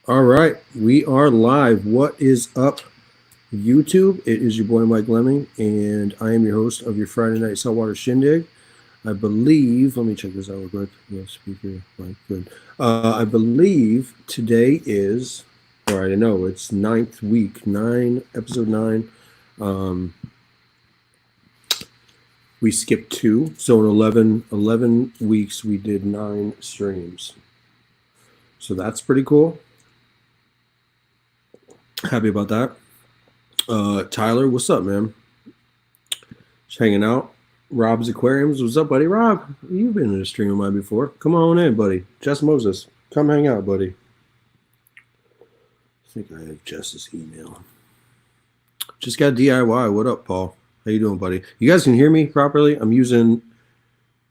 All right, we are live. What is up, YouTube? It is your boy Mike Lemming, and I am your host of your Friday Night Saltwater Shindig. I believe, let me check this out real quick. Yeah, speaker, mic, good. I believe today is, or I know it's ninth week, episode 9. Um, we skipped 2, so in 11 weeks we did 9 streams. So that's pretty cool. Happy about that. Tyler, what's up, man? Just hanging out. Rob's Aquariums. What's up, buddy? Rob, you've been in a stream of mine before. Come on in, buddy. Jess Moses, come hang out, buddy. I think I have Jess's email. Just got DIY. What up, Paul? How you doing, buddy? You guys can hear me properly? I'm using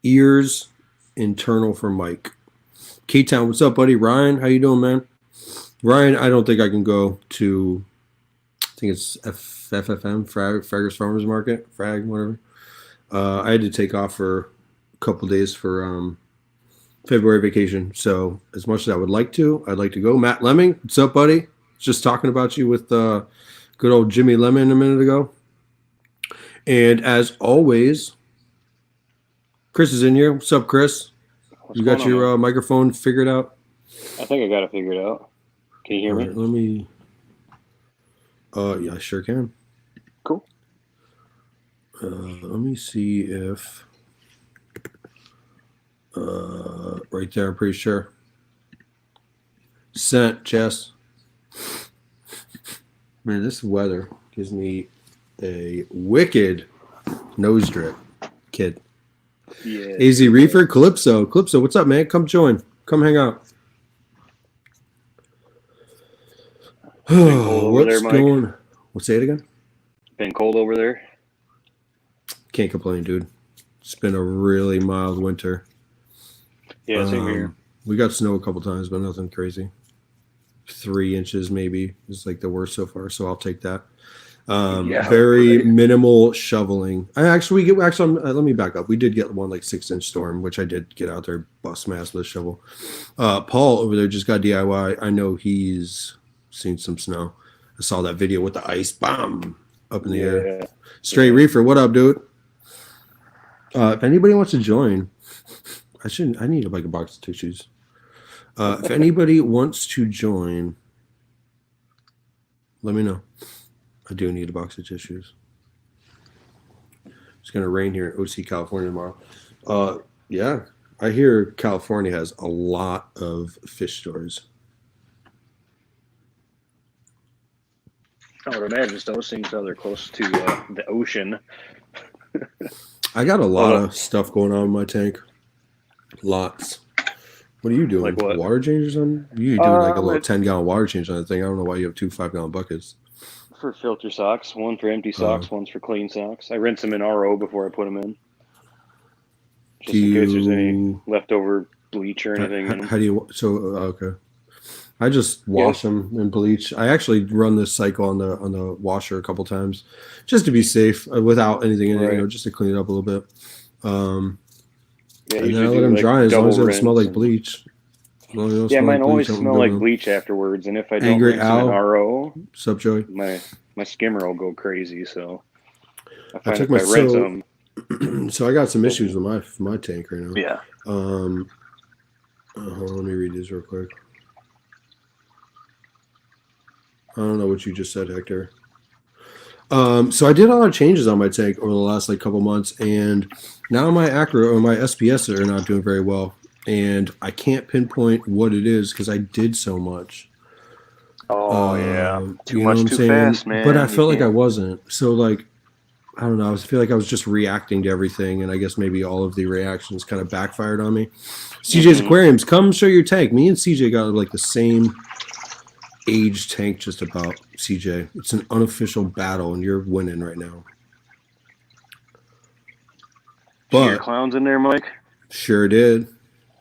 ears internal for mic. K-Town, what's up, buddy? Ryan, how you doing, man? Ryan, I don't think I can go to, I think it's FFM, Fraggers Farmers Market, Frag, whatever. I had to take off for a couple days for February vacation. So as much as I would like to, I'd like to go. Matt Lemming, what's up, buddy? Just talking about you with good old Jimmy Lemon a minute ago. And as always, Chris is in here. What's up, Chris? You got your microphone figured out? I think I got it figured out. Can you hear me? Right, let me. Yeah, I sure can. Cool. Let me see if right there. I'm pretty sure. Sent, Jess. Man, this weather gives me a wicked nose drip, kid. Yeah. AZ Reefer, Calypso, what's up, man? Come join. Come hang out. What's going on? What's say it again? Been cold over there? Can't complain, dude. It's been a really mild winter. Yeah, same here. We got snow a couple times, but nothing crazy. 3 inches maybe is like the worst so far, so I'll take that. Very minimal shoveling. Let me back up. We did get one like 6-inch storm, which I did get out there, bust my ass with a shovel. Paul over there just got DIY. I know he's seen some snow. I saw that video with the ice bomb up in the air. Straight Reefer, what up, dude? If anybody wants to join, I need like a box of tissues. If anybody wants to join, let me know. I do need a box of tissues. It's going to rain here in OC, California tomorrow. Yeah, I hear California has a lot of fish stores. I would imagine those things are close to the ocean. I got a lot of stuff going on in my tank. Lots. What are you doing? Like what? Water change or something? You doing like a little 10-gallon water change on the thing. I don't know why you have 2 5-gallon buckets. For filter socks. One for empty socks, one's for clean socks. I rinse them in RO before I put them in. Just in case there's any leftover bleach or anything. How do you... So, okay. I just wash them in bleach. I actually run this cycle on the washer a couple times just to be safe without anything in it, just to clean it up a little bit. And then I let them dry as long as they don't smell like bleach. Mine always smell like bleach afterwards, and if I don't rinse them in RO, sup, Joey? My skimmer will go crazy. So I took my rinse them. So I got some issues with my tank right now. Yeah. Hold on, let me read these real quick. I don't know what you just said, Hector. So I did a lot of changes on my tank over the last couple months, and now my acro or my SPS are not doing very well, and I can't pinpoint what it is because I did so much. Oh too much too fast, man. But I felt like I wasn't. So I don't know. I feel like I was just reacting to everything, and I guess maybe all of the reactions kind of backfired on me. CJ's Aquariums, come show your tank. Me and CJ got the same age tank just about. CJ, it's an unofficial battle and you're winning right now. But clowns in there, Mike? Sure did.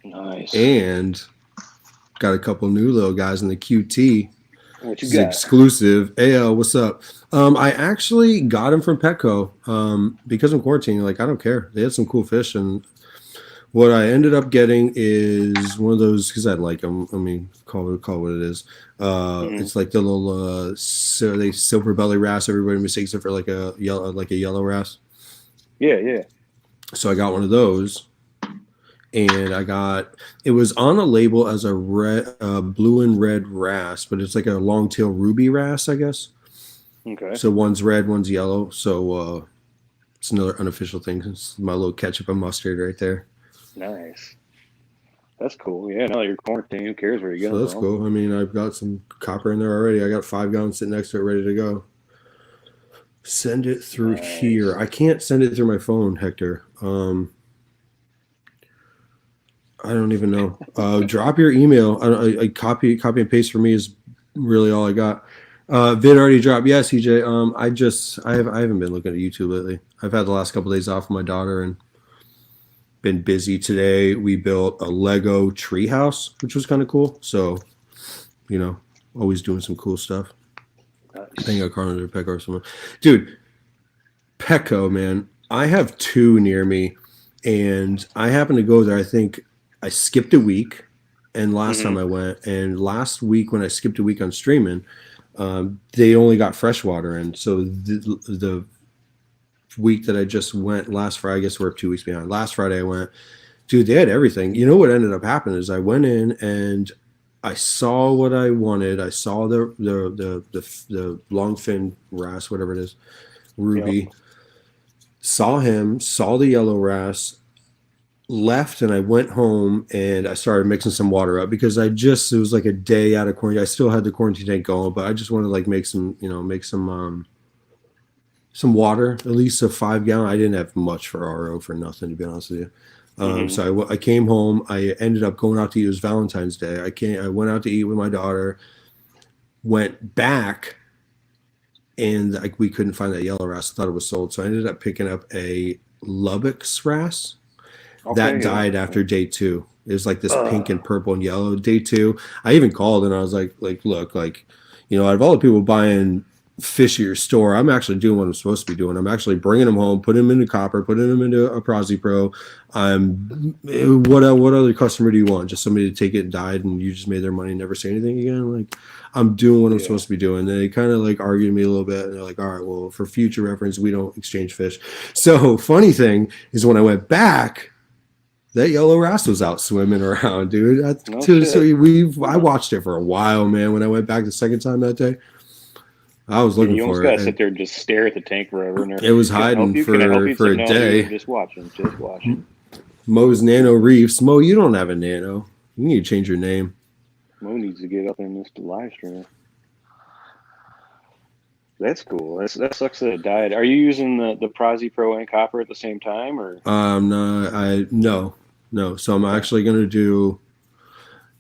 Nice. And got a couple new little guys in the QT. What you got? Exclusive. AL, what's up? I actually got him from Petco because I'm quarantining. I don't care. They had some cool fish, and What I ended up getting is one of those because I like them. I mean, call it what it is. It's like the little silver belly wrasse. Everybody mistakes it for like a yellow wrasse. Yeah. So I got one of those, and it was on a label as a blue and red wrasse, but it's like a long tail ruby wrasse, I guess. Okay. So one's red, one's yellow. So it's another unofficial thing. It's my little ketchup and mustard right there. Nice. That's cool. Yeah, now that you're quarantined, who cares where you go? So that's cool. I mean, I've got some copper in there already. I got 5 gallons sitting next to it ready to go. Send it through here. I can't send it through my phone, Hector. I don't even know. Drop your email. I copy and paste for me is really all I got. Vid already dropped. Yes, EJ. I haven't been looking at YouTube lately. I've had the last couple of days off with my daughter and been busy. Today we built a Lego tree house, which was kind of cool. So, always doing some cool stuff. Nice. I think I called it Petco or something. Dude, Petco, man. I have 2 near me, and I happen to go there. I think I skipped a week, and last time I went, and last week when I skipped a week on streaming, they only got fresh water in. So the week that I just went last Friday, I guess we're 2 weeks behind. Last Friday I went, dude, they had everything. You know what ended up happening is I went in and I saw what I wanted. I saw the long fin wrasse, whatever it is, ruby. Yep. Saw the yellow wrasse, left, and I went home and I started mixing some water up because it was like a day out of quarantine. I still had the quarantine tank going, but I just wanted to like make some water, at least a 5 gallon. I didn't have much for RO for nothing, to be honest with you. So I came home. I ended up going out to eat. It was Valentine's Day. I went out to eat with my daughter, went back, and we couldn't find that yellow wrasse. I thought it was sold. So I ended up picking up a Lubbock wrasse. That died after day 2. It was like this pink and purple and yellow. Day 2, I even called and I was like, look, out of all the people buying fish at your store, I'm actually doing what I'm supposed to be doing. I'm actually bringing them home, putting them into copper, putting them into a Prezi Pro. What other customer do you want? Just somebody to take it and died and you just made their money and never say anything again? Like, I'm doing what I'm supposed to be doing. They kind of like argued me a little bit and they're like, all right, well, for future reference, we don't exchange fish. So funny thing is when I went back, that yellow wrasse was out swimming around, dude. I watched it for a while, man. When I went back the second time that day, I was looking for it. You almost gotta sit there and just stare at the tank forever. And it was hiding for a day. Just watching. Mo's Nano Reefs. Mo, you don't have a Nano. You need to change your name. Mo needs to get up in this live stream. That's cool. That sucks that it died. Are you using the Prezi Pro and copper at the same time, or? No. So I'm actually gonna do.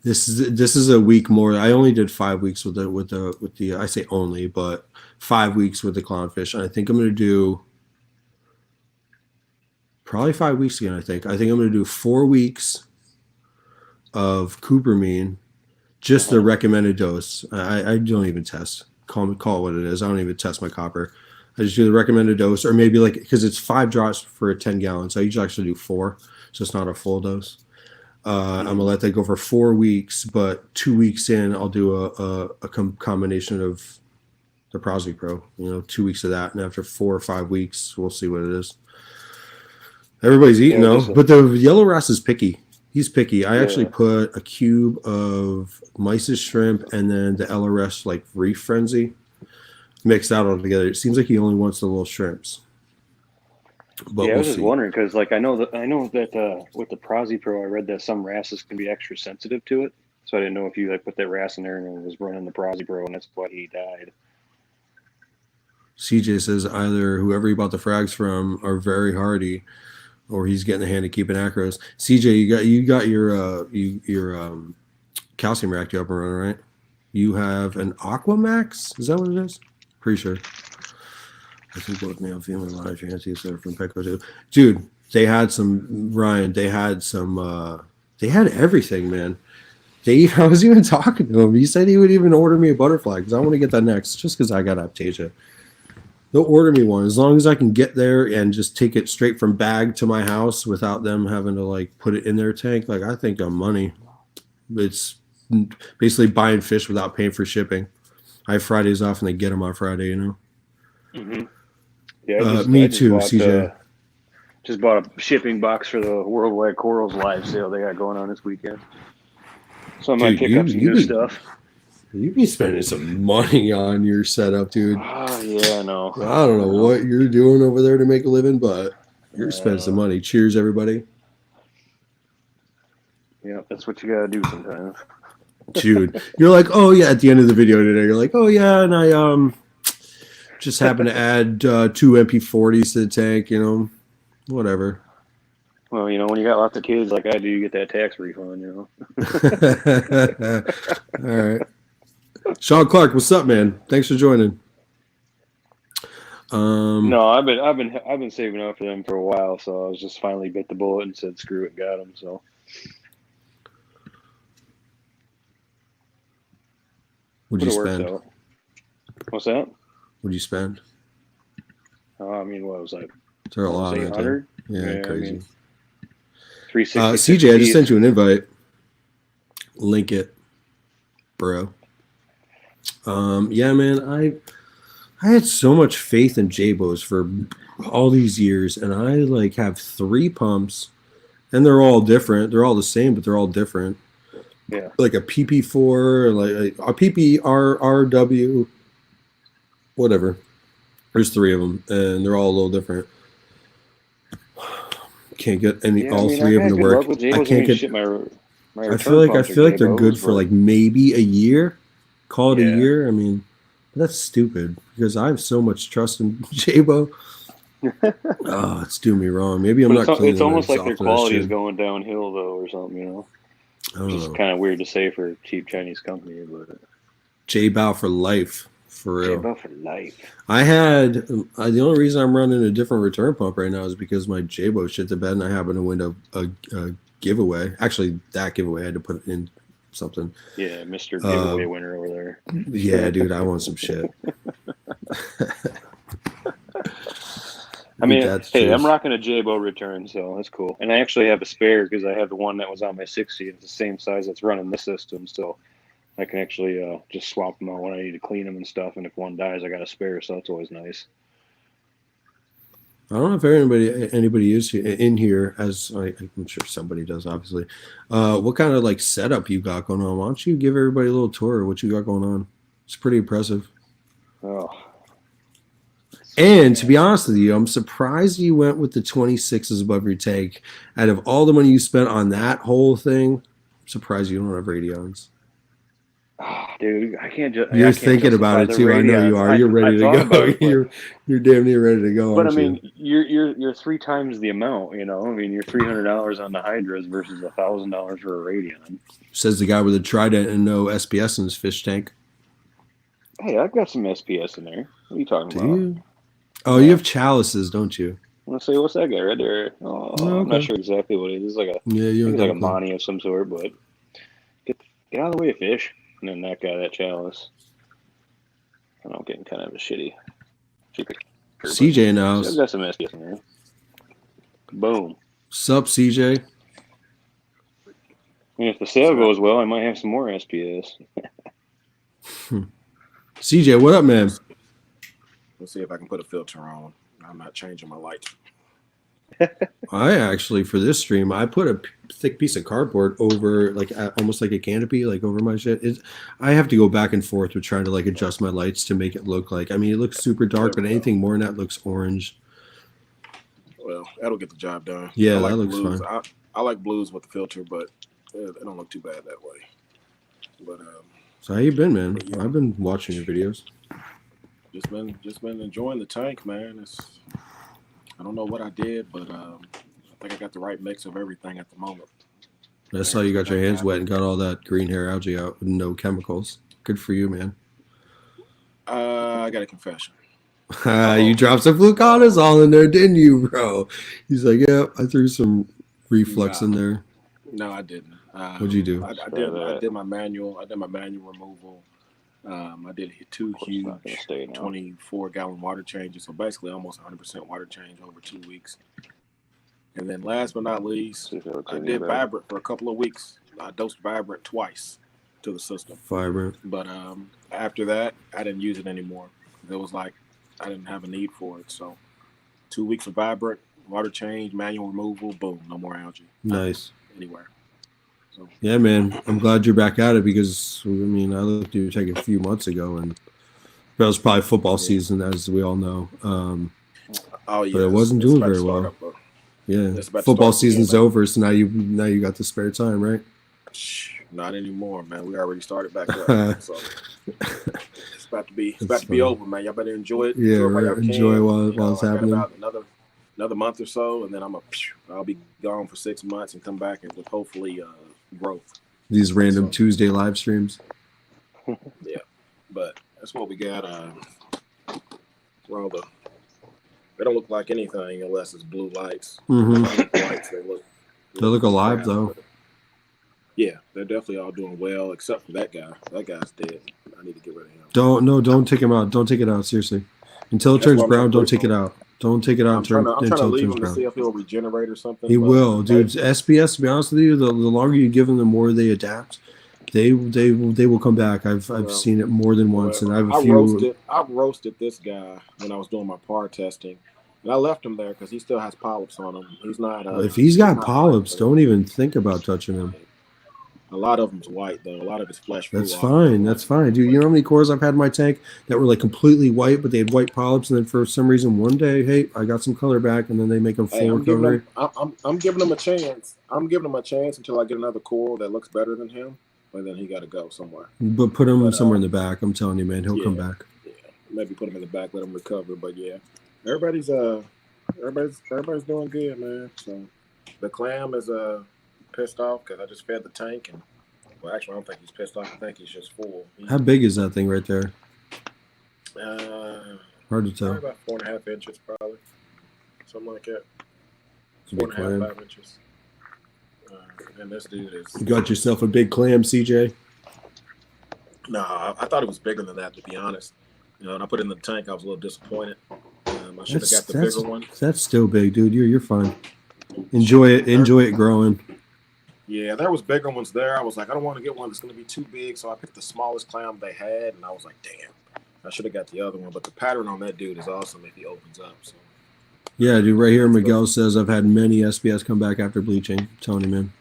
This is a week more. I only did 5 weeks with the. I say only, but 5 weeks with the clownfish, and I think I'm gonna do. Probably 5 weeks again. I think I'm gonna do 4 weeks. Of cupramine, just the recommended dose. I don't even test. Call it what it is. I don't even test my copper. I just do the recommended dose, or maybe because it's 5 drops for a 10 gallons. I usually actually do 4, so it's not a full dose. I'm gonna let that go for 4 weeks, but 2 weeks in, I'll do a combination of the Prezi Pro. 2 weeks of that, and after 4 or 5 weeks, we'll see what it is. Everybody's eating though, but the yellow wrasse is picky. He's picky. I actually put a cube of Mises shrimp and then the LRS like reef frenzy mixed out all together. It seems like he only wants the little shrimps. But I was just wondering because I know that with the Prezi Pro, I read that some wrasses can be extra sensitive to it. So I didn't know if you put that wrasse in there and it was running the Prezi Pro and that's why he died. CJ says either whoever he bought the frags from are very hardy. Or he's getting the hand of keeping acros. CJ, you got your calcium reactor up and running, right? You have an Aquamax? Is that what it is? Pretty sure. I think both male and female live chances are from Petco too. Dude, they had some Ryan. They had some. They had everything, man. I was even talking to him. He said he would even order me a butterfly because I want to get that next, just because I got Aptasia. They'll order me one as long as I can get there and just take it straight from bag to my house without them having to like put it in their tank. Like I think I'm money. It's basically buying fish without paying for shipping. I have Fridays off and they get them on Friday. You know. Mm-hmm. Yeah, Me I just too, bought CJ. just bought a shipping box for the Worldwide Corals live sale they got going on this weekend. So I might Dude, pick up some new stuff. You be spending some money on your setup, dude. Oh yeah, I know. I don't know what you're doing over there to make a living, but you're spending some money. Cheers, everybody. Yeah, that's what you gotta do sometimes. Dude, you're like, oh yeah, at the end of the video today, you're like, oh yeah, and I just happened to add 2 MP40s to the tank, you know, whatever. Well, you know, when you got lots of kids like I do, you get that tax refund, you know. All right. Sean Clark, what's up, man? Thanks for joining. No, I've been saving up for them for a while, so I was just finally bit the bullet and said screw it and got them. So. What'd you spend? What's that? What'd you spend? I mean, what was like? There a lot. 800? Yeah, crazy. I mean, 360. CJ, I just sent you an invite. Link it, bro. Yeah, man, I had so much faith in J-Bows for all these years, and I like have 3 pumps, and they're all different. They're all the same, but they're all different. Yeah. Like a PP4, like a PPRRW, whatever. There's 3 of them, and they're all a little different. Can't get all 3 of them to work. I can't get. I feel like they're good for like maybe a year. Call it a year. I mean, that's stupid because I have so much trust in J-Bow. Oh, it's doing me wrong. Maybe I'm not cleaning. It's almost like their quality is going downhill though, or something. You know. Which is kind of weird to say for a cheap Chinese company, but J-Bow for life, for real. J-Bow for life. I had the only reason I'm running a different return pump right now is because my J-Bow shit the bed, and I happened to win a giveaway. Actually, that giveaway I had to put in something. Yeah, Mr. Giveaway winner over there. Yeah, dude, I want some shit. I mean, hey, I'm rocking a J-Bow return, so that's cool. And I actually have a spare because I have the one that was on my 60. It's the same size that's running the system, so I can actually just swap them out when I need to clean them and stuff. And if one dies, I got a spare, so that's always nice. I don't know if anybody is in here, as I'm sure somebody does, obviously. What kind of like setup you got going on? Why don't you give everybody a little tour of what you got going on? It's pretty impressive. Oh. And to be honest with you, I'm surprised you went with the 26s above your tank. Out of all the money you spent on that whole thing, I'm surprised you don't have radions. Oh, dude, I can't just. You're thinking about it too. I know you are. You're ready to go. You're damn near ready to go. But I mean, you're 3 times the amount. You know, I mean, you're $300 on the hydras versus $1,000 for a radion. Says the guy with a trident and no SPS in his fish tank. Hey, I've got some SPS in there. What are you talking about? You? Oh, yeah. You have chalices, don't you? Let's see, what's that guy right there? Oh, okay. I'm not sure exactly what it is. It's like a Monty of some sort, but get out of the way of fish. And then that guy, that chalice. I don't know, I'm getting kind of a shitty. CJ now. I've got some SPS in there. Boom. Sup, CJ? And if the sale goes well, I might have some more SPS. CJ, what up, man? Let's see if I can put a filter on. I'm not changing my lights. I actually, for this stream, I put a thick piece of cardboard over, like almost like a canopy, like over my shit. I have to go back and forth with trying to like adjust my lights to make it look like. I mean, it looks super dark, but anything more than that looks orange. Well, that'll get the job done. Yeah, that looks blues. fine. I like blues with the filter, but they don't look too bad that way. But so how you been, man? Yeah. I've been watching your videos. Just been enjoying the tank, man. I don't know what I did, but I think I got the right mix of everything at the moment. I saw you got your hands wet and got all that green hair algae out with no chemicals. Good for you, man. I got a confession. You dropped some fluconazole in there, didn't you, bro? He's like, yeah, I threw some reflux in there. No, I didn't. What'd you do? I did my manual. I did my manual removal. I did 2 huge 24-gallon water changes, so basically almost 100% water change over 2 weeks. And then last but not least, I did Vibrant for a couple of weeks. I dosed Vibrant twice to the system. Vibrant. But after that, I didn't use it anymore. It was like I didn't have a need for it. So 2 weeks of Vibrant, water change, manual removal, boom, no more algae. Nice. Anywhere. So. Yeah, man. I'm glad you're back at it because, I mean, I looked at you take a few months ago, and that was probably football season, as we all know. Oh, yeah. But it wasn't doing very well. Yeah. Football season's over, so now you got the spare time, right? Not anymore, man. We already started back up. So it's about to be over, man. Y'all better enjoy it. Yeah, enjoy while it's happening. About another month or so, and then I'll be gone for 6 months and come back and with hopefully growth. These random Tuesday live streams. Yeah, but that's what we got. Well, they don't look like anything unless it's blue lights. Lights, they look alive though. Yeah, they're definitely all doing well, except for that guy. That guy's dead. I need to get rid of him. Don't take him out. Don't take it out, seriously. Until it turns brown, don't take it out. Don't take it out I'm trying to leave him to see if he'll regenerate or something. He will, dude. SBS, to be honest with you, the longer you give them, the more they adapt. They will come back. I've seen it more than once, and I have a few. I roasted this guy when I was doing my PAR testing, and I left him there because he still has polyps on him. He's not. If he's got polyps, don't even think about touching him. A lot of them's white though. A lot of his flesh. That's fine. That's fine, dude. You know how many cores I've had in my tank that were like completely white, but they had white polyps, and then for some reason one day, hey, I got some color back, and then they make them full recovery. I'm giving him a chance. I'm giving him a chance until I get another core that looks better than him, and then he got to go somewhere. But put him somewhere in the back. I'm telling you, man, he'll come back. Yeah, maybe put him in the back, let him recover. But yeah, everybody's doing good, man. So the clam is pissed off because I just fed the tank, and well, actually, I don't think he's pissed off. I think he's just full. How big is that thing right there? Hard to tell. About 4.5 inches, probably, something like that. 4.5, 5 inches. And this dude is. You got yourself a big clam, CJ. No, I thought it was bigger than that, to be honest. You know, when I put it in the tank, I was a little disappointed. I should have got the bigger one. That's still big, dude. You're fine. Enjoy it growing. Yeah, there was bigger ones there. I was like, I don't want to get one that's going to be too big, so I picked the smallest clam they had, and I was like, damn, I should have got the other one. But the pattern on that dude is awesome if he opens up. So. Yeah, dude. Right here, Miguel says I've had many SBS come back after bleaching. I'm telling you, man.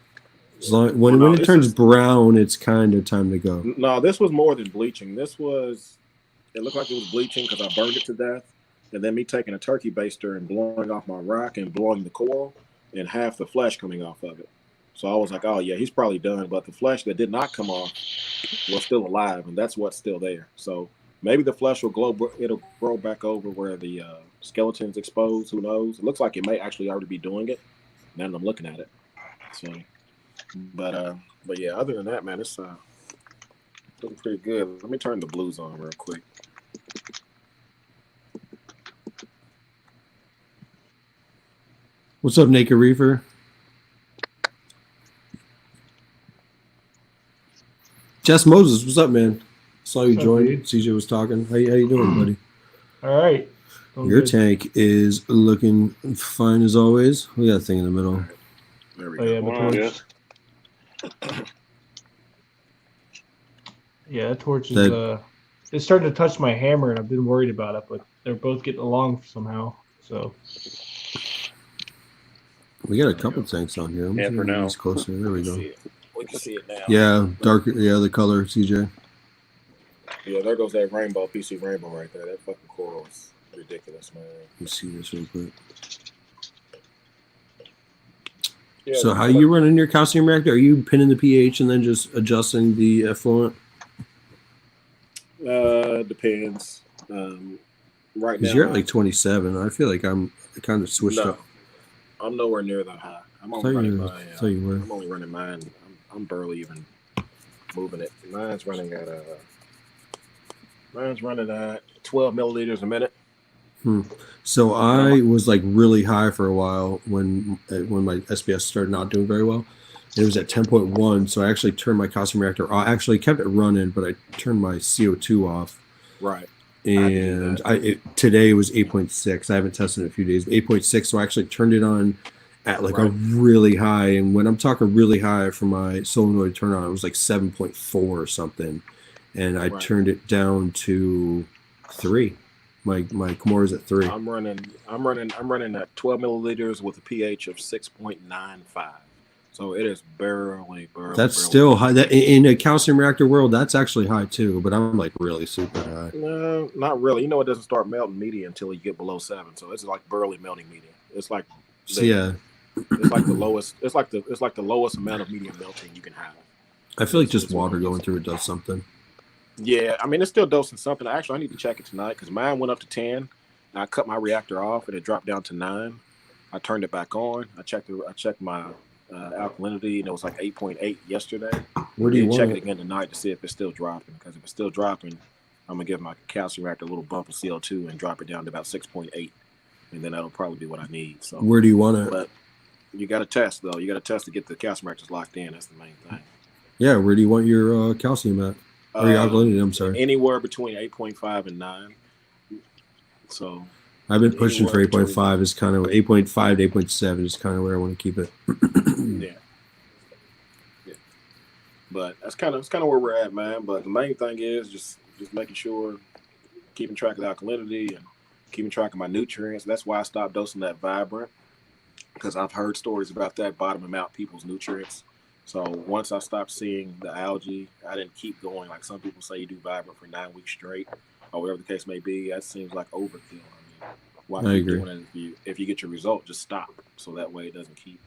When it turns brown, it's kind of time to go. No, this was more than bleaching. It looked like it was bleaching because I burned it to death. And then me taking a turkey baster and blowing off my rock and blowing the coral and half the flesh coming off of it. So I was like, oh, yeah, he's probably done. But the flesh that did not come off was still alive, and that's what's still there. So maybe the flesh it'll grow back over where the skeleton's exposed. Who knows? It looks like it may actually already be doing it now that I'm looking at it. So, but yeah, other than that, man, it's looking pretty good. Let me turn the blues on real quick. What's up, Naked Reefer? Jess Moses, what's up, man? Saw you join. CJ was talking. How you doing, buddy? All right. Your tank is looking fine as always. We got a thing in the middle. There we go. Yeah, that torch is it's starting to touch my hammer, and I've been worried about it, but they're both getting along somehow. So we got a couple tanks on here. Yeah, for now. Closer. There we go. We can see it now. Yeah, darker. Yeah, the color, CJ. Yeah, there goes that rainbow, PC rainbow right there. That fucking coral is ridiculous, man. Let me see this real quick. Yeah, so how you running your calcium reactor? Are you pinning the pH and then just adjusting the effluent? Depends. Right now, you're at like 27. I feel like I'm kind of switched up. I'm nowhere near that high. I'm only running mine. I'm only running mine. I'm barely even moving it. Mine's running at 12 milliliters a minute. So I was like really high for a while when my SBS started not doing very well, and it was at 10.1. So I actually turned my calcium reactor off. I actually kept it running, but I turned my CO2 off. Right. And today was 8.6. I haven't tested it in a few days, but 8.6. So I actually turned it on at like a really high. And when I'm talking really high for my solenoid turn on, it was like 7.4 or something. And I turned it down to 3. My Kimura's at 3. I'm running at 12 milliliters with a pH of 6.95. So it is barely. That's still high. That in a calcium reactor world, that's actually high too. But I'm like really super high. No, not really. You know, it doesn't start melting media until you get below 7. So it's like barely melting media. It's like it's like the lowest. It's like the lowest amount of media melting you can have. I feel like just water going through it does something. Yeah, I mean, it's still dosing something. Actually, I need to check it tonight because mine went up to 10. And I cut my reactor off and it dropped down to 9. I turned it back on. I checked my alkalinity and it was like 8.8 yesterday. Where do you check it again tonight to see if it's still dropping? Because if it's still dropping, I'm gonna give my calcium reactor a little bump of CO2 and drop it down to about 6.8, and then that'll probably be what I need. So where do you want it? But you got to test though. You got to test to get the calcium reactors locked in. That's the main thing. Yeah, where do you want your calcium at? Or your alkalinity? I'm sorry. Anywhere between 8.5 and 9. So I've been pushing for 8.5. Is kind of 8.5 to 8.7 is kind of where I want to keep it. Yeah. But that's kind of where we're at, man. But the main thing is just making sure, keeping track of the alkalinity and keeping track of my nutrients. That's why I stopped dosing that Vibrant, because I've heard stories about that bottoming out people's nutrients. So once I stopped seeing the algae, I didn't keep going. Like some people say, you do Vibrant for 9 weeks straight, or whatever the case may be. That seems like overkill. I mean, why keep doing it if you get your result, just stop. So that way it doesn't keep,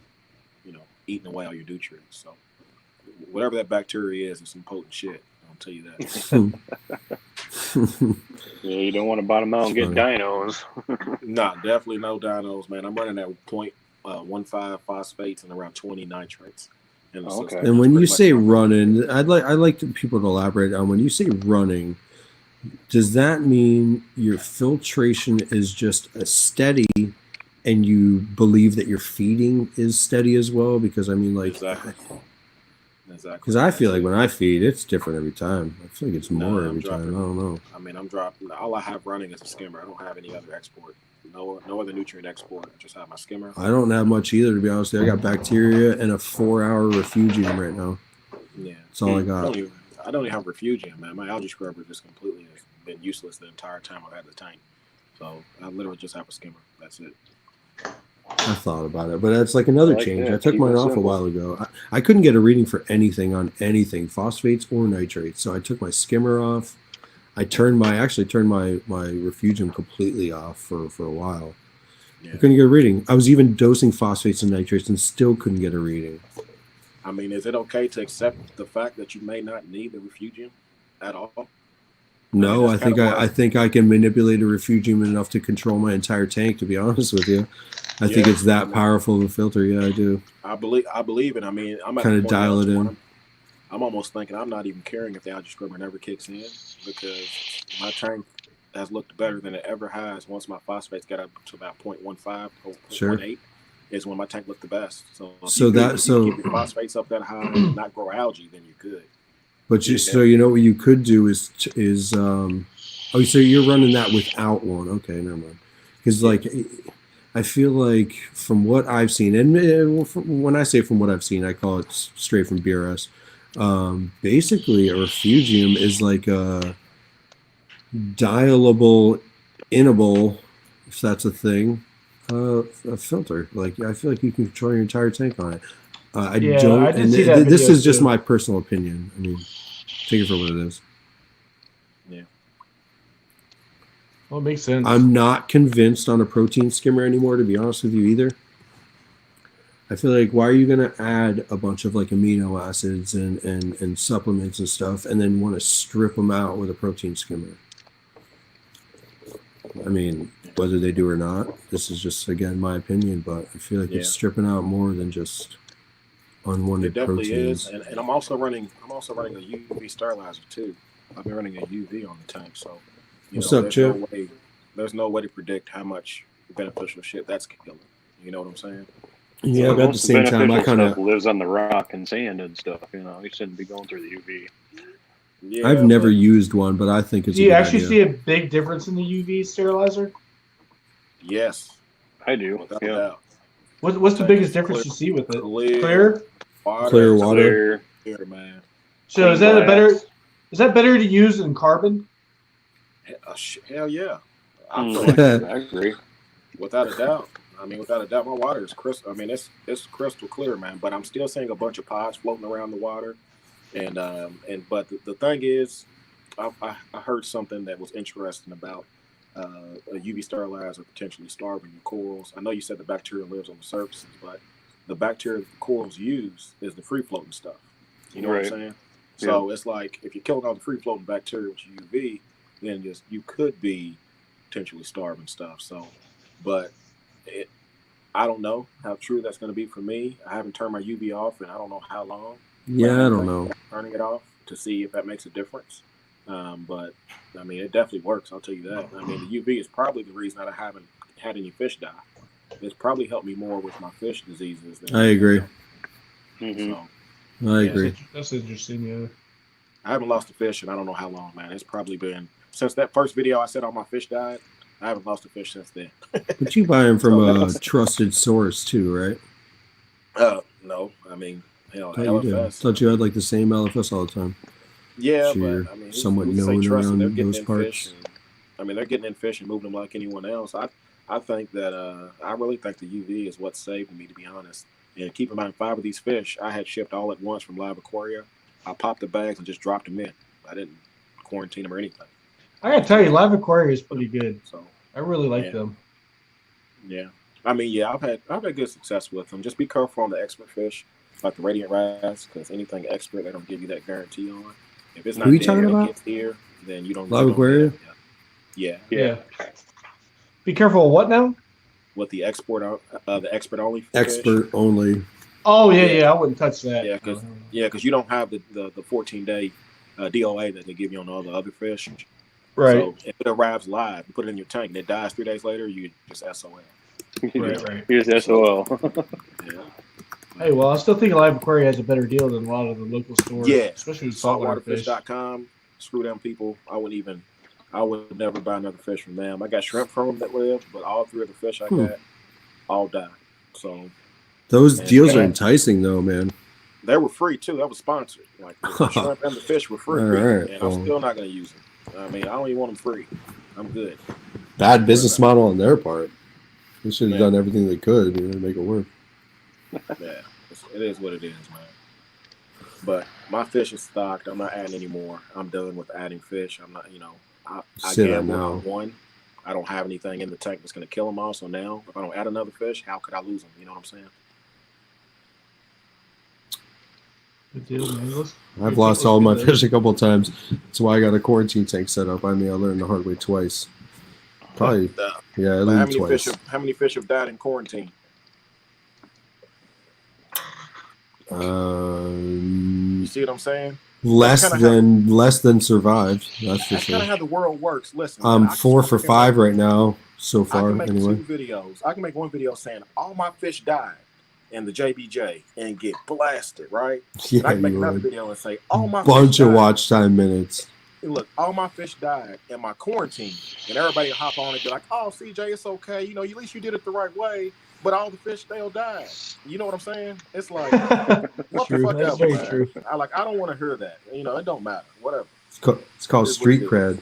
eating away all your nutrients. So whatever that bacteria is, it's some potent shit. I'll tell you that. Yeah, you don't want to bottom out and get dinos. Nah, definitely no dinos, man. I'm running at 0.15 phosphates and around 20 nitrates. Okay. And when you say running, I'd like people to elaborate on when you say running. Does that mean your filtration is just a steady, and you believe that your feeding is steady as well? Because I mean, like, exactly. Because I feel like when I feed, it's different every time. I feel like it's more every time. I don't know. I mean, I'm dropping. All I have running is a skimmer. I don't have any other export. No other nutrient export. I just have my skimmer. I don't have much either, to be honest. I got bacteria and a 4-hour refugium right now. Yeah, that's all I got. I don't even have refugium, man. My algae scrubber just completely has been useless the entire time I've had the tank. So I literally just have a skimmer. That's it. I thought about it, but it's like another change. I took mine off a while ago. I couldn't get a reading for anything on anything, phosphates or nitrates. So I took my skimmer off. I actually turned my refugium completely off for a while. Yeah. I couldn't get a reading. I was even dosing phosphates and nitrates and still couldn't get a reading. I mean, is it okay to accept the fact that you may not need the refugium at all? No, I think I can manipulate a refugium enough to control my entire tank, to be honest with you. I think it's that powerful of a filter. Yeah, I do. I believe it. I mean, I'm kind of dial it in. I'm almost thinking I'm not even caring if the algae scrubber never kicks in, because my tank has looked better than it ever has once my phosphates got up to about 0.15 or 0.18 is when my tank looked the best. So if you keep your phosphates up that high and not grow algae, then you're good. But you know what you could do is so you're running that without one. Okay, never mind. Because I feel like from what I've seen, and when I say from what I've seen, I call it straight from BRS. Basically, a refugium is like a dialable, inable, if that's a thing, a filter. Like I feel like you can control your entire tank on it. This is just my personal opinion. I mean, take it for what it is. Yeah. Well, it makes sense. I'm not convinced on a protein skimmer anymore, to be honest with you, either. I feel like, why are you going to add a bunch of like amino acids and supplements and stuff and then want to strip them out with a protein skimmer? I mean, whether they do or not, this is just, again, my opinion, but I feel like it's stripping out more than just unwanted proteins. It definitely is, and I'm also running a UV sterilizer too. I've been running a UV on the tank, so what's up, Chip? There's no way to predict how much beneficial shit that's killing. You know what I'm saying? Yeah, So but at the same time, I kind stuff of lives on the rock and sand and stuff. You know, you shouldn't be going through the UV. Yeah, I've never used one, but I think it's Do a you good actually idea. see a big difference in the UV sterilizer? Yes, I do. without a Yeah. doubt. What's the Tank biggest is difference you see with it? clear Clear. Clear water. water. Clear, Man. So is clean that a better? glass. Is that better to use than carbon? Hell yeah. I feel like I agree. without a doubt. I mean, without a doubt, my water is crystal. I mean, it's crystal clear, man. But I'm still seeing a bunch of pods floating around the water, but the thing is, I heard something that was interesting about a UV sterilizer potentially starving your corals. I know you said the bacteria lives on the surfaces, but the bacteria the corals use is the free floating stuff. You know what I'm saying? So it's like if you're killing all the free floating bacteria with UV, then you could be potentially starving stuff. So, but I don't know how true that's going to be for me. I haven't turned my UV off, and I don't know how long. Yeah, I don't know. Turning it off to see if that makes a difference. But I mean, it definitely works. I'll tell you that. I mean, the UV is probably the reason that I haven't had any fish die. It's probably helped me more with my fish diseases. I agree. Mm-hmm. So, I agree. That's interesting. Yeah. I haven't lost a fish in I don't know how long, man. It's probably been since that first video I said all my fish died. I haven't lost a fish since then. But you buy them from a trusted source too, right? No. I mean, hell, LFS. Thought you had like the same LFS all the time. Yeah, so but I mean, somewhat known around those parts. I mean, they're getting in fish and moving them like anyone else. I think that I really think the UV is what saved me, to be honest. And keep in mind, 5 of these fish I had shipped all at once from Live Aquaria. I popped the bags and just dropped them in. I didn't quarantine them or anything. I gotta tell you, Live Aquaria is pretty good. So I really like them. Yeah, I mean, yeah, I've had good success with them. Just be careful on the expert fish, like the Radiant Rise, because anything expert, they don't give you that guarantee on. If it's not Who you dead, talking about? Gets here, then you don't. Live Aquaria. Yeah. Be careful. What now? With the export, the expert only. Expert only. Oh yeah. I wouldn't touch that. Yeah, because you don't have the 14-day DOA that they give you on all the other fish. Right. So if it arrives live, you put it in your tank and it dies 3 days later, you just SOL. Right. Here's SOL. Yeah. Hey, well, I still think Live Aquaria has a better deal than a lot of the local stores. Yeah, especially with saltwater fish. Saltwaterfish.com. Screw them people. I would never buy another fish from them. I got shrimp from them that live, but all 3 of the fish I got all died. So those deals are enticing, though, man. They were free too. That was sponsored. Like the shrimp and the fish were free, and I'm still not going to use them. I mean, I don't even want them free. I'm good. Bad business model on their part. They should have done everything they could to make it work. Yeah, it is what it is, man. But my fish is stocked. I'm not adding any more. I'm done with adding fish. I'm not, I gambled on one. I don't have anything in the tank that's going to kill them all. So now, if I don't add another fish, how could I lose them? You know what I'm saying? Good deal, man. I've lost all my fish a couple of times. That's why I got a quarantine tank set up. I mean, I learned the hard way twice. Probably, yeah, at least twice. How many fish have died in quarantine? You see what I'm saying? Less than survived. That's for sure. Kind of how the world works. Listen, I'm 4 for 5 right now so far. I can make anyway, 2 videos. I can make one video saying all my fish died in the JBJ and get blasted, right? Yeah, and I can make another video and say all my bunch fish of died. watch time minutes. Hey, look, all my fish died in my quarantine, and everybody will hop on and be like, "Oh, CJ, it's okay. At least you did it the right way." But all the fish still died. You know what I'm saying? It's like, what the fuck up, man? True. I don't want to hear that. It don't matter. Whatever. It's called street cred.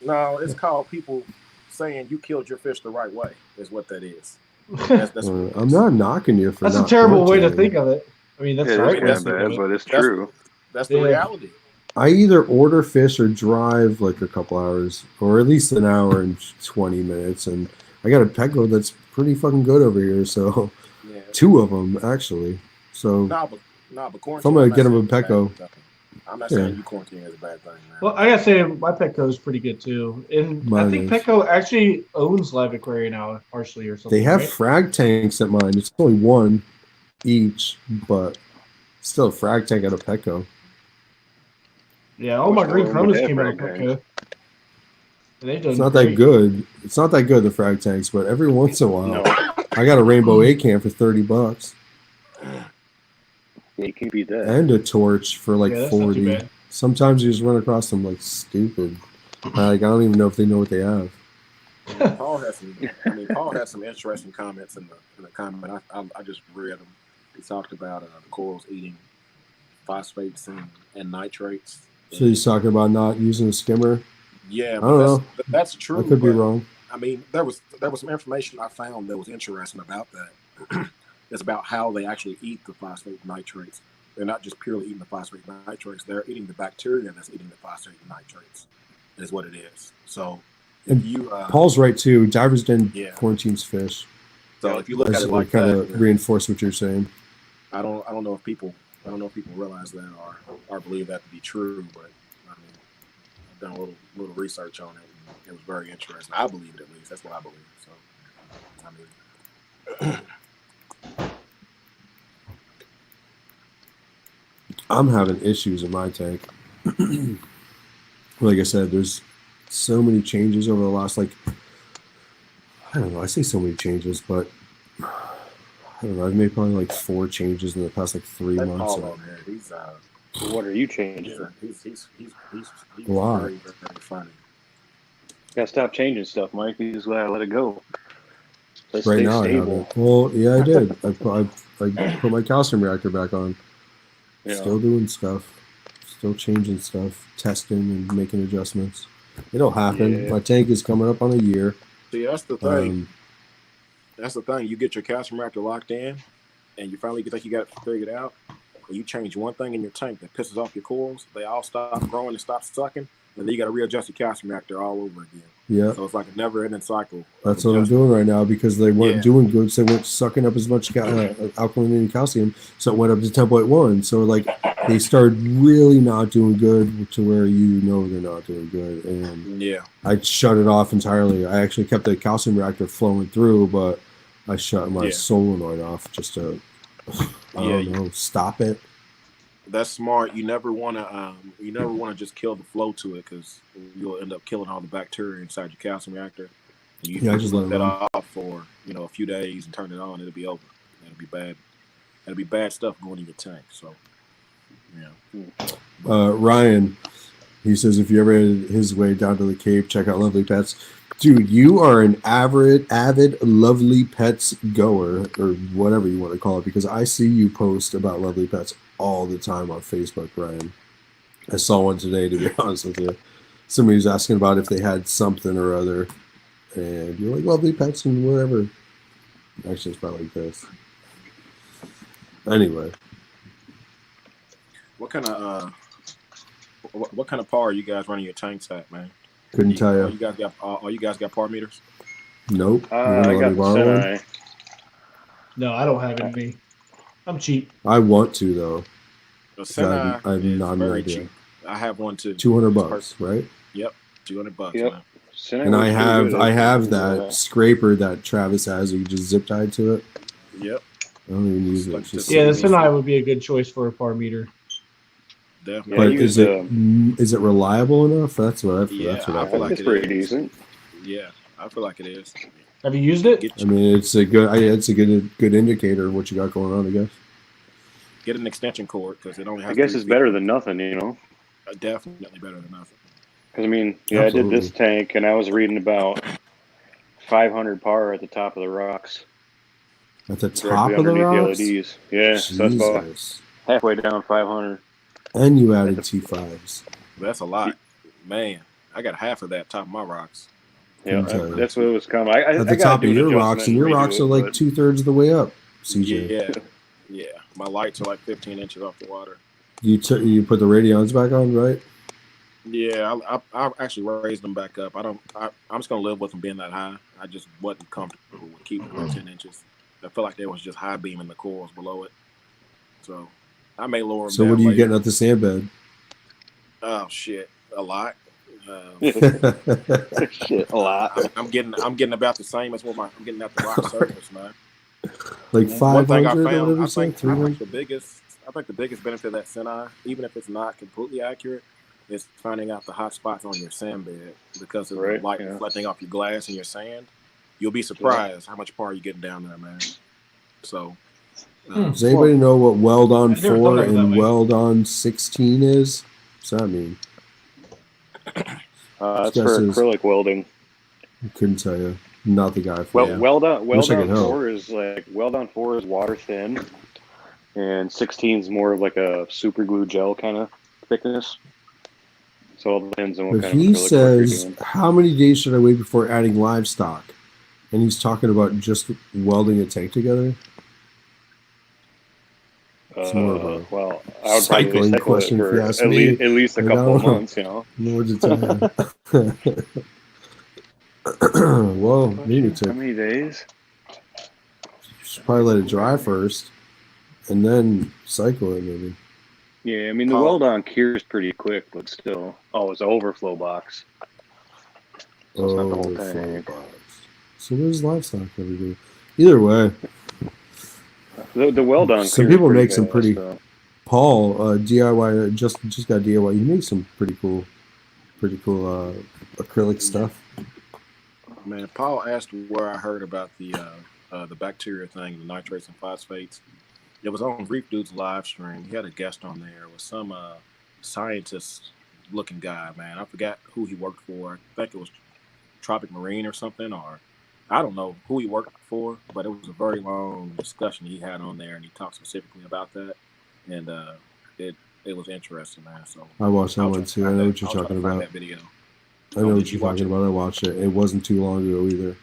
No, it's called people saying you killed your fish the right way. Is what that is. That's I'm not knocking you for. That's a terrible way to think of it. I mean, that's right. That's bad, but it's true. That's the reality. I either order fish or drive like a couple hours, or at least an hour and 20 minutes, and I got a Petco that's pretty fucking good over here. So, 2 of them actually. So, but if I'm gonna get them a Petco. I'm not saying you quarantine is a bad thing, man. Well, I gotta say my Petco is pretty good too, and I think Petco actually owns Live Aquaria now, partially or something. They have frag tanks at mine. It's only 1 each, but still a frag tank at a Petco. Yeah, all my green chromas came out of Petco. It's not that good. It's not that good, the frag tanks, but every once in a while, I got a Rainbow 8 can for $30. Yeah, you can't beat that. And a torch for like Yeah, that's not too 40. bad. Sometimes you just run across them like stupid. Like I don't even know if they know what they have. Paul has some. Paul has some interesting comments in the comment. I just read them. He talked about the corals eating phosphates and nitrates. So he's talking about not using a skimmer. Yeah, I don't know. That's true. I could be wrong. I mean, there was some information I found that was interesting about that. It's about how they actually eat the phosphate nitrates. They're not just purely eating the phosphate nitrates. They're eating the bacteria that's eating the phosphate nitrates. Is what it is. So if you Paul's right too. Divers Den quarantines fish. So if you look at it like kind that, of reinforce what you're saying. I don't know if people realize that or believe that to be true, but I mean, I've done a little research on it, and it was very interesting. I believe it, at least. That's what I believe. So, I mean, I'm having issues in my tank. Like I said, there's so many changes over the last, like, I don't know. I say so many changes, but I don't know. I've made probably like 4 changes in the past like 3 months. He's what are you changing? He's a lot. Very, very funny. Gotta stop changing stuff, Mike. You just gotta let it go. Let's right now, stable. I haven't. Well, yeah, I did. I put my calcium reactor back on. Yeah. Still doing stuff. Still changing stuff. Testing and making adjustments. It'll happen. Yeah. My tank is coming up on a year. See, that's the thing. That's the thing. You get your calcium reactor locked in, and you finally think you got it figured out. And you change one thing in your tank that pisses off your corals. They all stop growing and stop sucking, and then you got to readjust your calcium reactor all over again. Yeah. So it's like a never-ending cycle. That's what I'm doing right now because they weren't doing good. So they weren't sucking up as much alkaline and calcium. So it went up to 10.1. So like they started really not doing good to where they're not doing good. And I shut it off entirely. I actually kept the calcium reactor flowing through, but I shut my solenoid off just to stop it. That's smart. You never want to just kill the flow to it because you'll end up killing all the bacteria inside your calcium reactor. You just let that off for a few days and turn it on. It'll be over. It'll be bad. It'll be bad stuff going in your tank. So, Ryan, he says if you ever headed his way down to the Cape, check out Lovely Pets. Dude, you are an avid Lovely Pets goer, or whatever you want to call it, because I see you post about Lovely Pets all the time on Facebook, Ryan. I saw one today, to be honest with you. Somebody was asking about if they had something or other, and you're like, Lovely Pets and whatever. Actually, it's probably like this. Anyway. What kind of power are you guys running your tanks at, man? Couldn't tell you. You guys got par meters? Nope. I got the Sinai. No, I don't have any. I'm cheap. I want to though. The Sinai I have not an idea. Cheap. I have one too. $200, right? Yep, $200. Yep. Man. And I have that scraper that Travis has. You just zip tied to it. Yep. I don't even use it. The Sinai would be a good choice for a par meter. Definitely. But is it reliable enough? That's what I feel like. It's pretty decent. Yeah, I feel like it is. Have you used it? I mean, it's a good indicator of what you got going on, I guess. Get an extension cord because it only has. I guess it's better than nothing, Definitely better than nothing. Because I mean, I did this tank, and I was reading about 500 par at the top of the rocks. At the top of the rocks? The LEDs. Yeah, so that's about halfway down 500. And you added T5s. That's a lot. Man, I got half of that top of my rocks. Yeah, that's what it was coming. At the top of your rocks, and your rocks are like 2/3 of the way up, CJ. Yeah. My lights are like 15 inches off the water. You put the radions back on, right? Yeah, I actually raised them back up. I'm just gonna live with them being that high. I just wasn't comfortable with keeping them 10 inches. I felt like there was just high beam in the corals below it. So I may lower them. So what are you getting at the sand bed? Oh shit, a lot. Shit, a lot. I'm getting about the same as what I'm getting at the rock surface, man. Like 500. One thing I found, I think the biggest benefit of that Sinai, even if it's not completely accurate, is finding out the hot spots on your sand bed because of the light reflecting off your glass and your sand. you'll be surprised how much par you're getting down there, man. So, does anybody know what weld on I've never thought 4 of it that and way. weld on 16 is? What's that mean? It's for acrylic welding. I couldn't tell you. Not the guy for that. Weld on Wish I could help. 4 is like weld on 4 is water thin, and 16 is more of like a super glue gel kind of thickness. So it depends on what But kind he of acrylic work you're says, doing. how many days should I wait before adding livestock? And he's talking about just welding a tank together. It's more of a Well, I would probably cycling cycle question it if for you ask at me. least a Like, couple I of don't know. months, you know. No words to tell you. Well, you need How to many days? should probably let it dry first, and then cycle it maybe. Yeah, I mean the weld on cures pretty quick, but still. Oh, it's an overflow box. So it's not the whole Overflow tank. box. So what does livestock ever do? Either way, The weld on. some people make some fast, pretty. though. Paul DIY just got DIY. You make some pretty cool acrylic stuff. man, Paul asked where I heard about the bacteria thing, the nitrates and phosphates. It was on Reef Dude's live stream. He had a guest on there with some scientist-looking guy, man. I forgot who he worked for. I think it was Tropic Marine or something, or I don't know who he worked for, but it was a very long discussion he had on there, and he talked specifically about that, and it was interesting, man. So I watched that one too. I know what you're talking about. That video. I know what you're talking about. I watched it. It wasn't too long ago either.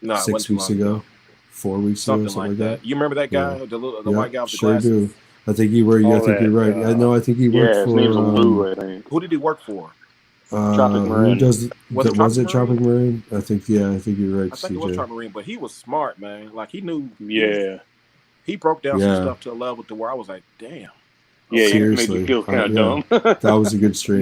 No, 6 weeks ago. 4 weeks ago, something like that. You remember that guy, Yeah. the white guy with the sure glasses? do. I think you were. I think you're right. I know. I think he worked his for. name's Lou, I think. Who did he work for? Tropic Marine. Who does? Was it Tropic Tropic Marine? I think. Yeah, I think you're right, I think it was CJ. Tropic Marine, but he was smart, man. Like he knew. Yeah. He broke down Yeah. some stuff to a level to where I was like, damn. Yeah, it made Seriously. you feel kind of Yeah. dumb. That was a good stream.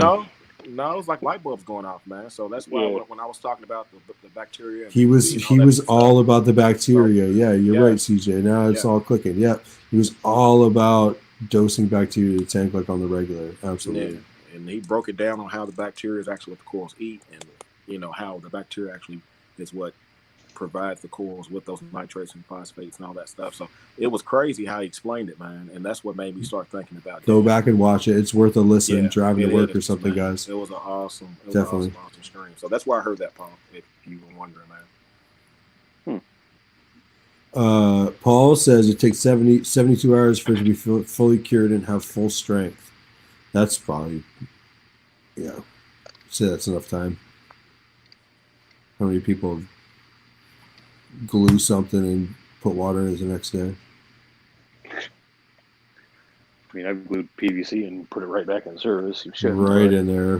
No, it was like light bulbs going off, man. So that's why when I was talking about the bacteria, and He was all about the bacteria. Yeah, you're Yeah. right, CJ. Now it's all clicking. Yeah, he was all about dosing bacteria to the tank like on the regular. Absolutely. Yeah. And he broke it down on how the bacteria is actually what the corals eat, and how the bacteria actually is what provides the corals with those nitrates and phosphates and all that stuff. So it was crazy how he explained it, man, and that's what made me start thinking about. Go back and watch it. It's worth a listen. Yeah, driving to it work is, or something, man. guys. It was an awesome, Definitely. awesome stream. So that's why I heard that, Paul. If you were wondering, man. Paul says it takes 72 hours for it to be fully cured and have full strength. That's probably, say that's enough time. How many people glue something and put water in it the next day? I mean, I glued PVC and put it right back in service. You should. Right in there.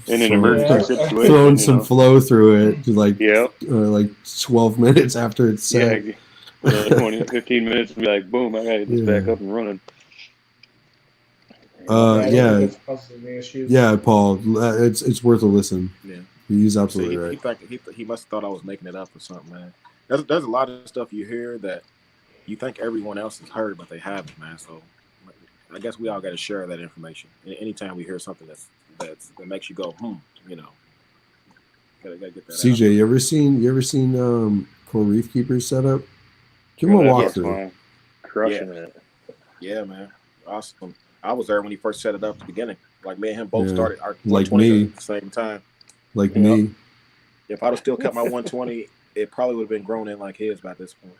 In an emergency situation. Throwing some flow through it to like 12 minutes after it's set. Yeah, 20 15 minutes and be like, boom, I got to get this back up and running. Yeah, Paul, it's worth a listen. Yeah, he's absolutely right. He must have thought I was making it up or something, man. There's a lot of stuff you hear that you think everyone else has heard, but they haven't, man. So I guess we all got to share that information. Anytime we hear something that makes you go, gotta get that. CJ, out. you ever seen Coral Reef Keepers set up? Give him a walkthrough. Crushing it. Yeah, man, awesome. I was there when he first set it up at the beginning. Like me and him both started our like 120s me at the same time. Like me. If I'd have still kept my 120, it probably would have been grown in like his by this point.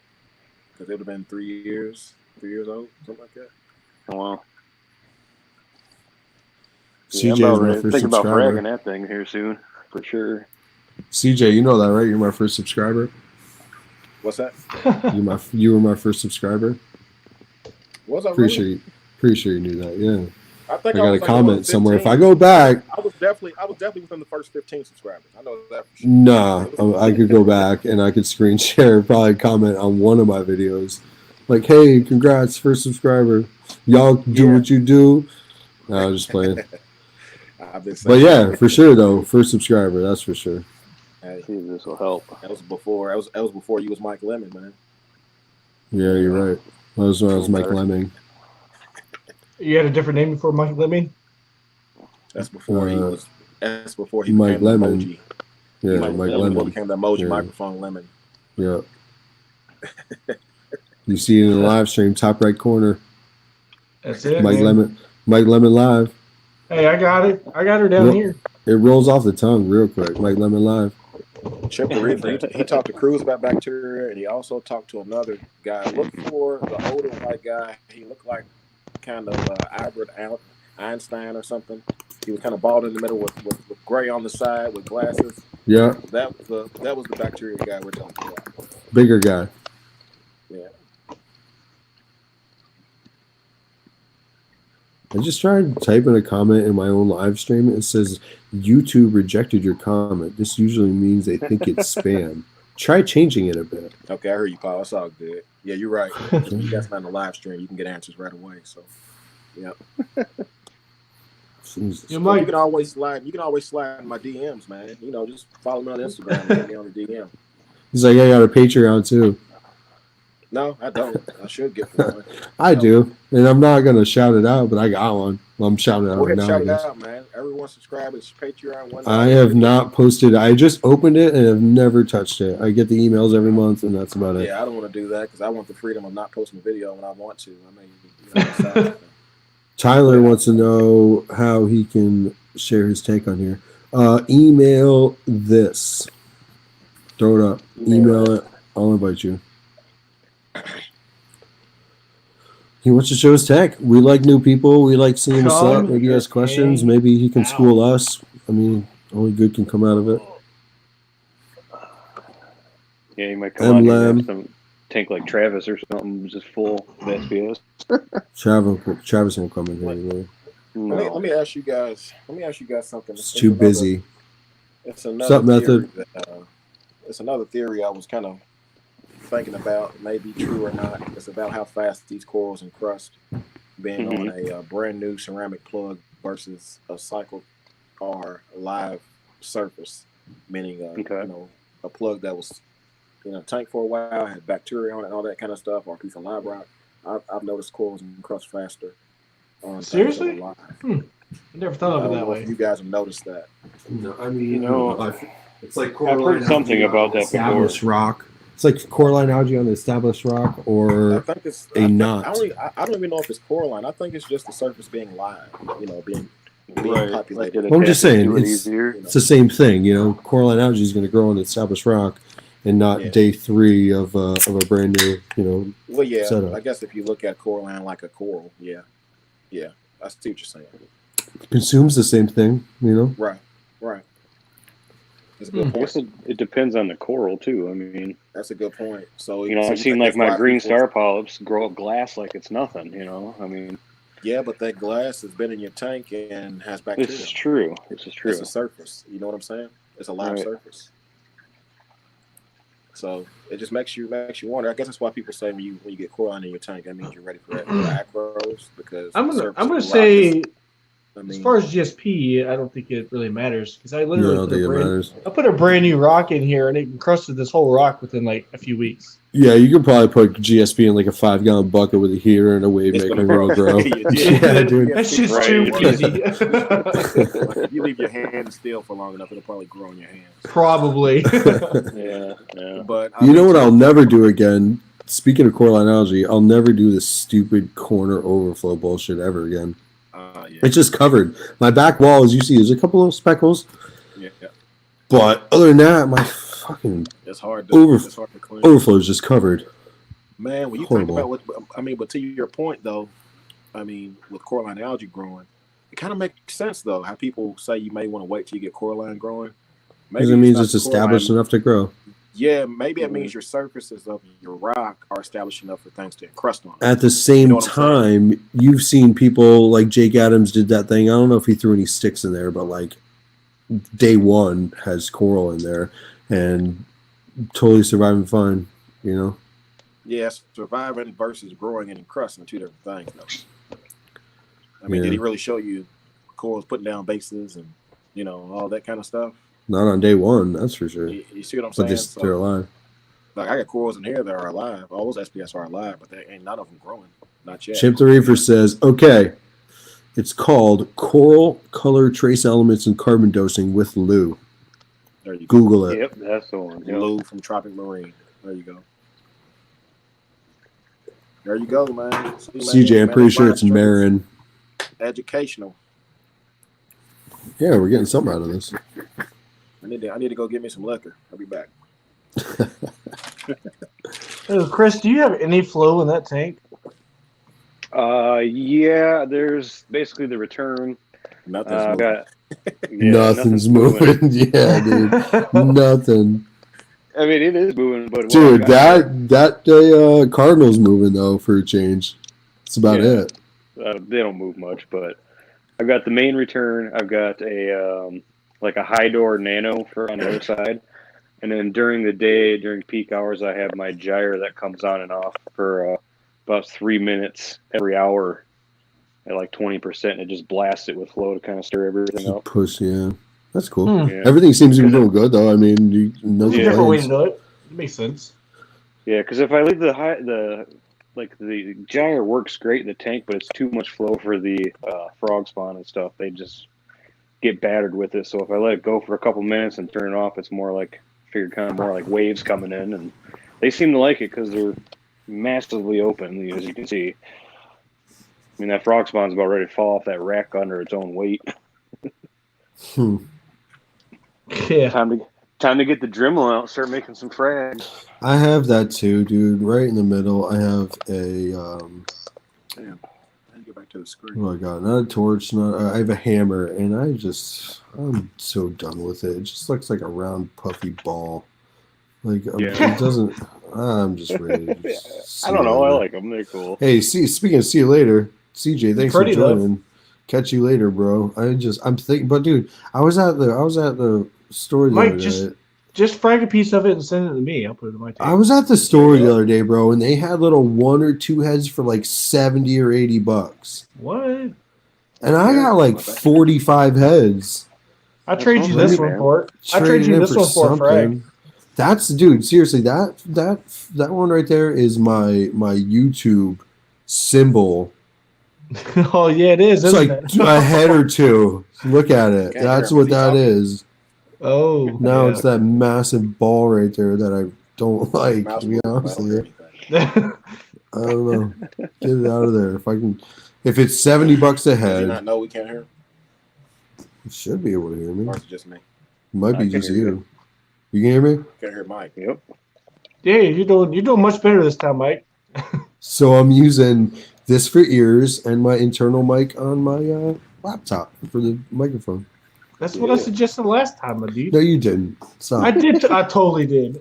Because it would have been 3 years old, something like that. Oh, wow. CJ yeah, is my first think about subscriber. fragging that thing here soon, for sure. CJ, you know that, right? You're my first subscriber. What's that? You were my first subscriber. Was I Pretty really? sure you knew that. Yeah. I think I got a was comment somewhere. If 15. I go back, I was definitely within the first 15 subscribers. I know that for sure. nah, I could go back and I could screen share, probably comment on one of my videos, like, "Hey, congrats, first subscriber. Y'all do what you do." No, I was just playing. But yeah, for sure though, first subscriber, that's for sure. Hey, this will help. That was before. That was before you was Mike Lemon, man. Yeah, you're right. That was when I was Mike Lemming. You had a different name before Mike Lemming? That's before he was. That's before he Mike became Lemon. the emoji. Yeah, Mike Lemon. Became the emoji microphone Lemon. Yeah. You see it in the live stream, top right corner. That's it, Mike man. Lemon live. Hey, I got it. I got her down here. It rolls off the tongue real quick. Mike Lemon live. Chip the Reefer, he talked to Cruz about bacteria, and he also talked to another guy. Look for the older white guy. He looked like kind of Albert Einstein or something. He was kind of bald in the middle with gray on the side with glasses. Yeah. That was the bacteria guy we're talking about. Bigger guy. Yeah. I just tried typing a comment in my own live stream. It says YouTube rejected your comment. This usually means they think it's spam. Try changing it a bit. Okay, I heard you, Paul. It's all good. Yeah, you're right. You guys not on the live stream. You can get answers right away. So, yeah. You might. You can always slide. You can always slide in my DMs, man. You know, just follow me on Instagram and get me on the DM. He's like, I got a Patreon too. No, I don't. I should get one. I do, and I'm not gonna shout it out, but I got one. Well, I'm shouting it out Go ahead, now. shout it out, man. Everyone subscribe. It's Patreon. I have not posted. I just opened it and have never touched it. I get the emails every month, and that's about it. Yeah, I don't want to do that because I want the freedom of not posting a video when I want to. I mean, Tyler wants to know how he can share his take on here. Email this. Throw it up. Email it. I'll invite you. He wants to show his tech. We like new people. We like seeing what's up. Maybe he has questions. Maybe he can school us. I mean, only good can come out of it. Yeah, you might come on here and have some tank like Travis or something, just full of SPS. Travis won't come in here anymore. No. Let me ask you guys. Something. It's too busy. It's another method? It's another theory I was kind of thinking about, maybe true or not. It's about how fast these corals encrust, being on a brand new ceramic plug versus a cycle or live surface, meaning you know, a plug that was in a tank for a while, had bacteria on it, and all that kind of stuff, or a piece of live rock. I've noticed corals encrust faster. Seriously? I never thought of it that way. If you guys have noticed that. No, I mean, you know, it's like I've heard something about that established before. rock. It's like coralline algae on the established rock, or I think it's knot. I don't even know if it's coralline. I think it's just the surface being live, you know, being populated. Well, I'm just saying, it's easier. the same thing. You know, coralline algae is going to grow on the established rock, and not day 3 of a brand new, you know. Well, yeah, setup. I guess if you look at coralline like a coral, yeah, I see what you're saying. It consumes the same thing, you know. Right. That's a good I point. guess it depends on the coral too. I mean, that's a good point. So you know, I've seen like my green star polyps grow up glass like it's nothing. You know, I mean. Yeah, but that glass has been in your tank and has bacteria. This is true. It's a surface. You know what I'm saying? It's a live surface. So it just makes you wonder. I guess that's why people say when you get coralline in your tank, that means you're ready for acros, because I'm gonna say, as far as GSP, I don't think it really matters, because I literally put a brand new rock in here and it encrusted this whole rock within like a few weeks. Yeah, you could probably put GSP in like a 5-gallon bucket with a heater and a wave maker and grow. Yeah, dude. That's just too easy. If you leave your hand still for long enough, it'll probably grow in your hands. Probably. Yeah. But you know what I'll never do again? Speaking of coralline algae, I'll never do this stupid corner overflow bullshit ever again. It's just covered. My back wall, as you see, there's a couple of speckles. Yeah. But other than that, my fucking it's hard to clean. Overflow is just covered. Man, when you think about but to your point though, I mean, with coralline algae growing, it kind of makes sense though. How people say you may want to wait till you get coralline growing. Because it means it's established enough to grow. Yeah, maybe it means your surfaces of your rock are established enough for things to encrust on. At the same time, you've seen people like Jake Adams did that thing. I don't know if he threw any sticks in there, but like day 1 has coral in there and totally surviving fine, you know? Yes, surviving versus growing and encrusting are 2 different things, though. I mean, did he really show you corals putting down bases and, you know, all that kind of stuff? Not on day 1, that's for sure. You see what I'm saying? But they're alive. Like, I got corals in here that are alive. All those SPS are alive, but there ain't none of them growing. Not yet. Chip the Reefer says, okay, it's called Coral Color Trace Elements and Carbon Dosing with Lou. There you Google it. Yep, that's the one. Lou from Tropic Marine. There you go. There you go, man. See, CJ, I'm pretty sure it's Marin. Educational. Yeah, we're getting something out of this. I need to go get me some liquor. I'll be back. Hey, Chris, do you have any flow in that tank? Yeah, there's basically the return. Nothing's moving. Yeah, dude. Nothing. I mean, it is moving, but dude, that Cardinals moving though for a change. That's about it. They don't move much, but I've got the main return. I've got a like a high door nano for on the other side, and then during the day, during peak hours, I have my gyre that comes on and off for about 3 minutes every hour at like 20%, and it just blasts it with flow to kind of stir everything up. Push, yeah. That's cool. Yeah. Everything seems to be doing good, though. I mean, that's a different way to do it. It makes sense. Yeah, because if I leave the gyre works great in the tank, but it's too much flow for the frog spawn and stuff. They just get battered with it. So if I let it go for a couple minutes and turn it off, it's more like more like waves coming in, and they seem to like it because they're massively open, as you can see. I mean, that frog spawn's about ready to fall off that rack under its own weight. Yeah. Time to get the Dremel out and start making some frags. I have that too, dude. Right in the middle, I have a. Damn. I need to go back to the screen. Oh my god! Not a torch. I have a hammer, and I'm so done with it. It just looks like a round, puffy ball. Like it doesn't. I'm just ready. I don't know. I like them. They're cool. Hey, speaking of see you later, CJ. Thanks for joining. Catch you later, bro. I'm thinking, but dude, I was at the store the other day. Just frag a piece of it and send it to me. I'll put it in my tank. I was at the store the other day, bro, and they had little 1 or 2 heads for like $70 or $80. What? And I got like 45 heads. I trade you this one for it. I trade you this one for a frag. That's dude. Seriously, that one right there is my YouTube symbol. Oh yeah, it is. It's like a head or 2. Look at it. That's what that is. Oh, now it's that massive ball right there that I don't like. To be honest with you, I don't know. Get it out of there. If it's $70 a head. Do you not know we can't hear? You should be able to hear me. Or is it just me? It might be just you. You can hear me? Can't hear Mike. Yep. Yeah, you're doing much better this time, Mike. So I'm using this for ears and my internal mic on my laptop for the microphone. That's what I suggested last time, my dude. No, you didn't. Stop. I did. I totally did.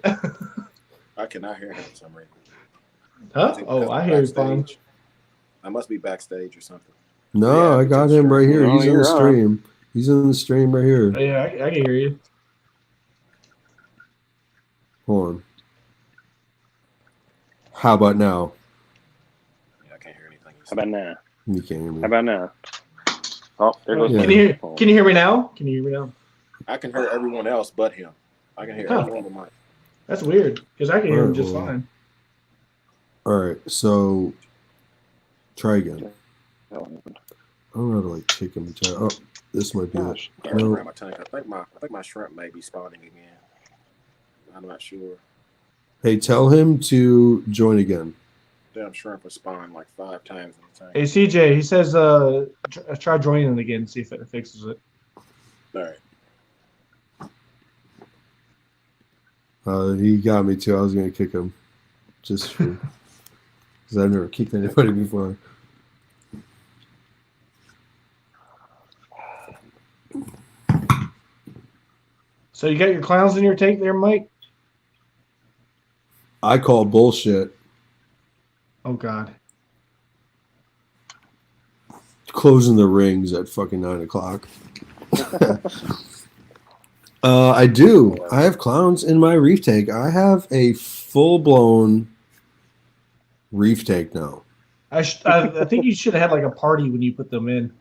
I cannot hear him for some reason. Huh? Oh, I hear you fine. I must be backstage or something. No, I got him right here. He's in the stream. He's in the stream right here. Oh, yeah, I can hear you. Hold on. How about now? Yeah, I can't hear anything. How about now? You can't hear me. How about now? Oh, there goes. Can you hear me now? Can you hear me now? I can hear everyone else but him. I can hear everyone but Mike. That's weird because I can hear him just fine. All right, so try again. I don't know how to like take him. Oh, this might be it. No. I think my shrimp may be spawning again. I'm not sure. Hey, tell him to join again. Damn shrimp was spawned like 5 times in the tank. Hey, CJ, he says try joining again and see if it fixes it. All right. He got me too. I was going to kick him. Just because I've never kicked anybody before. So you got your clowns in your tank there, Mike? I call bullshit. Oh, God. Closing the rings at fucking 9 o'clock. I do. I have clowns in my reef tank. I have a full-blown reef tank now. I think you should have had like a party when you put them in.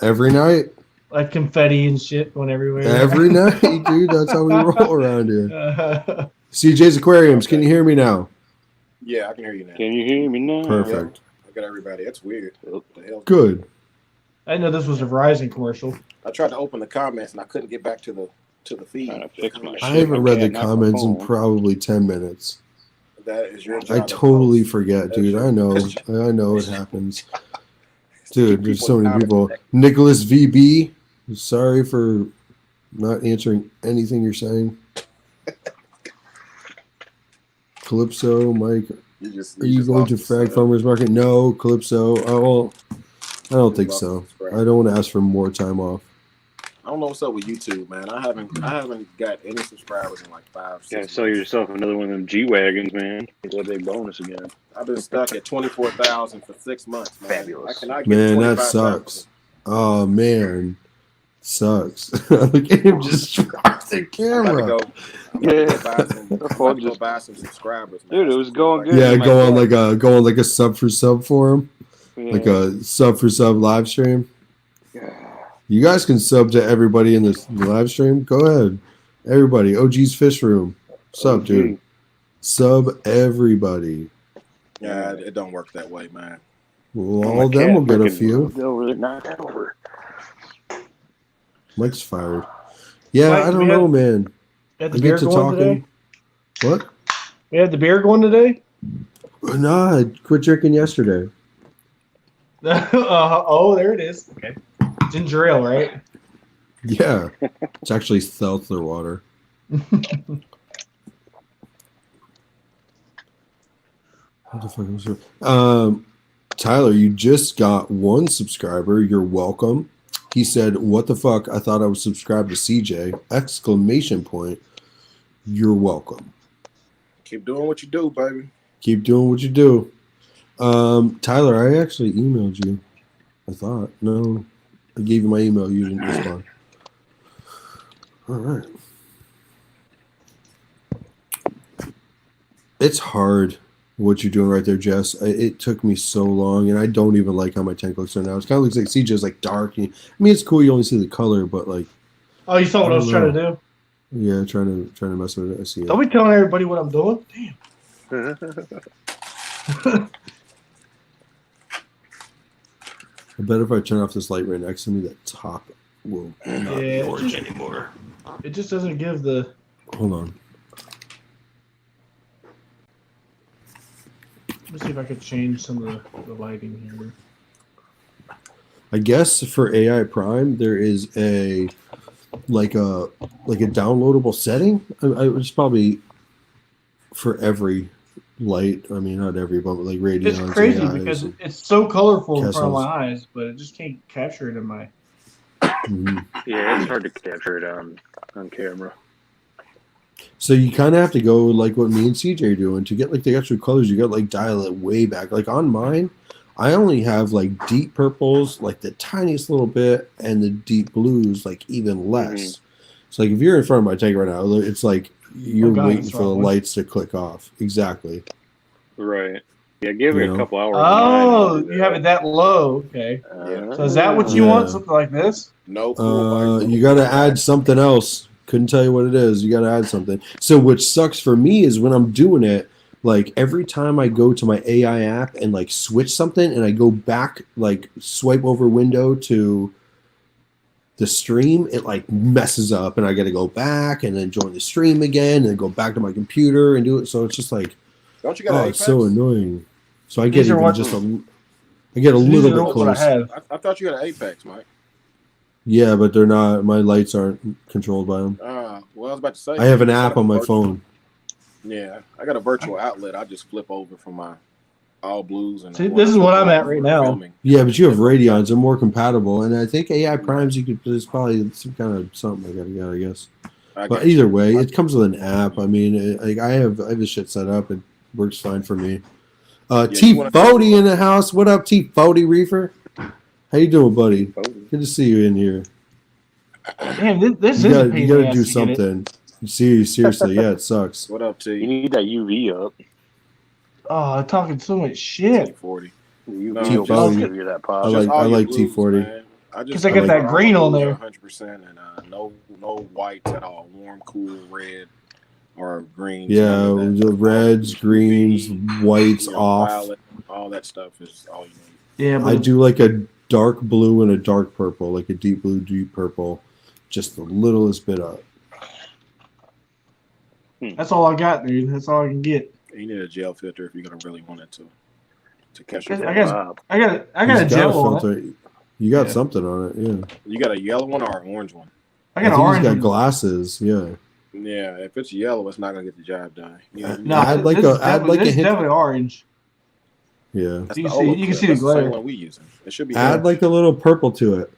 Every night? Like confetti and shit going everywhere. Every night, dude. That's how we roll around here. CJ's Aquariums. Can you hear me now? Yeah, I can hear you now. Can you hear me now? Perfect. Yeah, I got everybody. That's weird. What the hell? Good. I know this was a Verizon commercial. I tried to open the comments and I couldn't get back to the to the feed. I haven't read the comments in probably 10 minutes. That is your job. I totally forget, dude. I know it happens. Dude, there's so many people. Nicholas VB, sorry for not answering anything you're saying. Calypso, Mike, are you going to Frag Farmers Market? No, Calypso. Oh, I don't think so. I don't want to ask for more time off. I don't know what's up with YouTube, man. I haven't got any subscribers in like 5, 6 months. Sell yourself another one of them G-Wagons, man. Get a big bonus again. I've been stuck at 24,000 for 6 months, man. Fabulous. Man, that sucks. Oh, man. Sucks. Look at him just drop the camera. I'm gonna go buy some subscribers, man. Dude, it was going good. Yeah, go on like a sub for sub for him. Yeah. Like a sub for sub live stream. Yeah. You guys can sub to everybody in this live stream. Go ahead. Everybody. OG's Fish Room. Sub, dude. Sub everybody. Yeah, it don't work that way, man. Well, all of them will get a few. They'll really knock that over. Mike's fired. Yeah, Mike, I don't know, man. I get to talking. Today? What? We had the beer going today? No, I quit drinking yesterday. Oh, there it is. Okay. Ginger ale, right? Yeah. It's actually Saltwater. What the fuck was it? Tyler, you just got 1 subscriber. You're welcome. He said, "What the fuck? I thought I was subscribed to CJ!" Exclamation point. You're welcome. Keep doing what you do, baby. Keep doing what you do. Tyler, I actually emailed you. I thought. No. I gave you my email. You didn't respond. All right. It's hard what you're doing right there, Jess. It took me so long, and I don't even like how my tank looks right now. It kind of looks like CJ's like dark. I mean, it's cool. You only see the color, but like. Oh, you saw what I was trying to do? Yeah, trying to mess with it. I see it. Don't be telling everybody what I'm doing. Damn. I bet if I turn off this light right next to me, that top will not be orange anymore. It just doesn't give the. Hold on. Let me see if I could change some of the lighting here. I guess for AI Prime, there is a downloadable setting. It's probably for every light. I mean, not every, but like radio. It's crazy because it's so colorful in front of my eyes, but it just can't capture it in my. Mm-hmm. Yeah, it's hard to capture it on camera. So you kind of have to go like what me and CJ are doing to get like the extra colors. You got like dial it way back. Like on mine, I only have like deep purples, like the tiniest little bit, and the deep blues, like even less. Mm-hmm. So like if you're in front of my tank right now, it's like you're waiting for the lights to click off. Exactly. Right. Yeah, give it a couple hours. Oh, you have it that low. Okay. So is that what you want? Something like this? No. You got to add something else. Couldn't tell you what it is. You got to add something. So which sucks for me is when I'm doing it, like every time I go to my AI app and like switch something and I go back, like swipe over window to the stream, it like messes up and I got to go back and then join the stream again and go back to my computer and do it. So it's just like, don't you got it's so annoying. So I get even just I get a little bit close. I thought you had an Apex, Mike. Yeah, but they're not. My lights aren't controlled by them. Well, I was about to say. I have an app on my phone. Yeah, I got a virtual outlet. I just flip over from my all blues and. See, this is what I'm at right now. Filming. Yeah, but you have Radeons; they're more compatible, and I think AI Primes you could. There's probably some kind of something I gotta get, I guess. But either way, it comes with an app. I mean, I have this shit set up. It works fine for me. T40 in the house. What up, T40 Reefer? How you doing, buddy? Good to see you in here. Damn, this is you gotta do something. Seriously, yeah, it sucks. What up, T? You need that UV up. Oh, I'm talking so much shit. T40. T40. I like T40. Because I got that green on there. 100% and no whites at all. Warm, cool, red or green. Yeah, the reds, greens, whites off. Violet, all that stuff is all you need. Yeah, I do like a dark blue and a dark purple, like a deep blue, deep purple, just the littlest bit up. That's all I got, dude. That's all I can get. You need a gel filter if you're gonna really want it to catch your. I got a gel on it. You got something on it, yeah. You got a yellow one or an orange one? I got an orange one. He's got glasses, yeah. Yeah, if it's yellow, it's not gonna get the job done. No, I'd like a hint. Definitely orange. Yeah, you can see the glare. The same one we using. It should be. Add like a little purple to it.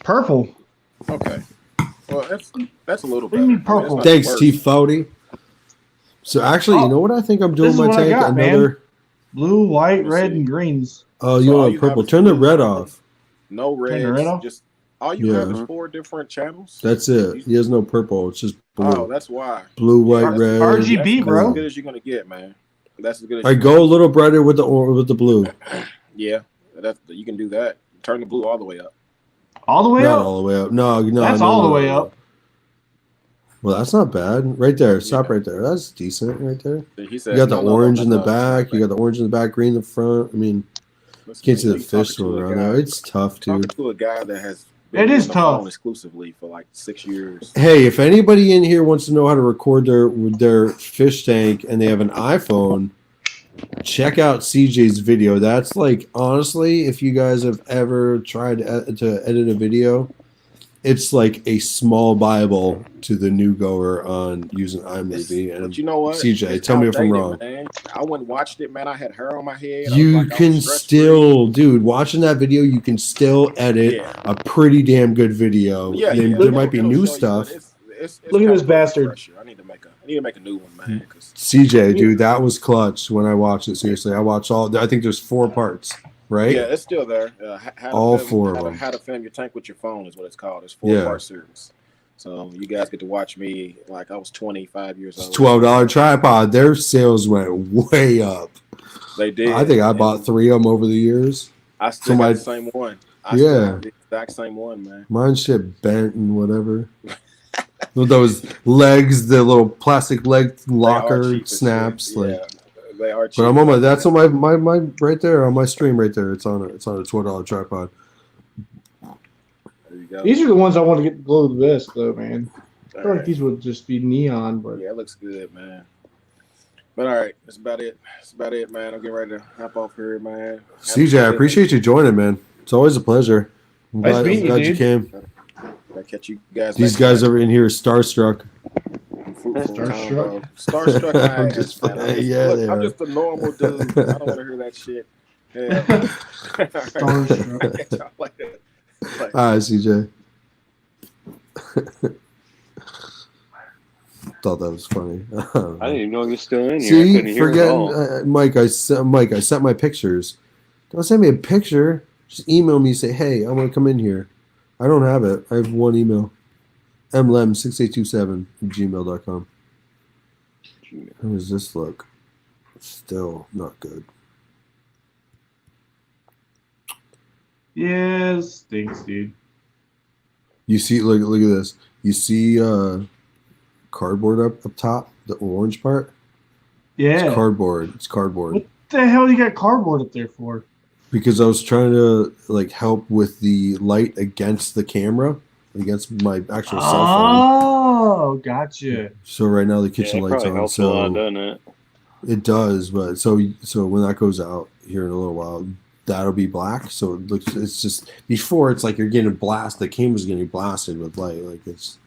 Purple. Okay. Well, that's a little better. What do you mean purple? Thanks, T40. So actually, you know what I think I'm doing my tank? Another blue, white, red, and greens. Oh, you want purple? Turn the red off. No red. Turn the red off? Just all you have is 4 different channels. That's it. He has no purple. It's just blue. Oh, that's why. Blue, white, red. RGB, bro. That's as good as you're gonna get, man. That's as good as. I go a little brighter with the blue. Yeah, you can do that. Turn the blue all the way up. All the way up? Not all the way up. No. That's all the way up. Well, that's not bad. Right there. Stop right there. That's decent right there. He said, you got the orange in the back. You got the orange in the back, green in the front. I mean, you can't see the fish swimming around there. It's tough, dude. Talking to a guy that has it is tough exclusively for like 6 years. Hey, if anybody in here wants to know how to record their fish tank and they have an iPhone, check out CJ's video. That's like, honestly, if you guys have ever tried to edit a video, it's like a small Bible to the new goer on using iMovie. And you know what? CJ, tell me if I'm wrong. Man. I went and watched it, man. I had hair on my head. You can still, dude, watching that video, you can still edit a pretty damn good video. Yeah, there might be new stuff. It's look at this bastard. I need to make a new one, man. CJ, dude, that was clutch when I watched it. Seriously, I watched all. I think there's 4 parts, right? Yeah, it's still there. All 4 of them. How to film your tank with your phone is what it's called. It's 4-part series. So you guys get to watch me like I was 25 years old. It's $12 tripod. Their sales went way up. They did. I think I bought 3 of them over the years. I still got the same one. The exact same one, man. Mine shit bent and whatever. With those legs, the little plastic leg locker snaps, they are cheap. But I'm on my. That's on my right there on my stream right there. It's on a $12 tripod. There you go. These are the ones I want to get the glow the best, though, man. I feel like these would just be neon, but yeah, it looks good, man. But all right, that's about it. That's about it, man. I'm getting ready to hop off here, man. CJ, I appreciate you joining, man. It's always a pleasure. I'm glad you came. I catch you guys. These guys over in here are starstruck. Starstruck. I'm just I'm just a normal dude. I don't want to hear that shit. Yeah. Starstruck. All right, CJ. Thought that was funny. I didn't even know he was still in here. See, forgetting Mike. I sent my pictures. Don't send me a picture. Just email me. Say, hey, I want to come in here. I don't have it. I have one email. mlem6827@gmail.com. How does this look? Still not good. Yeah, stinks, dude. You see, look at this. You see cardboard up top, the orange part? Yeah. It's cardboard. What the hell you got cardboard up there for? Because I was trying to help with the light against the camera, against my actual cell phone. Oh, gotcha. So right now the kitchen light's on. Helps a lot, doesn't it? It does, but so when that goes out here in a little while, that'll be black. So it looks. It's just before it's like you're getting blasted. The camera's getting blasted with light. Like it's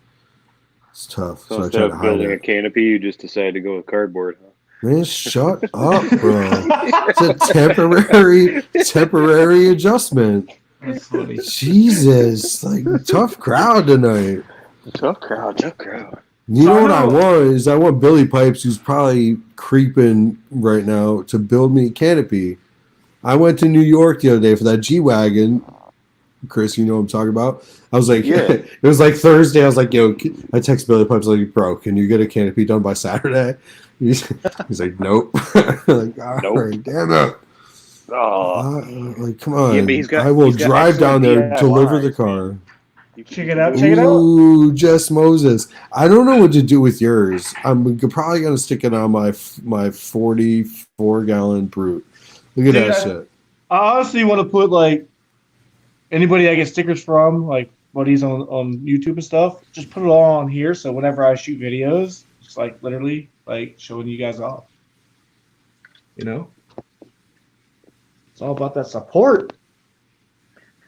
tough. So instead of building a canopy, you just decided to go with cardboard, huh? Man, shut up, bro. It's a temporary adjustment. That's funny. Jesus, tough crowd tonight. Tough crowd. You know what I want I want Billy Pipes, who's probably creeping right now, to build me a canopy. I went to New York the other day for that G-Wagon. Chris, you know what I'm talking about? I was like, it was like Thursday. I was like, yo, I text Billy Pipes like, bro, can you get a canopy done by Saturday? He's like, nope. Like, all right, damn it. Come on. I will drive down there and deliver the car. Check it out. Ooh, Jess Moses. I don't know what to do with yours. I'm probably going to stick it on my 44-gallon Brute. Look at that shit. I honestly want to put, anybody I get stickers from, buddies on YouTube and stuff. Just put it all on here, so whenever I shoot videos, it's like literally like showing you guys off. You know, it's all about that support.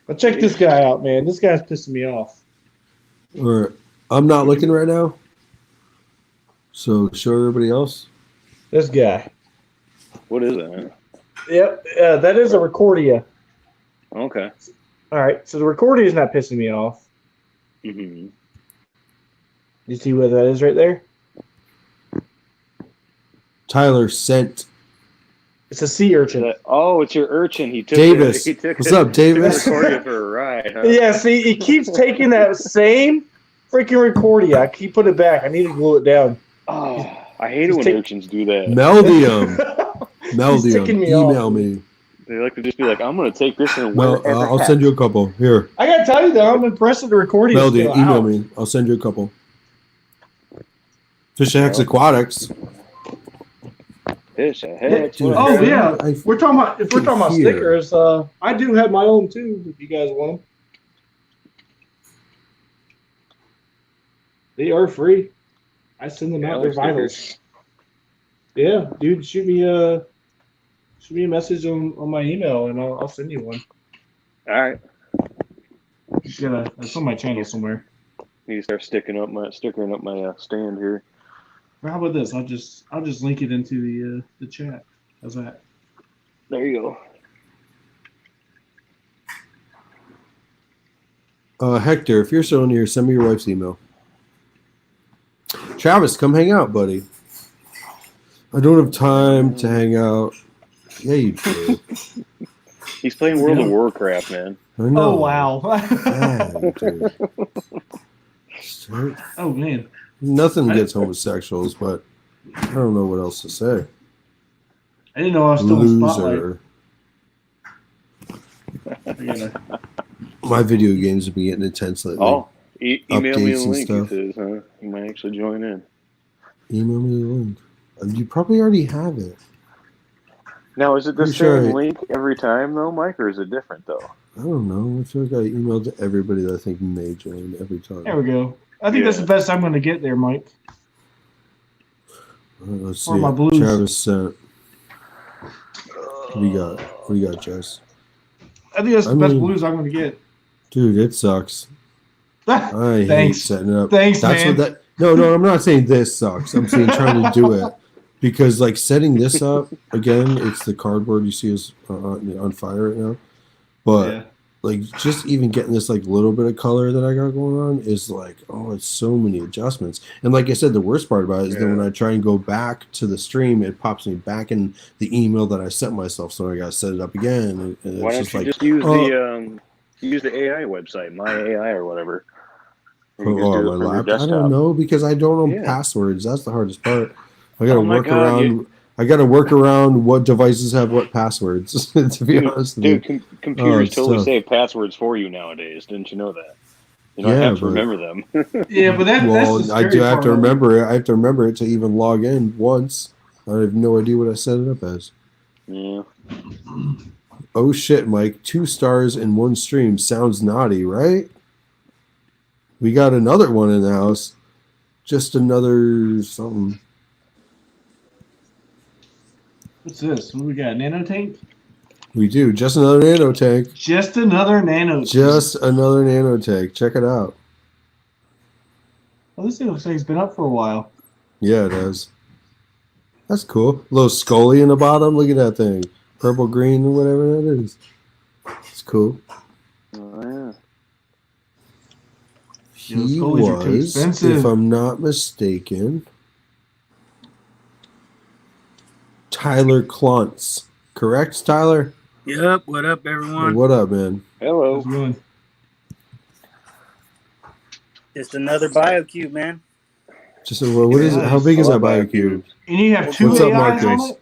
But check this guy out, man. This guy's pissing me off. Or I'm not looking right now. So show everybody else. This guy. What is that? Yep, that is a Recordia. Okay. All right, so the Recordia is not pissing me off. Mm-hmm. You see what that is right there? Tyler sent. It's a sea urchin. It's your urchin. He took Davis. It, What's up, Davis? Took Recordia for a ride, huh? Yeah, see, he keeps taking that same freaking Recordia. I keep putting it back. I need to glue it down. Oh, I hate it when urchins do that. Meldium. ticking me Email off. me. They like to just be like, I'm going to take this and No, I'll send you a couple. Here. I got to tell you, though, I'm impressed with the Recordia. Meldium, email me. I'll send you a couple. Fish X Aquatics. Fish X. Oh, yeah. If we're talking about stickers, I do have my own, too, if you guys want them. They are free. I send them out. They're vinyls. Yeah, dude, shoot me a message on my email, and I'll send you one. All right. It's on my channel somewhere. Need to start stickering up my stand here. Or how about this? I'll just link it into the chat. How's that? There you go. Hector, if you're still in here, send me your wife's email. Travis, come hang out, buddy. I don't have time to hang out. Yeah, you do. He's playing World of Warcraft, man. I know. Oh, wow. Oh, man. Nothing gets homosexuals, but I don't know what else to say. I didn't know I was still in Spotlight. My video games have been getting intense lately. Oh, email me the link. Stuff. He says, huh? You might actually join in. Email me the link. You probably already have it. Now, is it the same link every time, though, Mike, or is it different, though? I don't know. I feel like I emailed to everybody that I think may join every time. There we go. I think that's the best I'm going to get there, Mike. Let's see. My blues. Travis sent. What do you got, Jess? I think that's the best blues I'm going to get. Dude, it sucks. I hate setting it up. Thanks, man. No, I'm not saying this sucks. I'm saying trying to do it. Because, like, setting this up, again, it's the cardboard you see is on fire right now. But, like, just even getting this, like, little bit of color that I got going on is, like, it's so many adjustments. And, like I said, the worst part about it is that when I try and go back to the stream, it pops me back in the email that I sent myself. So I got to set it up again. And why don't you just use the AI website, My AI or whatever? I don't know, because I don't know passwords. That's the hardest part. I got to work around. I got to work around what devices have what passwords. To be honest, computers totally save passwords for you nowadays. Didn't you know that? You don't have to remember them. Yeah, but that's I do have to remember it. I have to remember it to even log in once. I have no idea what I set it up as. Yeah. Oh shit, Mike! 2 stars in one stream sounds naughty, right? We got another one in the house. Just another something. What's this? What do we got? Nano tank? We do. Just another nano tank. Just another nano tank. Just another nano tank. Check it out. Well, this thing looks like it's been up for a while. Yeah, it does. That's cool. A little Scully in the bottom. Look at that thing. Purple, green, or whatever that is. It's cool. Oh, yeah. He was, if I'm not mistaken, Tyler Klontz. Correct, Tyler? Yep. What up, everyone? What up, man? Hello. Just another BioCube, man. Just what is it? How big is that BioCube? And you have 2 What's up, AIs Marcus? on it?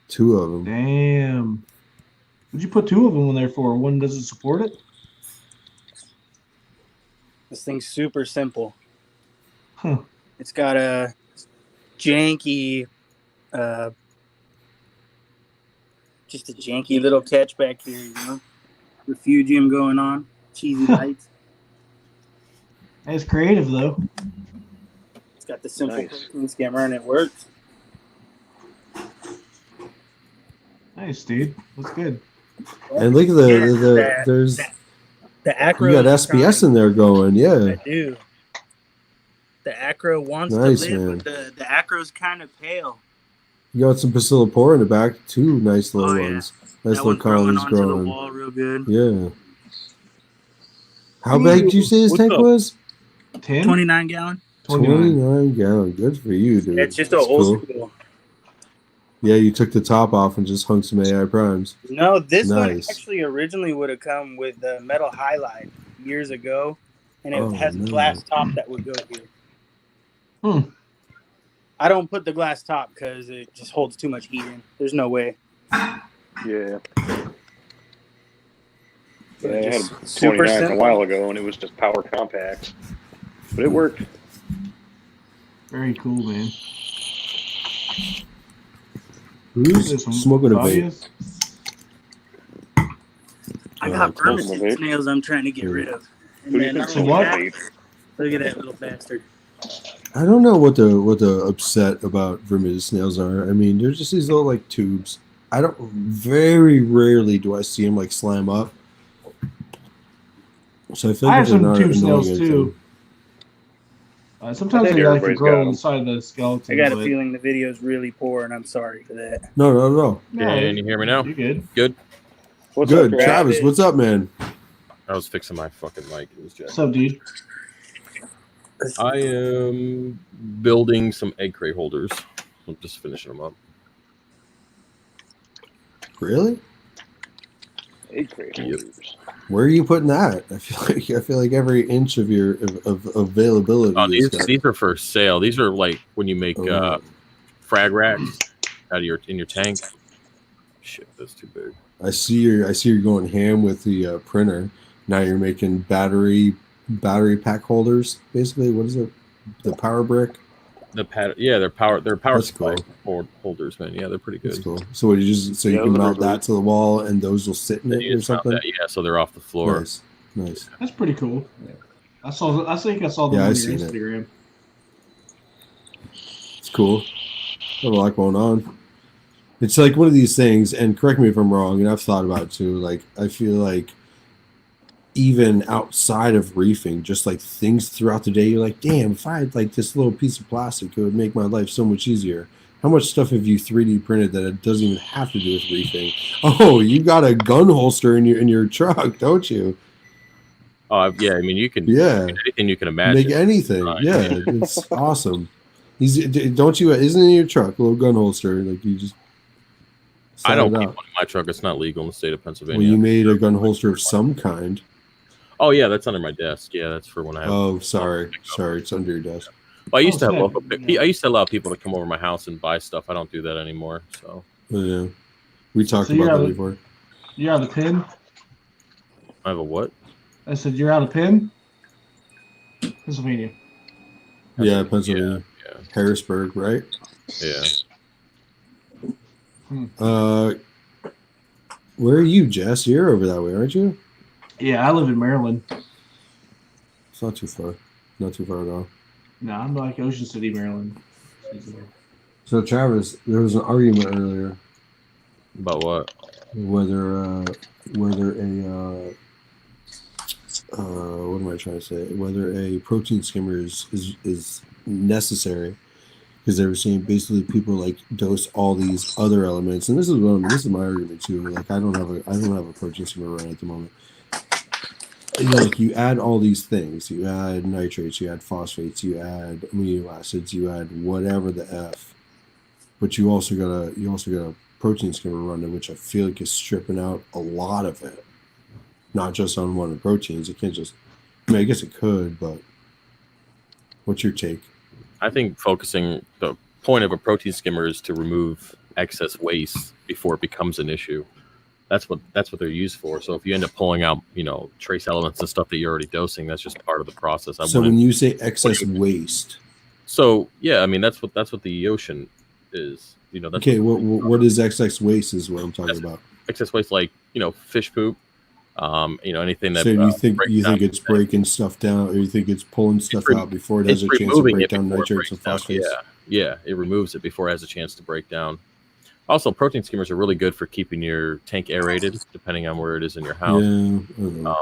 2 of them. Damn. What'd you put 2 of them in there for? One doesn't support it? This thing's super simple. Huh. It's got a janky, just a janky little catch back here, refugium going on. cheesy bites. It's creative though. It's got the simple Nice. protein skimmer and it works. Nice, dude. That's good. And look at there's The acro. you got SPS in there going, yeah. I do. The acro wants Nice, to live, man. but the acro's kind of pale. You got some Bacillopora in the back, two nice little Oh, yeah. ones. Nice That little one's growing colonies onto the growing. wall real good. Yeah. How big did you say his What's tank up? was? 10? 29 gallon. 29 gallon. Good for you, dude. It's just an That's old cool. school. Yeah, you took the top off and just hung some AI primes. No, this one Nice. actually originally would have come with the metal highlight years ago, and it Oh, has a no. glass top that would go here. Hmm. I don't put the glass top because it just holds too much heat in. There's no way. Yeah. But I had a just 29 a simple. while ago, and it was just power compact. But it worked. Very cool, man. Who's smoking a vape? Claudius? I got Smoking a vermicide vape? snails I'm trying to get rid of. And Who do you then think I'm smokes what? a vape? Look at that little bastard. I don't know what the upset about vermilion snails are. I mean, they're just these little like tubes. I don't. Very rarely do I see them like slam up. So I feel I like have if they're some not tube annoying snails anything. too. Sometimes I think they like to everybody's grow got 'em. inside the skeleton. I got a but- feeling the video's really poor, and I'm sorry for that. No. No, Can you hear me now? you're good. Good. What's Good, up, Travis? Travis. What's up, man? I was fixing my fucking mic. It was just. What's up, dude? I am building some egg crate holders. I'm just finishing them up. Really? Egg crate Yep. holders. Where are you putting that? I feel like every inch of your of availability. These is these are for sale. These are like when you make Oh. frag racks out of in your tank. Shit, that's too big. I see you're going ham with the printer. Now you're making battery pack holders. Basically, what is it? The power brick. They're power That's supply cool. holders, man. Yeah, they're pretty That's good. cool. So what, you just you Yeah, can those are mount really that to the wall, and those will sit in Then it you or just mount something. that, yeah, so they're off the floor. Nice. That's pretty cool. I think I saw them Yeah, on I've your seen it. Instagram. It's cool. Got a lot going on. It's like one of these things, and correct me if I'm wrong, and I've thought about it too. Like I feel like even outside of reefing, just like things throughout the day, you're like, damn, if I had like this little piece of plastic, it would make my life so much easier. How much stuff have you 3D printed that it doesn't even have to do with reefing? Oh, you got a gun holster in your truck, don't you? Oh yeah, I mean you can Yeah. anything you can imagine. Make anything. Right. Yeah, it's awesome. Don't you? Isn't it in your truck a little gun holster? Like you just. I set don't it keep up. one in my truck. It's not legal in the state of Well, Pennsylvania. you made a gun holster of some kind. Oh yeah, that's under my desk. Yeah, that's for when I have. Oh, sorry, it's under your desk. Well, I used to have sick. I used to allow people to come over my house and buy stuff. I don't do that anymore. So Oh, yeah, we talked So you're about that out- before. You're out of pin? I have a what? I said you're out of pin? Pennsylvania. Yeah, Pennsylvania, Yeah, Harrisburg, right? yeah. Where are you, Jess? You're over that way, aren't you? Yeah, I live in Maryland. It's not too far. Not too far at all. No, I'm like Ocean City, Maryland. So, Travis, there was an argument earlier About what? whether a what am I trying to say? Whether a protein skimmer is necessary, because they were saying basically people like dose all these other elements, and this is my argument too. Like I don't have a protein skimmer right at the moment. You know, like you add all these things, you add nitrates, you add phosphates, you add amino acids, you add whatever the f, but you also got a protein skimmer running, which I feel like is stripping out a lot of it, not just on one of the proteins. It can't just. I mean, I guess it could, but what's your take? I think focusing the point of a protein skimmer is to remove excess waste before it becomes an issue. That's what they're used for. So if you end up pulling out, trace elements and stuff that you're already dosing, that's just part of the process. So when you say excess waste, so yeah, I mean that's what the ocean is. That's okay. What is excess waste is what I'm talking about. excess waste, like fish poop, Anything that So you think breaks it's breaking stuff down, or you think it's pulling stuff out before it has a chance to removing break it down before it nitrates and breaks down. phosphates? Yeah, it removes it before it has a chance to break down. Also, protein skimmers are really good for keeping your tank aerated, depending on where it is in your house. Yeah.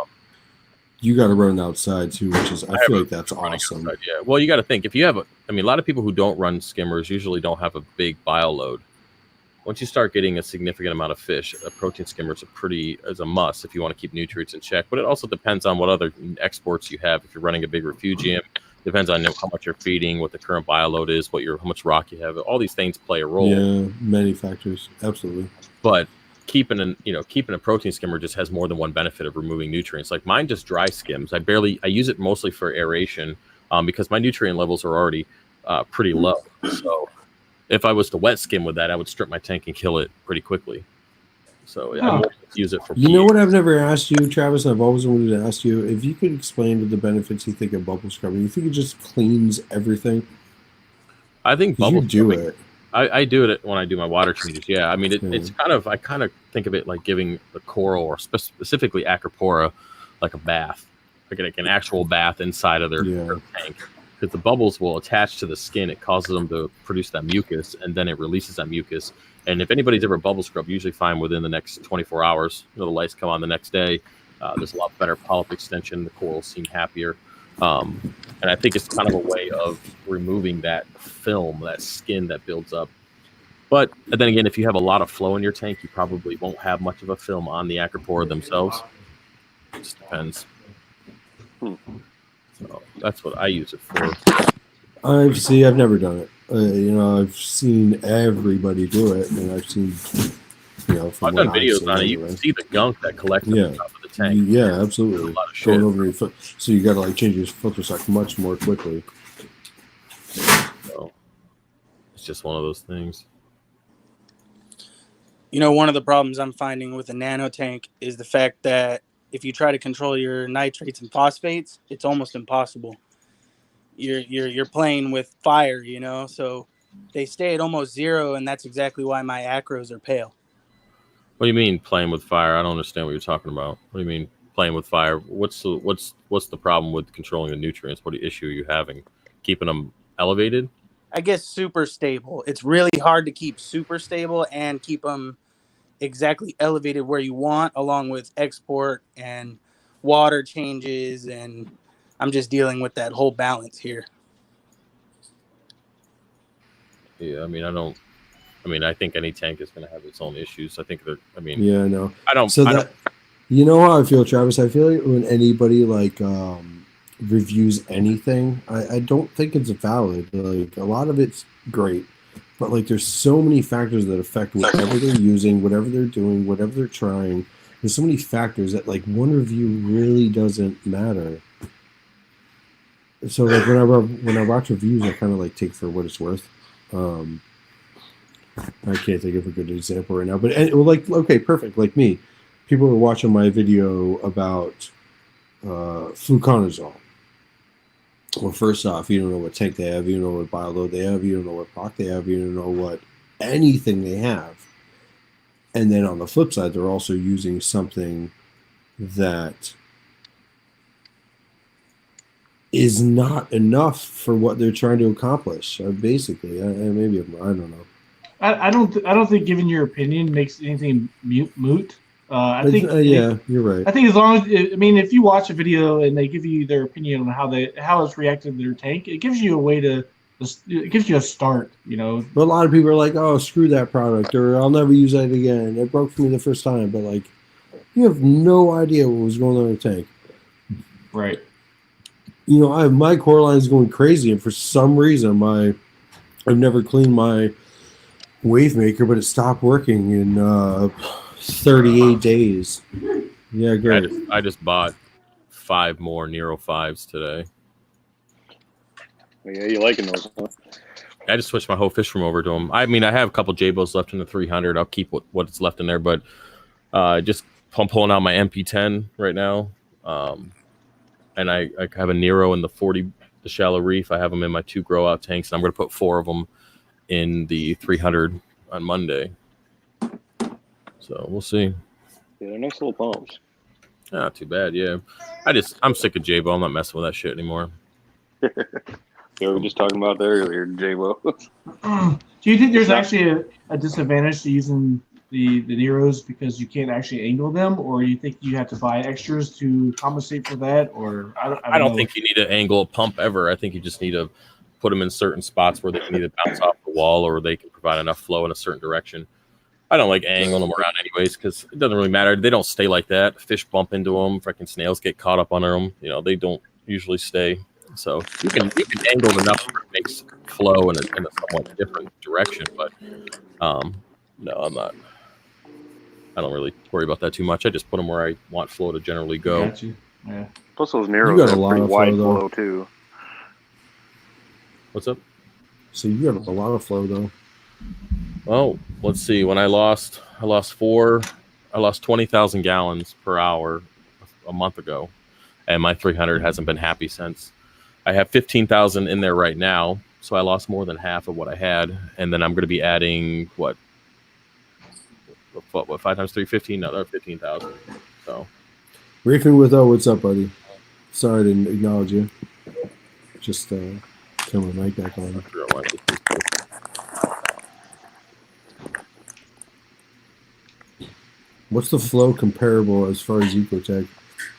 You got to run outside too, which is I feel like that's awesome. Outside, yeah. Well, you got to think if you have a lot of people who don't run skimmers usually don't have a big bio load. Once you start getting a significant amount of fish, a protein skimmer is a must if you want to keep nutrients in check. But it also depends on what other exports you have. If you're running a big refugium, depends on how much you're feeding, what the current bio load is, how much rock you have. All these things play a role. Yeah, many factors, absolutely. But keeping a protein skimmer just has more than one benefit of removing nutrients. Like mine just dry skims. I use it mostly for aeration because my nutrient levels are already pretty low. So if I was to wet skim with that, I would strip my tank and kill it pretty quickly. So I won't use it for You know what I've never asked you, Travis, and I've always wanted to ask you, if you could explain the benefits you think of bubble scrubbing. You think it just cleans everything? I think bubble scrubbing, do it. I do it when I do my water changes. Yeah, I mean it's I kind of think of it like giving the coral or specifically acropora like a bath, like an actual bath inside of their tank. Because the bubbles will attach to the skin, it causes them to produce that mucus, and then it releases that mucus. And if anybody's ever bubble scrubbed, you usually find within the next 24 hours, the lights come on the next day. There's a lot better polyp extension. The corals seem happier. And I think it's kind of a way of removing that film, that skin that builds up. But then again, if you have a lot of flow in your tank, you probably won't have much of a film on the acropora themselves. It just depends. So that's what I use it for. I've never done it. I've seen everybody do it, and I've seen, I've done videos on it. You can see the gunk that collects on the top of the tank. Yeah, absolutely. A lot of shit. Going over your foot, so you got to change your filter sock much more quickly. So it's just one of those things. One of the problems I'm finding with a nano tank is the fact that if you try to control your nitrates and phosphates, it's almost impossible. You're playing with fire, so they stay at almost zero, and that's exactly why my acros are pale. What do you mean playing with fire? I don't understand what you're talking about. What do you mean playing with fire? What's the problem with controlling the nutrients? What issue are you having? Keeping them elevated? I guess super stable. It's really hard to keep super stable and keep them exactly elevated where you want, along with export and water changes, and I'm just dealing with that whole balance here. Yeah, I think any tank is going to have its own issues. I think yeah, I know. I don't. You know how I feel, Travis? I feel like when anybody reviews anything, I don't think it's valid. Like a lot of it's great, but there's so many factors that affect whatever they're using, whatever they're doing, whatever they're trying. There's so many factors that one review really doesn't matter. So when I watch reviews, I kind of take for what it's worth. I can't think of a good example right now, but okay, perfect. Like me, people are watching my video about fluconazole. Well, first off, you don't know what tank they have, you don't know what bio load they have, you don't know what POC they have, you don't know what anything they have. And then on the flip side, they're also using something that is not enough for what they're trying to accomplish. Basically, I don't know. I don't think giving your opinion makes anything moot. I think you're right. I think as long as if you watch a video and they give you their opinion on how it's reacted to their tank, it gives you a way to. It gives you a start, But a lot of people are like, "Oh, screw that product," or "I'll never use that again. It broke for me the first time." But you have no idea what was going on in the tank, right? My core line is going crazy, and for some reason, I've never cleaned my wave maker, but it stopped working in 38 days. Yeah, great. I just bought 5 more Nero 5s today. Yeah, you liking those, huh? I just switched my whole fish room over to them. I have a couple J-Bows left in the 300. I'll keep what's left in there, but I'm pulling out my MP10 right now. And I have a Nero in the 40, the shallow reef. I have them in my 2 grow out tanks, and I'm going to put 4 of them in the 300 on Monday. So we'll see. Yeah, they're nice little pumps. Not too bad. Yeah, I'm sick of J-Bo. I'm not messing with that shit anymore. Yeah, we were just talking about that earlier, J-Bo. Do you think there's actually a disadvantage to using the Neros because you can't actually angle them, or you think you have to buy extras to compensate for that? Or I don't think you need to angle a pump ever. I think you just need to put them in certain spots where they can either bounce off the wall or they can provide enough flow in a certain direction. I don't like angling them around anyways because it doesn't really matter. They don't stay like that. Fish bump into them. Freaking snails get caught up under them. You know, they don't usually stay. So you can angle it enough where it makes flow in a somewhat different direction. But no, I'm not. I don't really worry about that too much. I just put them where I want flow to generally go. Got you. Yeah. Plus those Neros have pretty wide flow too. What's up? So you got a lot of flow though. Oh, let's see. When I lost 20,000 gallons per hour a month ago, and my 300 hasn't been happy since. I have 15,000 in there right now, so I lost more than half of what I had, and then I'm going to be adding what 5 times 3, 15, another 15,000. So, Reefing with what's up, buddy? Sorry I didn't acknowledge you. Just turn my mic back on. What's the flow comparable as far as Ecotech?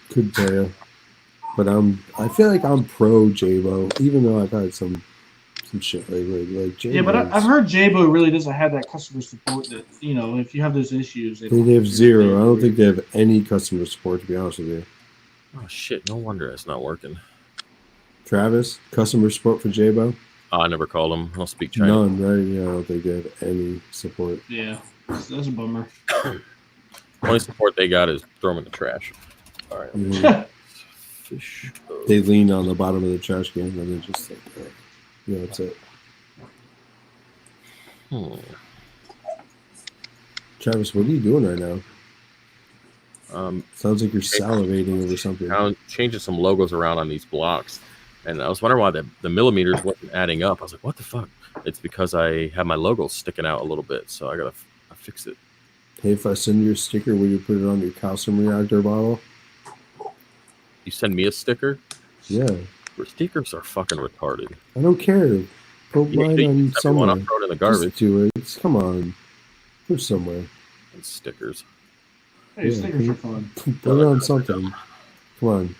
Could tell you, but I feel like I'm pro J-Bo, even though I've had some shit like J-Bo. Yeah, but I've heard J-Bo really doesn't have that customer support that, you know, if you have those issues. They have zero. I don't think they have any customer support, to be honest with you. Oh shit! No wonder it's not working. Travis, customer support for J-Bo? I never called them. I don't speak Chinese. None, right? Yeah, I don't think they have any support. Yeah, that's a bummer. Only support they got is throw them in the trash. All right. Mm-hmm. Fish. They lean on the bottom of the trash can and then just like, yeah, that's it. Travis, what are you doing right now? Sounds like you're salivating over something. I'm changing some logos around on these blocks, and I was wondering why the millimeters wasn't adding up. I was like, what the fuck? It's because I have my logo sticking out a little bit, so I gotta fix it. Hey, if I send you a sticker, will you put it on your calcium reactor bottle? You send me a sticker? Yeah. Your stickers are fucking retarded. I don't care. Put mine on somewhere. I'll throw it in the garbage. Just do it. Come on. Put somewhere. And stickers. Hey, stickers are fun. Put it on something. Come on.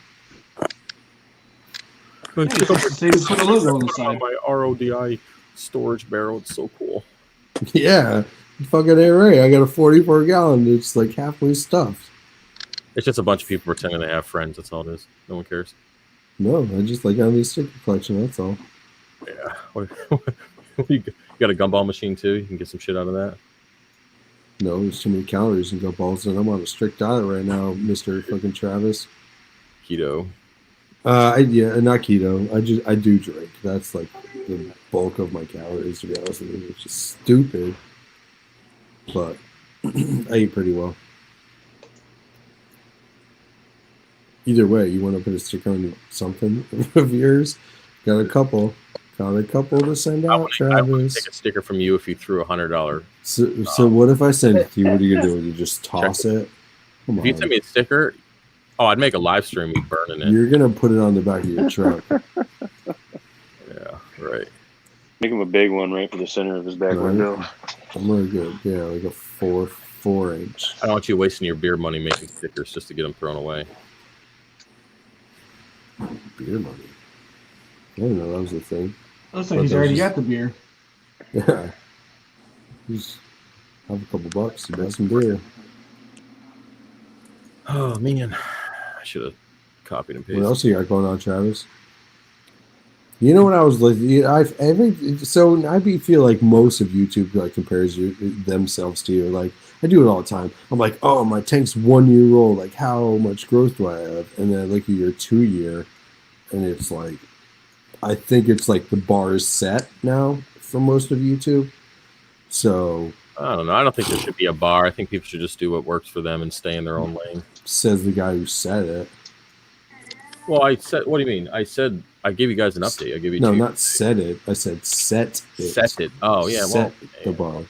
Hey, put a logo on the side. My RODI storage barrel. It's so cool. Yeah. Fucking A-Ray. I got a 44-gallon. It's like halfway stuffed. It's just a bunch of people pretending they have friends. That's all it is. No one cares. No, I just like having a sticker collection. That's all. Yeah. You got a gumball machine too? You can get some shit out of that? No, there's too many calories in gumballs, and I'm on a strict diet right now, Mr. fucking Travis. Keto. Yeah, not keto. I do drink. That's like the bulk of my calories, to be honest with you. It's just stupid. But I eat pretty well. Either way, you want to put a sticker on something of yours? Got a couple to send out, Travis. I would take a sticker from you if you threw $100. So what if I send it to you? What are you gonna do? Would you just toss it? Come on. If you send me a sticker, I'd make a live stream me burning it. You're gonna put it on the back of your truck. Yeah, right. Make him a big one right for the center of his back window. I'm really good. Yeah, like a 4-inch. I don't want you wasting your beer money making stickers just to get them thrown away. Beer money? I didn't know that was a thing. Looks like he's already got the beer. Yeah. Just have a couple bucks to buy some beer. Oh, man. I should have copied and pasted. What else you got going on, Travis? You know what I was like? I feel like most of YouTube like compares themselves to you. Like I do it all the time. I'm like, oh, my tank's 1 year old. Like how much growth do I have? And then I look at your 2 year, and it's like, I think it's like the bar is set now for most of YouTube. So I don't know. I don't think there should be a bar. I think people should just do what works for them and stay in their own lane. Says the guy who said it. Well, I said, what do you mean? I said I gave you guys an update. I gave you not said it. I said set it. Set it. Oh yeah. Set the bar.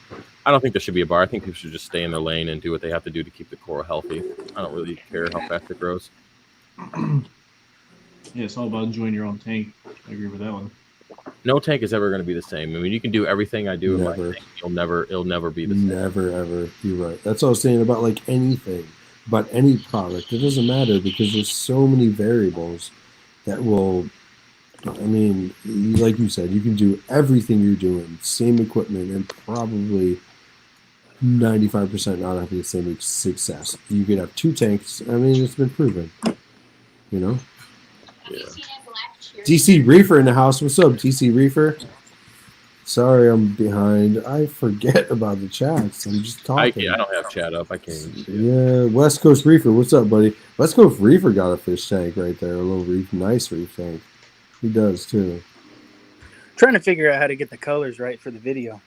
I don't think there should be a bar. I think people should just stay in their lane and do what they have to do to keep the coral healthy. I don't really care how fast it grows. Yeah, it's all about enjoying your own tank. I agree with that one. No tank is ever going to be the same. I mean, you can do everything I do in my tank. It'll never be the same. Never, ever. You're right. That's what I was saying about like anything, about any product. It doesn't matter because there's so many variables that will. I mean, like you said, you can do everything you're doing, same equipment, and probably 95% not have the same success. You could have 2 tanks. I mean, it's been proven. You know. Yeah. DC Reefer in the house. What's up, DC Reefer? Sorry, I'm behind. I forget about the chats. I'm just talking. I don't have chat up. I can't even see it. Yeah, West Coast Reefer. What's up, buddy? West Coast Reefer got a fish tank right there. A little reef, nice reef tank. He does too. Trying to figure out how to get the colors right for the video.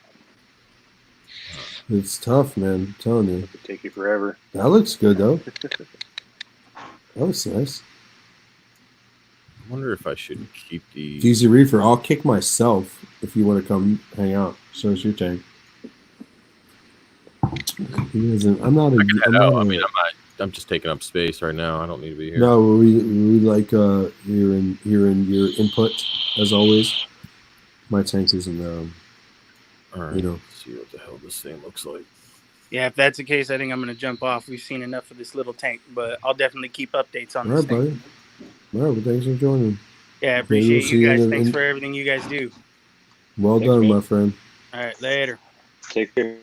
It's tough, man. I'm telling you. It'll take you forever. That looks good though. That looks nice. I wonder if I should keep the DC Reefer. I'll kick myself if you want to come hang out. So it's your tank. He isn't. I'm not. I'm just taking up space right now. I don't need to be here. No, we like hearing your input as always. My tank isn't. All right. You know. Let's see what the hell this thing looks like. Yeah, if that's the case, I think I'm going to jump off. We've seen enough of this little tank, but I'll definitely keep updates on All this right, thing. buddy. All right, well, thanks for joining. Yeah, I appreciate see you you guys. in- Thanks for everything you guys do. Well Thanks, done, man. my friend. All right, later. Take care.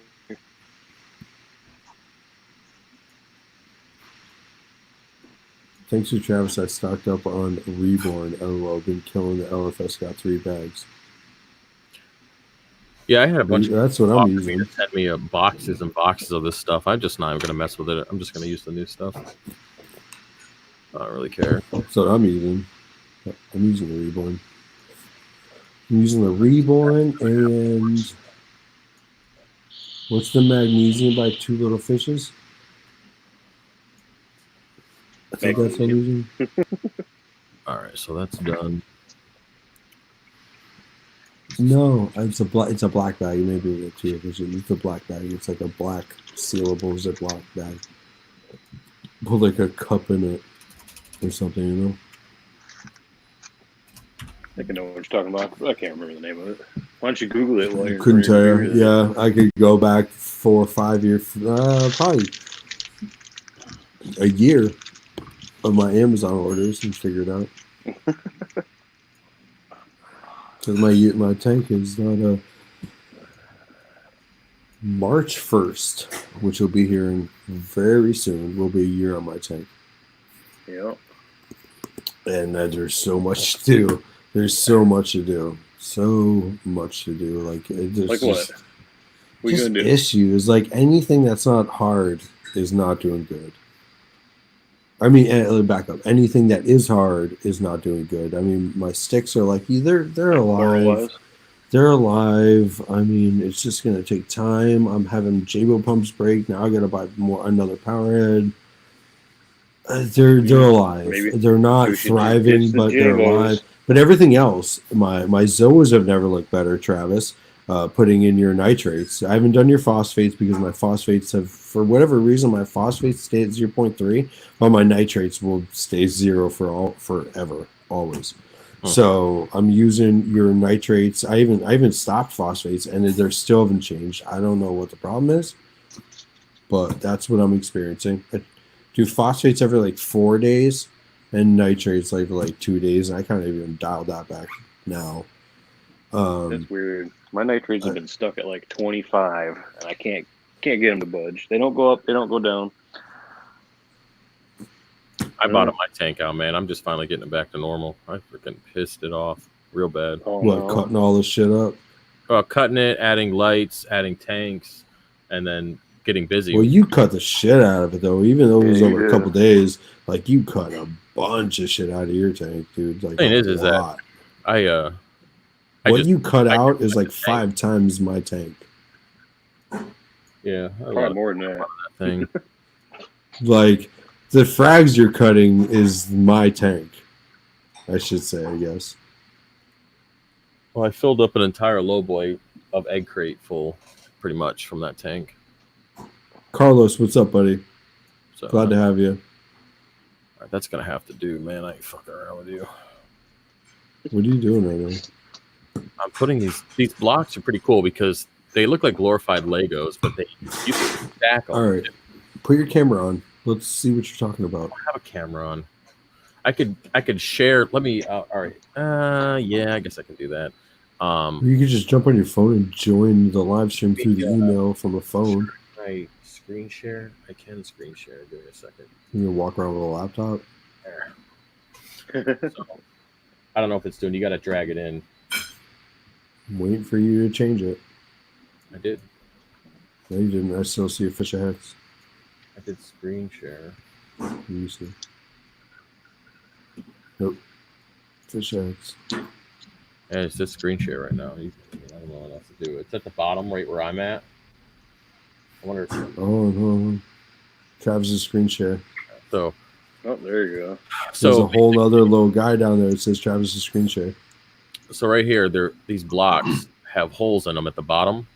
Thanks to Travis, I stocked up on Reborn. LOL, been killing the LFS. Got 3 bags. Yeah, I had a bunch of That's what I'm using. sent me boxes and boxes of this stuff. I'm just not even going to mess with it. I'm just going to use the new stuff. I don't really care. That's what I'm using. I'm using the Reborn. I'm using the Reborn and what's the magnesium by 2 little fishes? I think that's what I'm using. All right, so that's done. No, it's a black bag. Maybe it's 2 fishes. It's a black bag. It's like a black sealable Ziploc bag. Put like a cup in it or something, you know. I think I know what you're talking about. I can't remember the name of it. Why don't you Google it while you're Couldn't tell you. here? Yeah, I could go back 4 or 5 years, probably a year of my Amazon orders and figure it out. Because my tank is not March 1st, which will be here in very soon. Will be a year on my tank. Yep. And there's so much to do. There's so much to do. So much to do. Like Like what? What you just gonna do? issues. Like anything that's not hard is not doing good. I mean, let me back up. Anything that is hard is not doing good. I mean, my sticks are like they're alive. They're alive. I mean, it's just gonna take time. I'm having Jabo pumps break now. I gotta buy another power head. They're alive. Maybe They're not we should thriving, just get but the they're Jabos. alive. But everything else, my Zoas have never looked better, Travis. Putting in your nitrates. I haven't done your phosphates because my phosphates have, for whatever reason, my phosphates stay at 0.3, while my nitrates will stay 0 forever, always. So I'm using your nitrates. I even stopped phosphates, and they still haven't changed. I don't know what the problem is, but that's what I'm experiencing. I do phosphates every like 4 days, and nitrates every like 2 days, and I kind of even dialed that back now. That's weird. My nitrates have been stuck at like 25, and I can't get them to budge. They don't go up. They don't go down. I bottomed my tank out, man. I'm just finally getting it back to normal. I freaking pissed it off real bad. Oh, What, no. cutting all this shit up? Cutting it, adding lights, adding tanks, and then getting busy. Well, you cut the shit out of it, though. Even though it was Yeah, you over a did. couple days, like, you cut a bunch of shit out of your tank, dude. Like, thing a is that lot. I You cut I out just- is like 5 times my tank. yeah, I Probably love more than that. that thing. Like, the frags you're cutting is my tank, I should say, I guess. Well, I filled up an entire low boy of egg crate full pretty much from that tank. Carlos, what's up, buddy? So Glad to have you. all right, that's gonna have to do, man. I ain't fucking around with you. What are you doing right now? I'm putting these blocks are pretty cool because they look like glorified Legos, but you can stack them. All right, put your camera on. Let's see what you're talking about. I have a camera on. I could share. Let me. All right. Yeah, I guess I can do that. You could just jump on your phone and join the live stream through the email from a phone. I screen share. I can screen share. Give me a second. You can walk around with a laptop. There. So, I don't know if it's doing. You got to drag it in. I'm waiting for you to change it. I did. No, you didn't. I still see a fish of hex. I did screen share. You see. Nope. Fish eggs. Yeah, it's just screen share right now. I don't know what else to do. It's at the bottom right where I'm at. I wonder if Oh, Travis's screen share. so. Oh, there you go. There's So a whole other little guy down there that says Travis's screen share. So right here, these blocks have holes in them at the bottom.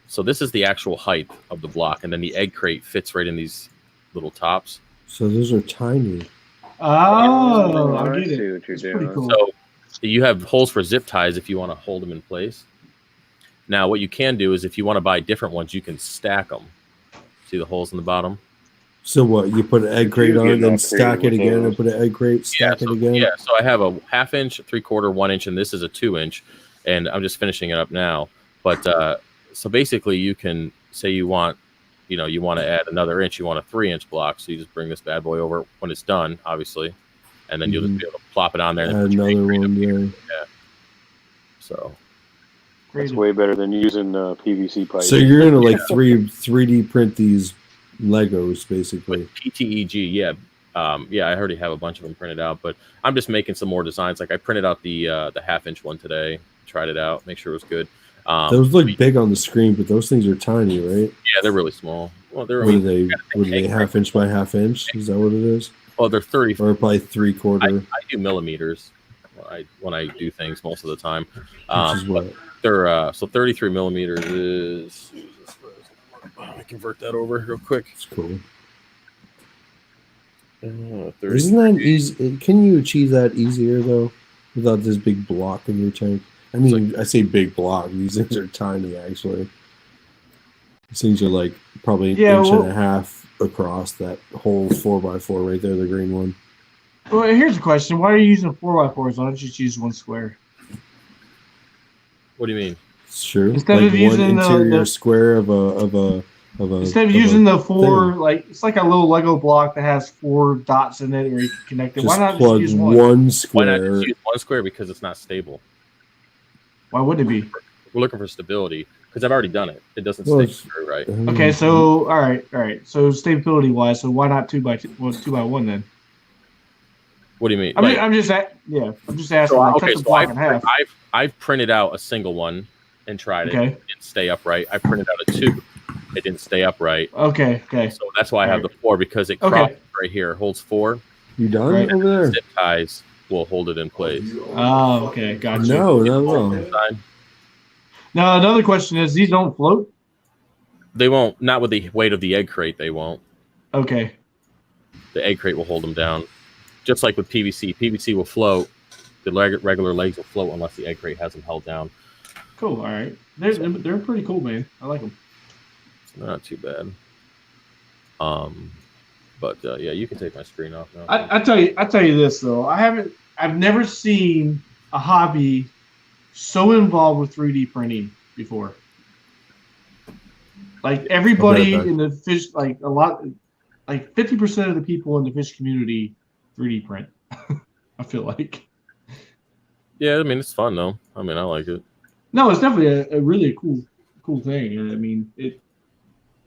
So this is the actual height of the block, and then the egg crate fits right in these little tops. So those are tiny. Oh, I I get see it. what you're It's doing. pretty cool. So you have holes for zip ties if you want to hold them in place. Now, what you can do is if you want to buy different ones, you can stack them. See the holes in the bottom? So what? You put an egg crate You on get it, then all stack it creative with again, those. and put an egg crate, stack it again. Yeah, so I have a 1/2 inch, 3/4, 1 inch, and this is a 2 inch, and I'm just finishing it up now. But so basically, you can say you want to add another inch, you want a 3-inch block, so you just bring this bad boy over when it's done, obviously, and then you'll just be able to plop it on there. And Add put your egg another crate up one, here. yeah. So That's way better than using PVC pipe. So you're gonna like 3D print these Legos, basically. with PTEG, yeah. I already have a bunch of them printed out, but I'm just making some more designs. Like I printed out the 1/2 inch one today, tried it out, make sure it was good. Those look big on the screen, but those things are tiny, right? Yeah, they're really small. Well, they're What are they 1/2 inch by 1/2 inch? Is that what it is? well, they're 30. Or probably 3/4, I do millimeters when I do things most of the time. which is what? They're so 33 millimeters is. Let me convert that over real quick. It's cool. 30. Isn't that easy? Can you achieve that easier though, without this big block in your tank? I mean, I say big block. These things are tiny, actually. These things are like probably an inch and a half across. That whole 4x4 right there, the green one. Well, here's a question: why are you using 4x4s? Why don't you just use one square? What do you mean? It's true. Instead like of one using interior the square of a instead of using the four, like it's like a little Lego block that has 4 dots in it, where you can connect it. just Why not plug just use one? Why not square. just use one square? Because it's not stable. Why would it be? We're looking for stability because I've already done it. It doesn't Well, stick through, right? Okay, so all right. So stability wise, so why not 2x1 then? What do you mean? I'm just asking. So, Like, okay, cut the so block in half. I've printed out a single one and tried it. Okay. It didn't stay upright. I printed out a 2. It didn't stay upright. Okay. So that's why I have the 4 because it crosses right here. Holds 4. You done Right. over there? Zip ties will hold it in place. Oh, okay, gotcha. No. Now another question is: these don't float? They won't. Not with the weight of the egg crate. They won't. Okay. The egg crate will hold them down. Just like with PVC. PVC will float. The regular legs will float unless the egg crate has them held down. Cool. All right. They're pretty cool, man. I like them. Not too bad. But yeah, you can take my screen off now. I tell you this though. I've never seen a hobby so involved with 3D printing before. Like everybody in the fish, like 50% of the people in the fish community 3D print. I feel like. Yeah, I mean it's fun though. I mean I like it. No, it's definitely a really cool thing. I mean it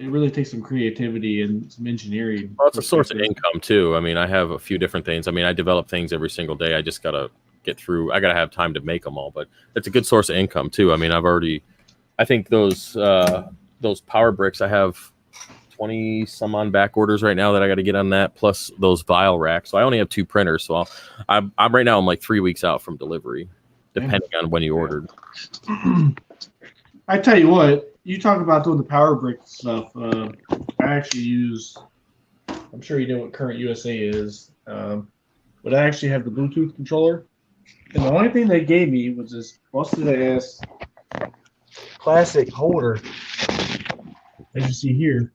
really takes some creativity and some engineering. Well, it's a source of income too. I mean, I have a few different things. I mean, I develop things every single day. I just gotta get through. I gotta have time to make them all, but it's a good source of income too. I mean, I think those power bricks. I have 20 some on back orders right now that I got to get on that. Plus those vial racks. So I only have 2 printers. So I'm right now. I'm like 3 weeks out from delivery, depending on when you ordered. I tell you what, you talk about doing the power brick stuff. I actually use. I'm sure you know what Current USA is, but I actually have the Bluetooth controller, and the only thing they gave me was this busted ass classic holder, as you see here.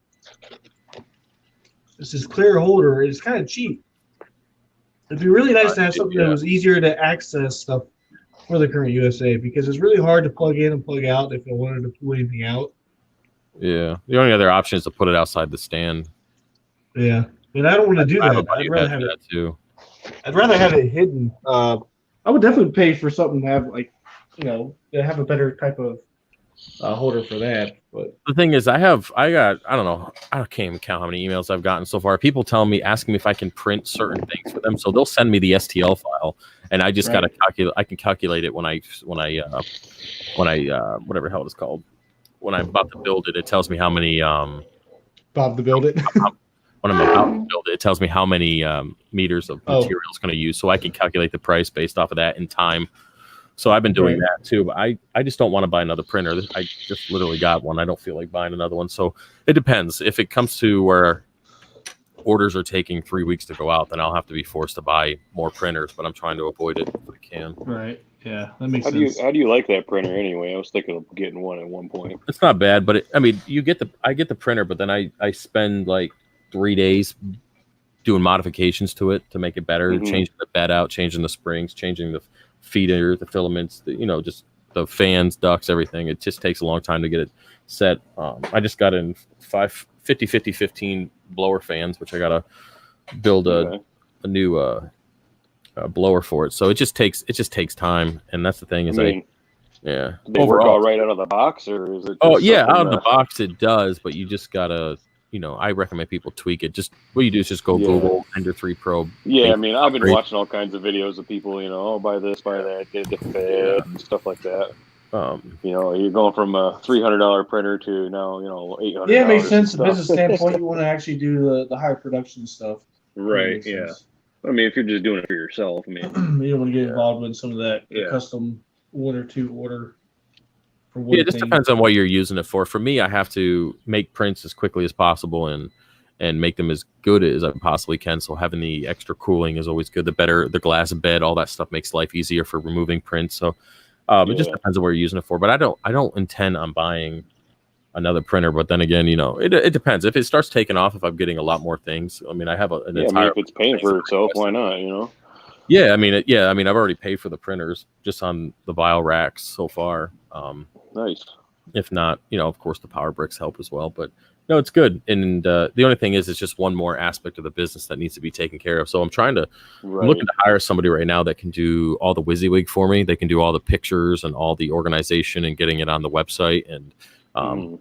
It's this clear holder. It's kind of cheap. It'd be really nice to have something that was easier to access stuff for the Current USA, because it's really hard to plug in and plug out if I wanted to pull anything out. Yeah, the only other option is to put it outside the stand. Yeah, but I don't want to do that. I'd rather have it too. I'd rather have it hidden. I would definitely pay for something to have, like, to have a better type of holder for that. But the thing is, I don't know, I can't even count how many emails I've gotten so far. People telling me, asking me if I can print certain things for them. So they'll send me the STL file, and I just gotta calculate. I can calculate it when I whatever the hell it's called. When I'm about to build it, it tells me how many Bob to build it. When I'm about to build it, it tells me how many meters of material it's going to use, so I can calculate the price based off of that in time. So I've been doing that too, but I just don't want to buy another printer. I just literally got one. I don't feel like buying another one. So it depends. If it comes to where orders are taking 3 weeks to go out, then I'll have to be forced to buy more printers, but I'm trying to avoid it if I can. Right. Yeah, that makes sense. How do you like that printer anyway? I was thinking of getting one at one point. It's not bad, but I get the printer, but then I spend like 3 days doing modifications to it to make it better, changing the bed out, changing the springs, changing the feeder, the filaments, just the fans, ducts, everything. It just takes a long time to get it set. I just got in 50-50-15 blower fans, which I got to build a new blower for it. So it just takes time, and that's the thing is they work all right out of the box, or is it? Oh yeah, out of the box it does, but you just gotta. I recommend people tweak it. Just what you do is just go Google Ender 3 Pro. Yeah, I've been watching all kinds of videos of people, buy this, buy that, get a different bed and stuff like that. You're going from a $300 printer to now, $800. Yeah, it makes sense. From a business standpoint, you want to actually do the higher production stuff. Right. Yeah. Sense. If you're just doing it for yourself, you don't want to get involved with some of that custom one or two order. It just depends on what you're using it for. For me, I have to make prints as quickly as possible and make them as good as I possibly can. So having the extra cooling is always good. The better the glass bed, all that stuff makes life easier for removing prints. So it just depends on what you're using it for. But I don't intend on buying another printer. But then again, it depends. If it starts taking off, if I'm getting a lot more things, I have an entire. If it's paying for itself, why not? Yeah, I've already paid for the printers just on the vial racks so far. Nice. If not, of course the power bricks help as well, but no, it's good. And the only thing is, it's just one more aspect of the business that needs to be taken care of. So I'm looking to hire somebody right now that can do all the WYSIWYG for me. They can do all the pictures and all the organization and getting it on the website. And I'm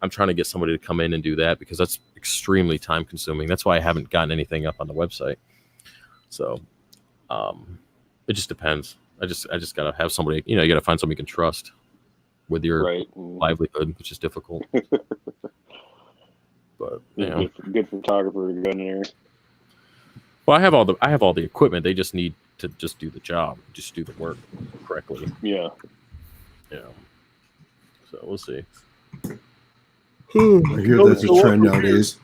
trying to get somebody to come in and do that, because that's extremely time consuming. That's why I haven't gotten anything up on the website. So it just depends. I just gotta have somebody, you gotta find somebody you can trust with your livelihood, which is difficult. But good photographer to go in there. Well, I have all the equipment. They just need to just do the job, just do the work correctly. Yeah. So we'll see. I hear that's a trend nowadays.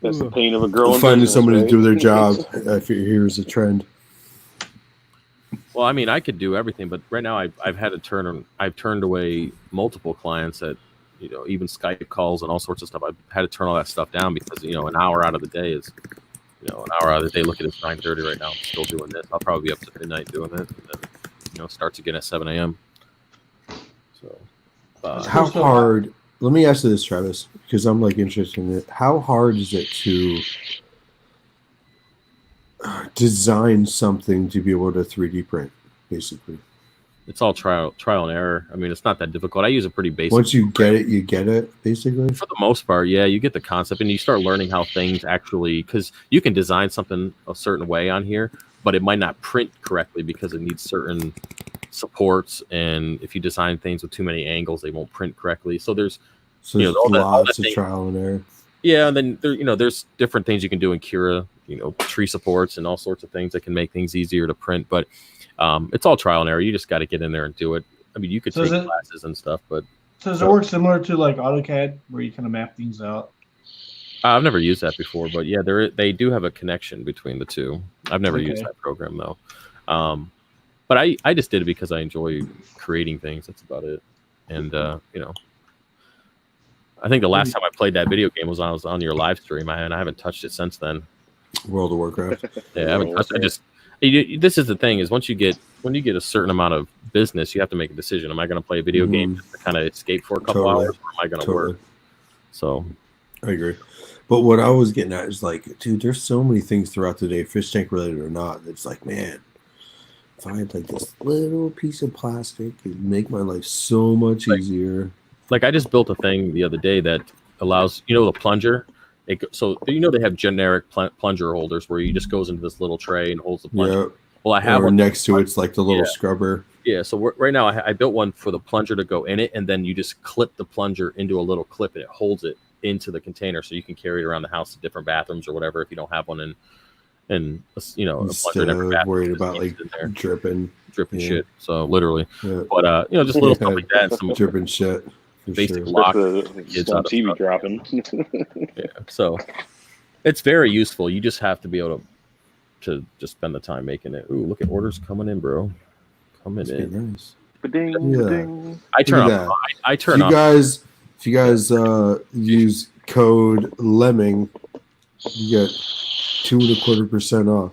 That's the pain of a girl. Finding somebody to do their job. I figure here's a trend. Well, I could do everything, but right now I've turned away multiple clients that, even Skype calls and all sorts of stuff. I've had to turn all that stuff down because, an hour out of the day is, an hour out of the day. Look at it's 9:30 right now. I'm still doing this. I'll probably be up to midnight doing it, and then, starts again at 7 a.m. So, how hard? Let me ask you this, Travis, because I'm interested in it. How hard is it to design something to be able to 3D print, basically? It's all trial and error. It's not that difficult. I use a pretty basic. Once you get it, basically. For the most part, yeah, you get the concept, and you start learning how things actually, because you can design something a certain way on here, but it might not print correctly because it needs certain supports, and if you design things with too many angles, they won't print correctly. So there's lots of trial and error. Yeah, and then there's different things you can do in Cura, tree supports and all sorts of things that can make things easier to print. But it's all trial and error. You just got to get in there and do it. You could take classes and stuff, but So does it work similar to like AutoCAD, where you kind of map things out? I've never used that before, but yeah, they do have a connection between the two. I've never used that program though. But I just did it because I enjoy creating things. That's about it. And you know, I think the last time I played that video game was on your live stream. I haven't touched it since then. World of Warcraft. Yeah, I haven't touched it. This is the thing: is when you get a certain amount of business, you have to make a decision. Am I going to play a video game just to kind of escape for a couple hours, or am I going to work? So, I agree. But what I was getting at is like, dude, there's so many things throughout the day, fish tank related or not. It's like, man, if I had like this little piece of plastic, it'd make my life so much easier. Like I just built a thing the other day that allows, the plunger. So they have generic plunger holders where you just goes into this little tray and holds the plunger. Yeah. Well, I have one next to it's like the little scrubber. Yeah. So right now I built one for the plunger to go in it, and then you just clip the plunger into a little clip, and it holds it into the container, so you can carry it around the house to different bathrooms or whatever if you don't have one in Instead of worried about like dripping shit. So literally, but just little stuff like that. Some dripping shit. Basic lock. Kids on TV dropping. Yeah, so it's very useful. You just have to be able to just spend the time making it. Ooh, look at orders coming in, bro. Coming in. Nice. Ding. I turn off. I turn off. If you guys use code Lemming, you get 2.25% off.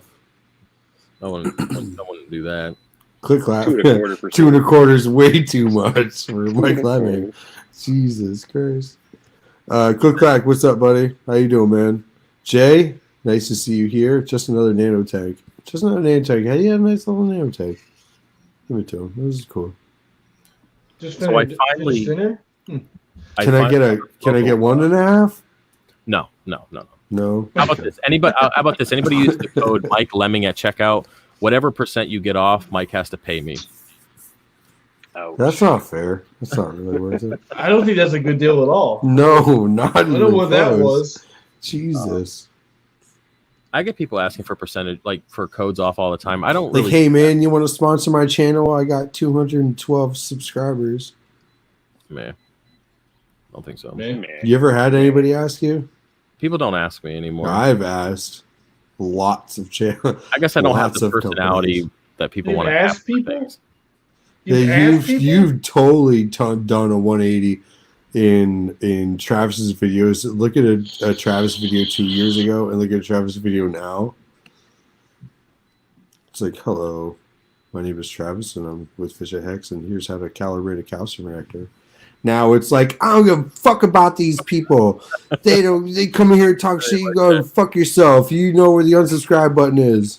I wouldn't do that. Click clap. 2.25%. 2.25 is way too much for Mike Lemming. Jesus Christ. Click clack, what's up, buddy? How you doing, man? Jay, nice to see you here. Just another nano tank. Just another nano tank. Hey, yeah, nice little nano tank. Give it to him. This is cool. So I finally. Can I get 1.5? No. No. How about this? Anybody use the code Mike Lemming at checkout? Whatever percent you get off, Mike has to pay me. Ouch. That's not fair. That's not really worth it. I don't think that's a good deal at all. No, not I don't know what that was. Jesus. I get people asking for percentage, like for codes off all the time. I don't like, really. Hey man, you want to sponsor my channel? I got 212 subscribers. Man, I don't think so. Man. You ever had anybody ask you? People don't ask me anymore. I've asked lots of channels. I guess I don't have the personality that people want to ask people. Things. You've totally done a 180 in Travis's videos. Look at a Travis video 2 years ago and look at a Travis video now. It's like, hello, my name is Travis and I'm with Fish at Hex, and here's how to calibrate a calcium reactor. Now it's like, I don't give a fuck about these people. They come in here and talk shit. You go fuck yourself. You know where the unsubscribe button is.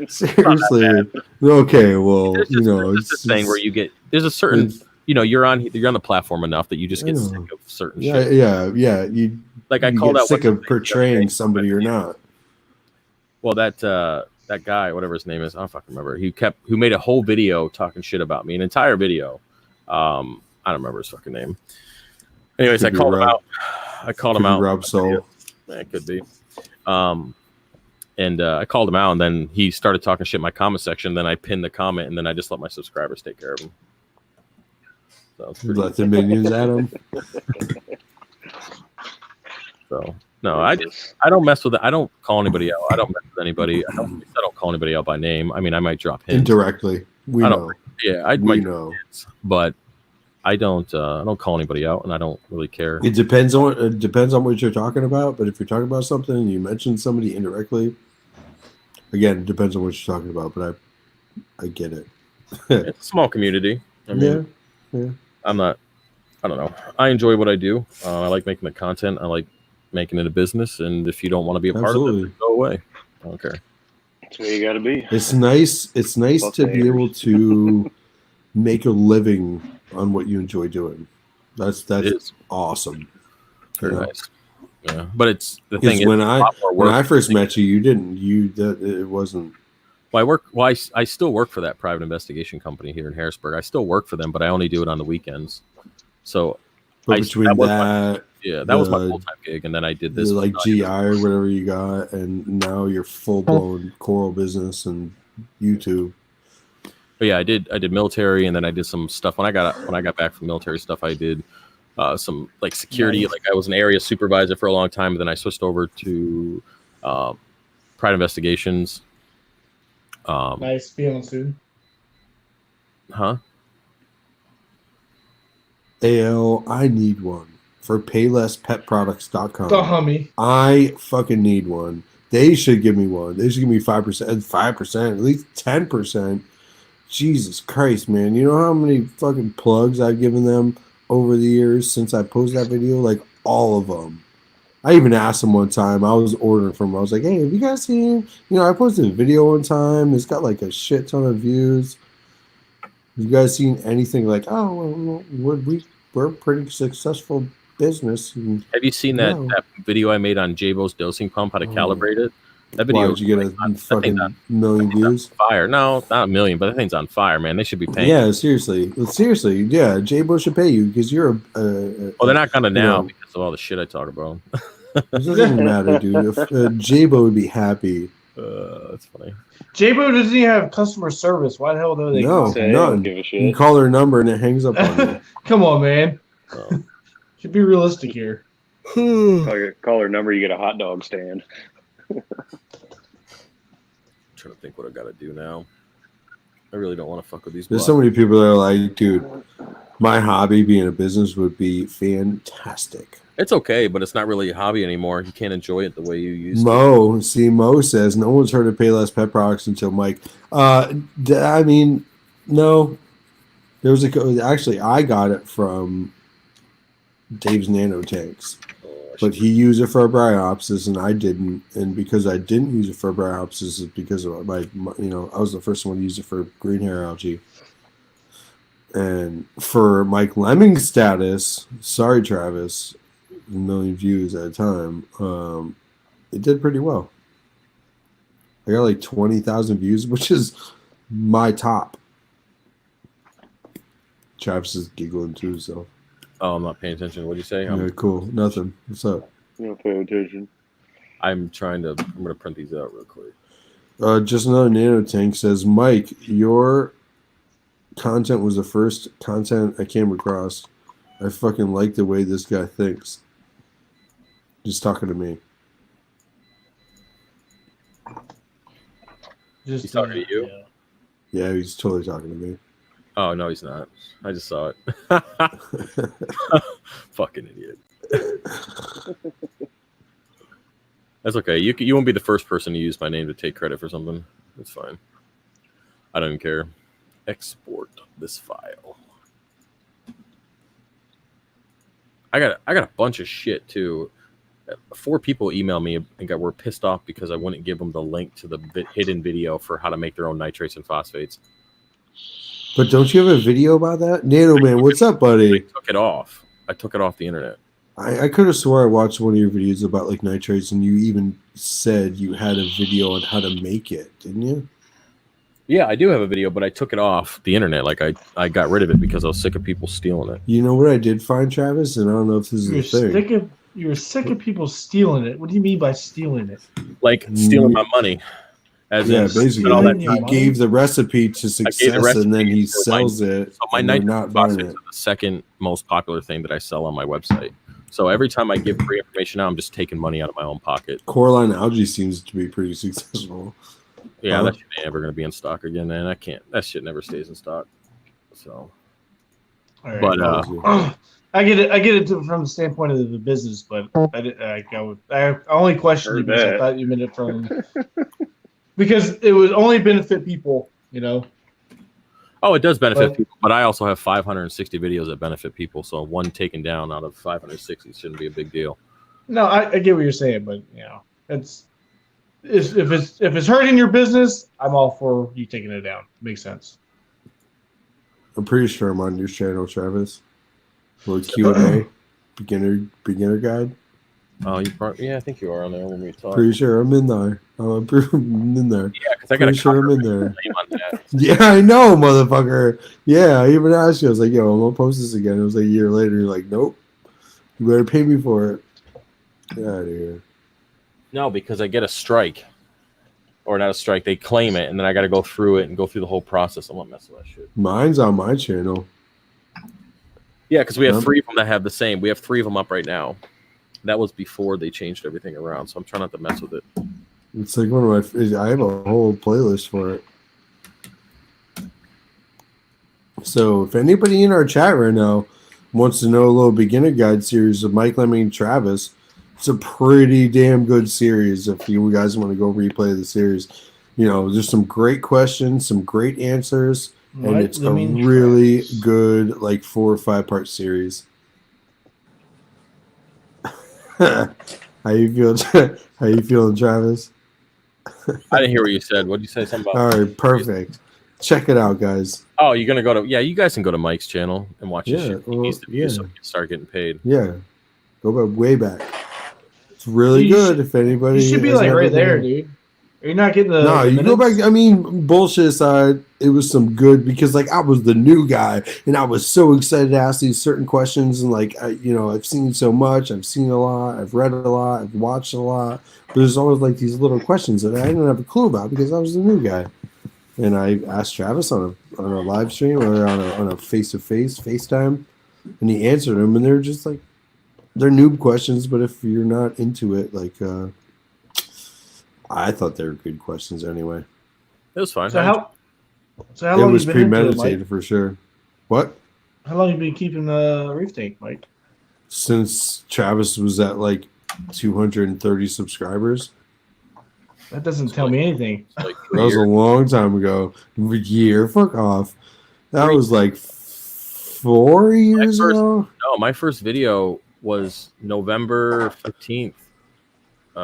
Seriously. Okay, well, it's this thing where you get there's a certain you're on the platform enough that you just get sick of certain shit. Yeah. You like I called out sick of portraying somebody or not. Well, that guy, whatever his name is, I don't fucking remember. Who made a whole video talking shit about me, an entire video. I don't remember his fucking name. Anyways, I called him out. Rob Soul. It could be. And I called him out, and then he started talking shit in my comment section. Then I pinned the comment, and then I just let my subscribers take care of him. So let the minions at him. So no, I don't mess with it. I don't call anybody out. I don't mess with anybody. I don't call anybody out by name. I mean, I might drop hints indirectly. We know. Yeah, I might know, but I don't call anybody out, and I don't really care. It depends on what you're talking about. But if you're talking about something and you mention somebody indirectly, again, it depends on what you're talking about. But I get it. It's a small community. I mean, yeah. I don't know. I enjoy what I do. I like making the content. I like making it a business. And if you don't want to be a part of it, go away. I don't care. That's where you got to be. It's nice. It's nice to be able to make a living on what you enjoy doing. That's awesome. Very nice. Yeah, but it's the thing. When I first met you, it wasn't. Well, I still work for that private investigation company here in Harrisburg. I still work for them, but I only do it on the weekends. So that was my full-time gig, and then I did this like GI or whatever you got, and now you're full-blown coral business and YouTube. But yeah, I did military, and then I did some stuff when I got back from military stuff. I did some like security. Nice. Like I was an area supervisor for a long time, and then I switched over to private investigations. Nice feeling soon. Huh? AL, I need one for paylesspetproducts.com. The Hummy. I fucking need one. They should give me one. They should give me 5%, at least 10%. Jesus Christ, man. You know how many fucking plugs I've given them over the years since I posted that video? Like, all of them. I even asked them one time. I was ordering from them. I was like, hey, have you guys seen... I posted a video one time. It's got like a shit ton of views. You guys seen anything like, oh, well, we're a pretty successful business? And, have you seen that video I made on Jabo's dosing pump, how to calibrate it? That video. Why, did you get a fucking million views? Fire. No, not a million, but that thing's on fire, man. They should be paying. Yeah, seriously. Yeah, Jabo should pay you because you're a well, they're not gonna now because of all the shit I talk about. It doesn't matter, dude. If Jabo would be happy. That's funny. Jabo doesn't even have customer service. Why the hell do they? No, none. Give a shit. You call their number and it hangs up on you. Come on, man. Should be realistic here. Call her number, you get a hot dog stand. I'm trying to think what I got to do now. I really don't want to fuck with these. There's so many people that are like, dude, my hobby being a business would be fantastic. It's okay, but it's not really a hobby anymore. You can't enjoy it the way you used to. Mo says no one's heard of Payless Pet Products until Mike. I mean, no. There was actually I got it from Dave's Nano Tanks, but he used it for bryopsis and I didn't. And because I didn't use it for bryopsis, is because of my I was the first one to use it for green hair algae. And for Mike Lemming's status, sorry Travis, 1 million views at a time, it did pretty well. I got like 20,000 views, which is my top. Travis is giggling too, so. Oh, I'm not paying attention. What do you say? Yeah, cool. Nothing. What's up? No pay attention. I'm going to print these out real quick. Just another Nano Tank says, Mike, your content was the first content I came across. I fucking like the way this guy thinks. Just talking to me. He's talking to you? Yeah, he's totally talking to me. Oh, no, he's not. I just saw it. Fucking idiot. That's okay. You won't be the first person to use my name to take credit for something. That's fine. I don't even care. Export this file. I got a bunch of shit too. 4 people emailed me and were pissed off because I wouldn't give them the link to the hidden video for how to make their own nitrates and phosphates. But don't you have a video about that? Nano Man, what's up, buddy? I took it off. I took it off the internet. I could have swore I watched one of your videos about like nitrates and you even said you had a video on how to make it, didn't you? Yeah, I do have a video, but I took it off the internet. Like I got rid of it because I was sick of people stealing it. You know what I did find, Travis? And I don't know if this is a thing. You were sick of people stealing it. What do you mean by stealing it? Like stealing my money. Basically, he gave the recipe to success and then he sells it. So my nitrate phosphates are the second most popular thing that I sell on my website. So every time I give free information out, I'm just taking money out of my own pocket. Coraline algae seems to be pretty successful. Yeah, that shit ain't ever going to be in stock again, man. I can't. That shit never stays in stock. So, right. But I get it from the standpoint of the business, but I only questioned it because I thought you meant it from because it would only benefit people, Oh, it does benefit people, but I also have 560 videos that benefit people. So one taken down out of 560 shouldn't be a big deal. No, I get what you're saying, but if it's hurting your business, I'm all for you taking it down. Makes sense. I'm pretty sure I'm on your channel, Travis. Little Q&A, beginner guide. Oh, I think you are on there when we talk. Pretty sure I'm in there. I'm in there. Yeah, because I got I'm in there. name on that. Yeah, I know, motherfucker. Yeah, I even asked you. I was like, yo, I'm gonna post this again. It was like a year later. You're like, nope. You better pay me for it. Get out of here. No, because I get a strike or not a strike. They claim it, and then I got to go through it and go through the whole process. I'm not messing with that shit. Mine's on my channel. Yeah, because we have 3 of them that have the same. We have 3 of them up right now. That was before they changed everything around, so I'm trying not to mess with it. It's like one of my. I have a whole playlist for it. So if anybody in our chat right now wants to know a little beginner guide series of Mike Lemmy and Travis, it's a pretty damn good series. If you guys want to go replay the series, there's some great questions, some great answers, and it's a really good 4 or 5 part series. How you feel? How you feeling, Travis? I didn't hear what you said. What did you say? Something about? All right, perfect. Check it out, guys. Oh, you're gonna go to? Yeah, you guys can go to Mike's channel and watch his shit. Well, so he can start getting paid. Yeah, go back way back. It's really good. If anybody, you should be right there, dude. You're not getting the. No, the you go back. I mean, bullshit aside, it was some good because I was the new guy and I was so excited to ask these certain questions and I've seen so much, I've seen a lot, I've read a lot, I've watched a lot, but there's always these little questions that I didn't have a clue about because I was the new guy. And I asked Travis on a live stream or on a face-to-face FaceTime, and he answered them, and they're just they're noob questions, but if you're not into it, I thought they were good questions anyway. It was fine. So how it long was you been premeditated for sure. What? How long have you been keeping the reef tank, Mike? Since Travis was at 230 subscribers. That doesn't tell me anything. That was a long time ago. Fuck off. That was 4 years ago. No, my first video was November 15th,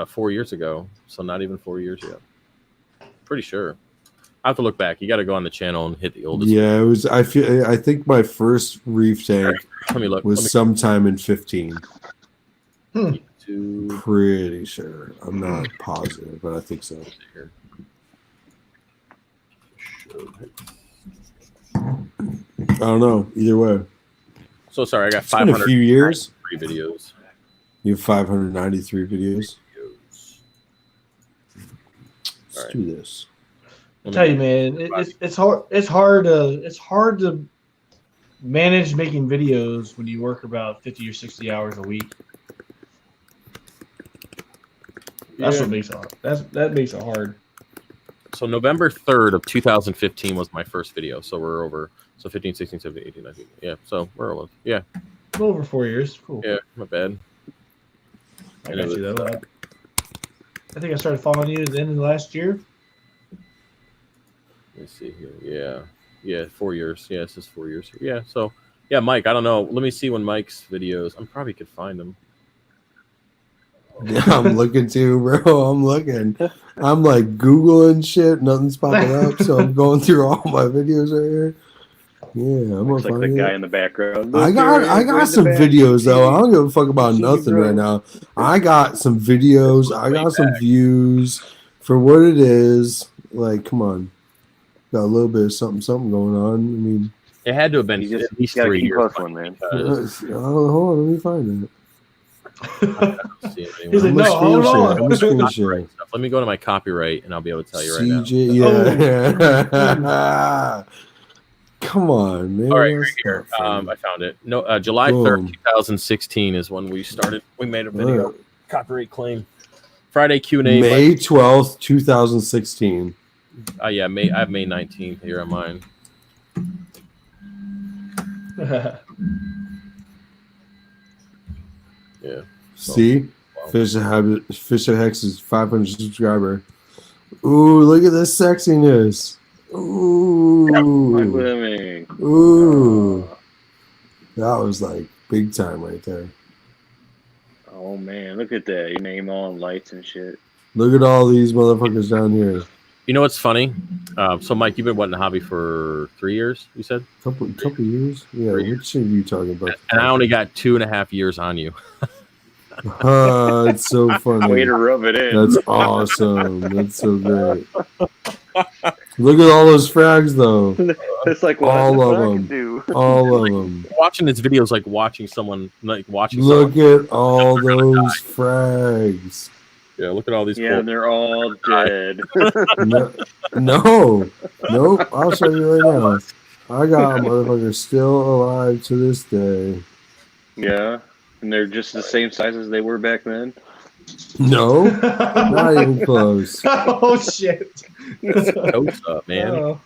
4 years ago. So not even 4 years yet. Pretty sure. I have to look back. You got to go on the channel and hit the oldest. Yeah, it was. I think my first reef tank Let me look. was sometime in 15. To Pretty sure. I'm not positive, but I think so. I don't know. Either way. So sorry, I got It's been a few years. Videos. You have 593 videos. Let's do this. I tell you, man, it's hard. It's hard to manage making videos when you work about 50 or 60 hours a week. That's what makes it hard. That makes it hard. So November 3rd of 2015 was my first video. So we're over. So 15, 16, 17, 18, 19. Yeah. So we're over. Yeah. Over 4 years. Cool. Yeah. Not bad. I got you though. I think I started following you at the end of the last year. Let's see here. Yeah. Yeah. 4 years. Yeah. This is 4 years. Yeah. So yeah, Mike, I don't know. Let me see when Mike's videos. I probably could find them. Yeah, I'm looking too, bro. I'm looking. I'm Googling shit. Nothing's popping up, so I'm going through all my videos right here. Yeah, I'm looks like the guy in the background. I got some videos though. I don't give a fuck about nothing right now. I got some videos. I got some views for what it is. Come on, got a little bit of something going on. I mean, it had to have been at least 3 years. Man. Hold on, let me find it. He's like, no, hold on. Let me go to my copyright and I'll be able to tell you right now. Yeah. Come on, man. All right, right here. I found it. No, July 3rd, 2016 is when we started. We made a video. Copyright claim. Friday Q&A. May 12th, 2016. Yeah, I have May 19th here on mine. Yeah. See? Wow. Fisher Hex is 500 subscriber. Ooh, look at this sexiness. Ooh. Ooh. That was big time right there. Oh man, look at that. Your name on lights and shit. Look at all these motherfuckers down here. You know what's funny? So Mike, you've been in the hobby for 3 years, you said? Couple years? Yeah, what shit are you talking about? And I only got 2.5 years on you. It's so funny. Way to rub it in. That's awesome. That's so great. Look at all those frags, though. It's like all of them. All of them. Watching this video is like watching someone watching. Look at all those frags. Yeah, look at all these. Yeah, they're all dead. No, nope. I'll show you right now. I got motherfuckers still alive to this day. Yeah, and they're just the same size as they were back then. No, not even close. Oh shit! Toast up, man.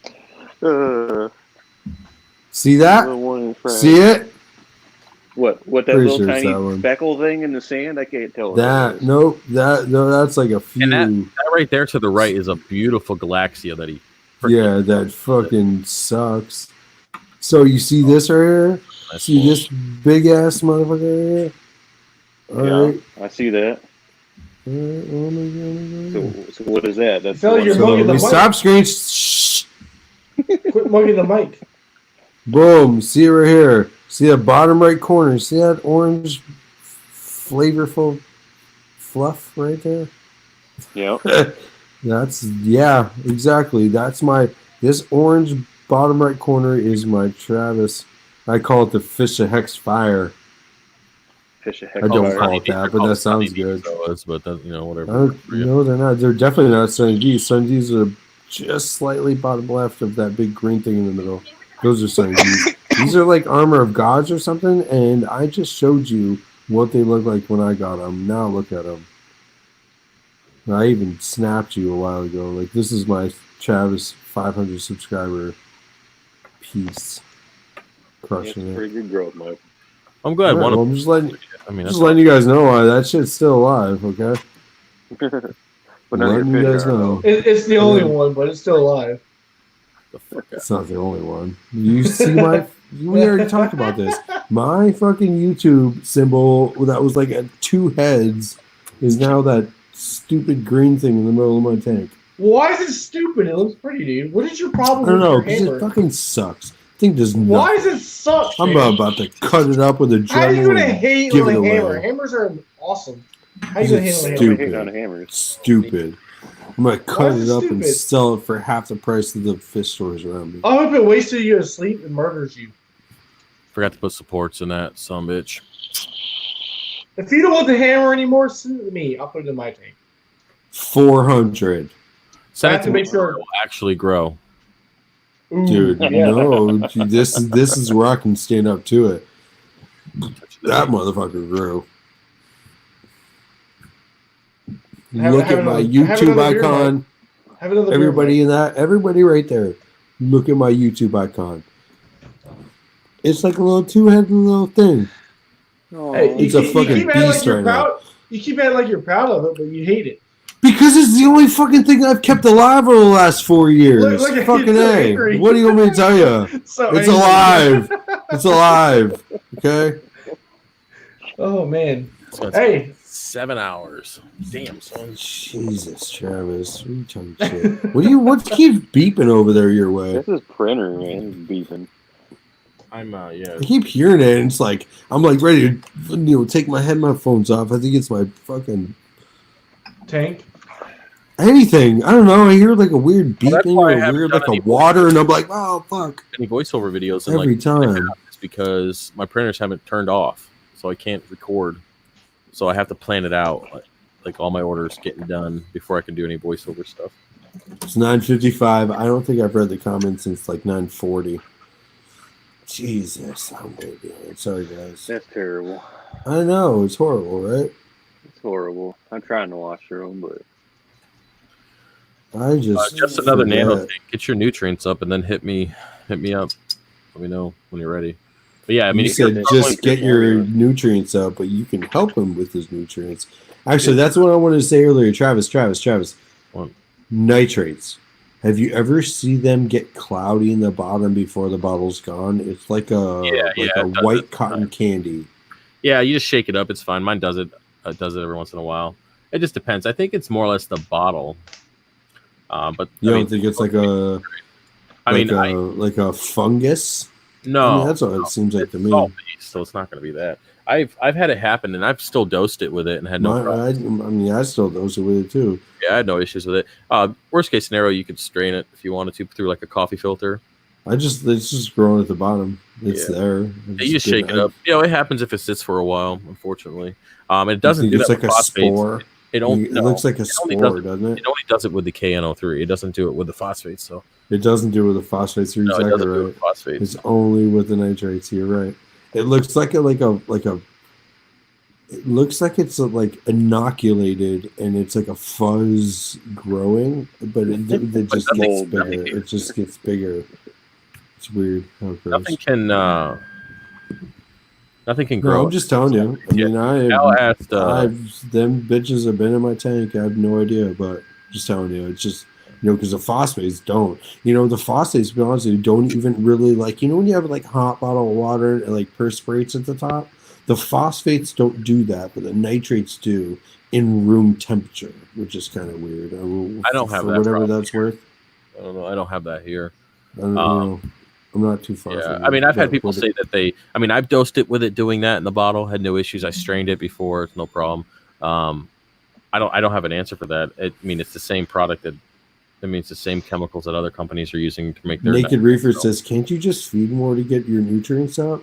See that? See it? What that Pretty little sure it's tiny that one. speckle thing in the sand? I can't tell. That nope. That's like a few. And that right there to the right is a beautiful Galaxia that he. Yeah, that fucking sucks. So you see this right here? See this big ass motherfucker right here? All right. I see that. All right. So what is that? That's Feel like you're mugging the mic. Stop screen. Shh. Quit mugging the mic. Boom. See it right here. See the bottom right corner. See that orange flavorful fluff right there? Yeah. Yeah, exactly. This orange bottom right corner is my Travis. I call it the Fish of Hex Fire. Fish of Hex I don't Fire. call it that, but that sounds good. But whatever. No, they're not. They're definitely not Sundis. Sundis are just slightly bottom left of that big green thing in the middle. Those are Sundis. These are like Armor of Gods or something, and I just showed you what they look like when I got them. Now look at them. I even snapped you a while ago. Like, this is my Travis 500 subscriber piece. Crushing it. Pretty good growth, Mike. I'm glad Right, one I'm just letting that's you guys know why that shit's still alive, okay? But Letting you guys know. It's the only one, but it's still alive. It's not the only one. You see we already talked about this. My fucking YouTube symbol that was like at 2 heads is now that stupid green thing in the middle of my tank. Why is it stupid? It looks pretty, dude. What is your problem I don't know, with your because hammer? it fucking sucks. Thing does nothing. Why does it suck? I'm about to cut it up with a How are you dremel gonna and hate give on it a away. hammer? Hammers are awesome. How are you gonna hate on a hammer? Stupid. Hate on hammers. Stupid. I'm gonna cut is it it up and stupid? sell it for half the price of the fish stores around me. I hope it wasted you to sleep and murders you. Forgot to put supports in that bitch. If you don't want the hammer anymore, send it to me. I'll put it in my tank. 400. Send I it have to to me make sure. It will actually grow. Ooh, Dude, yeah. no. This is where I can stand up to it. That motherfucker grew. Look at my YouTube icon. Have another Everybody everybody right there. Look at my YouTube icon. It's like a little 2-headed little thing. Hey, It's a fucking beast right now. You keep acting like you're proud of it, but you hate it. Because it's the only fucking thing I've kept alive over the last 4 years. Look at Fucking you, so A. angry. What do you want me to tell you? So It's angry. alive. It's alive. Okay? Oh man. So Hey. 7 hours. Damn, son. Jesus, Travis. What are you talking shit? What keeps beeping over there your way? This is printer, man. It's beeping. I'm yeah. I keep hearing it, and it's like I'm like ready to take my headphones off. I think it's my fucking Tank. anything. I don't know. I hear like a weird Well, that's beeping why I or haven't weird done like a any water, and I'm like, oh fuck. Any voiceover videos and Every like time. it's because my printers haven't turned off, so I can't record. So I have to plan it out, like all my orders getting done before I can do any voiceover stuff. It's 9:55. I don't think I've read the comments since like 9:40. Jesus, I'm way behind. Sorry, guys. That's terrible. I know it's horrible, right? It's horrible. I'm trying to watch through them, but I Just another nano tank. Get your nutrients up and then hit me up. Let me know when you're ready. But yeah, I mean, you said just get your nutrients up, but you can help him with his nutrients. Actually, that's what I wanted to say earlier. Travis. What? Nitrates. Have you ever seen them get cloudy in the bottom before the bottle's gone? It's like a white cotton candy. Yeah, you just shake it up. It's fine. Mine does it. Does it every once in a while. It just depends. I think it's more or less the bottle. But You don't think it's like a like a fungus? No, I mean, that's what it seems like to me. Salt-based, so it's not going to be that. I've had it happen, and I've still dosed it with it and had no problem. I still dose it with it too. Yeah, I had no issues with it. Worst case scenario, you could strain it if you wanted to through like a coffee filter. It's just growing at the bottom. It's there. You just shake it up. It happens if it sits for a while, unfortunately. It doesn't do it's that like a phosphates. spore. It looks like a spore, doesn't it? It only does it with the KNO3. It doesn't do it with the phosphates. So it doesn't do it with the phosphates. You're exactly right. Phosphates. It's only with the nitrates. You're right. It looks like it looks like it's like inoculated and it's like a fuzz growing, but it just gets bigger. It just gets bigger. It's weird how it grows. Nothing can grow. No, I'm just telling you. I mean, Al asked, them bitches have been in my tank. I have no idea, but just telling you, it's just, because the phosphates don't. The phosphates, to be honest with you, don't even really like, when you have like hot bottled water and like perspirates at the top, the phosphates don't do that, but the nitrates do in room temperature, which is kind of weird. I don't have that. Whatever that's worth. I don't know. I don't have that here. I'm not too far. Yeah, I mean, I've had people say that I've dosed it with it doing that in the bottle, had no issues. I strained it before, it's no problem. I don't have an answer for that. It's the same product it's the same chemicals that other companies are using to make their Naked Reefer says, can't you just feed more to get your nutrients up?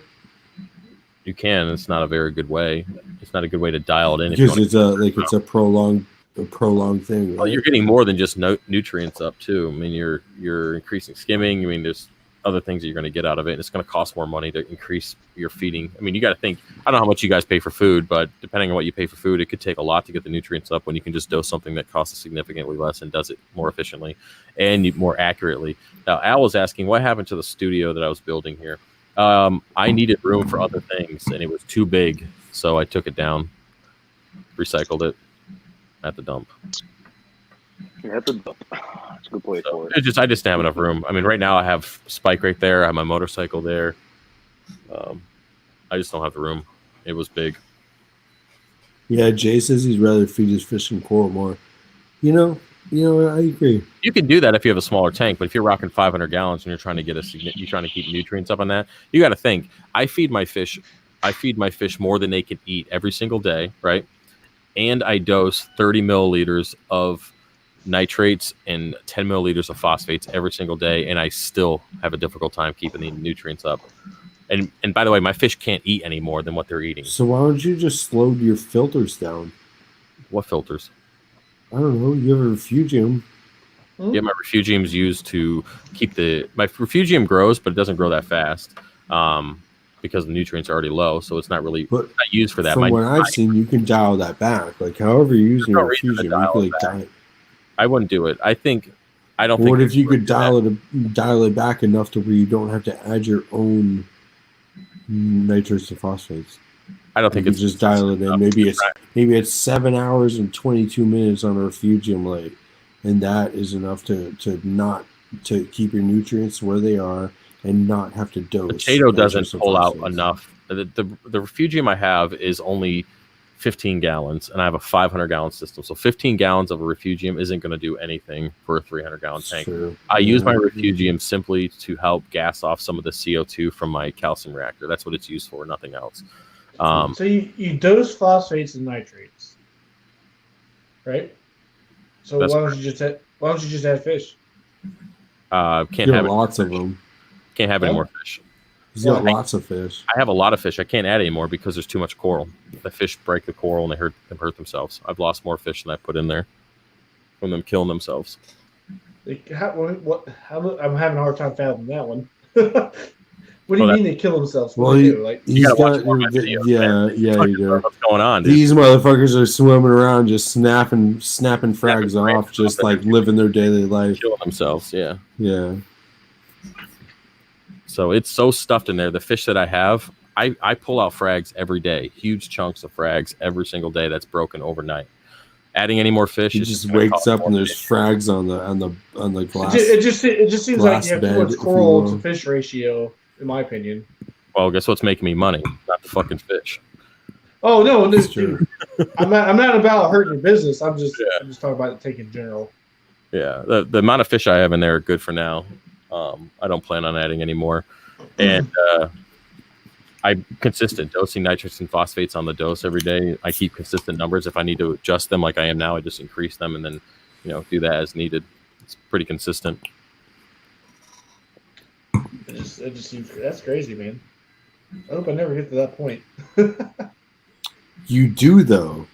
You can. It's not a very good way. It's not a good way to dial it in. Because it's a prolonged thing. Right? Well, you're getting more than just nutrients up too. You're increasing skimming. There's other things that you're going to get out of it. And it's going to cost more money to increase your feeding. You got to think, I don't know how much you guys pay for food, but depending on what you pay for food, it could take a lot to get the nutrients up when you can just dose something that costs significantly less and does it more efficiently and more accurately. Now, Al was asking what happened to the studio that I was building here. I needed room for other things and it was too big. So I took it down, recycled it at the dump. At the dump. That's a good place for it. I just didn't have enough room. Right now I have Spike right there. I have my motorcycle there. I just don't have the room. It was big. Yeah, Jay says he'd rather feed his fish in coral more. I agree. You can do that if you have a smaller tank, but if you're rocking 500 gallons and you're trying to keep nutrients up on that, you got to think. I feed my fish more than they can eat every single day, right? And I dose 30 milliliters of nitrates and 10 milliliters of phosphates every single day, and I still have a difficult time keeping the nutrients up. And by the way, my fish can't eat any more than what they're eating. So why don't you just slow your filters down? What filters? I don't know. You have a refugium. Yeah, my refugium is used to keep my refugium grows, but it doesn't grow that fast because the nutrients are already low. So it's not not used for that. From what I've seen, you can dial that back. Like however you're using your refugium, you can dial it. I wouldn't do it. What if you could dial it back enough to where you don't have to add your own nitrates and phosphates? I don't think it's just dial it in. Maybe it's 7 hours and 22 minutes on a refugium light, and that is enough to keep your nutrients where they are and not have to dose. Potato doesn't pull out enough. The refugium I have is only 15 gallons, and I have a 500-gallon system. So 15 gallons of a refugium isn't going to do anything for a 300-gallon tank. True. I use my refugium simply to help gas off some of the CO2 from my calcium reactor. That's what it's used for, nothing else. So you dose phosphates and nitrates, right? So why don't you just add fish? Can't have lots of them. Can't have any more fish. He's got lots of fish. I have a lot of fish. I can't add any more because there's too much coral. The fish break the coral and they hurt themselves. I've lost more fish than I put in there from them killing themselves. I'm having a hard time fathoming that one. What do you mean they kill themselves? What do they do? You gotta watch more of my videos, you do. What's going on, dude? These motherfuckers are swimming around, just snapping frags off, just like living their daily life, killing themselves. Yeah. So it's so stuffed in there. The fish that I have, I pull out frags every day, huge chunks of frags every single day. That's broken overnight. Adding any more fish, he just wakes up and there's frags on the glass. It just seems like you have too much coral to fish ratio, in my opinion. Well, guess what's making me money? Not the fucking fish. Oh no, dude, I'm not about hurting your business. I'm just talking about the tank in general. Yeah, the amount of fish I have in there are good for now. I don't plan on adding any more, and I'm consistent dosing nitrates and phosphates on the dose every day. I keep consistent numbers. If I need to adjust them like I am now, I just increase them and then do that as needed. It's pretty consistent. It just seems that's crazy, man. I hope I never get to that point. You do though.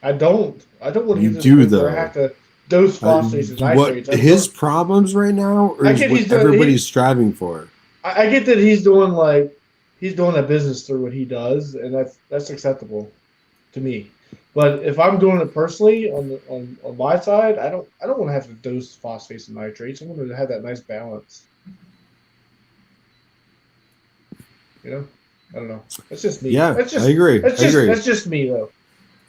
I don't want to You get this do, point where I though. have to dose phosphates and nitrates. What his problems right now, or I is get what he's doing- everybody's striving for? I get that he's doing a business through what he does, and that's acceptable to me. But if I'm doing it personally on my side, I don't want to have to dose phosphates and nitrates. I want to have that nice balance. You know, I don't know. That's just me. Yeah, that's just, I agree. That's just that's just me though.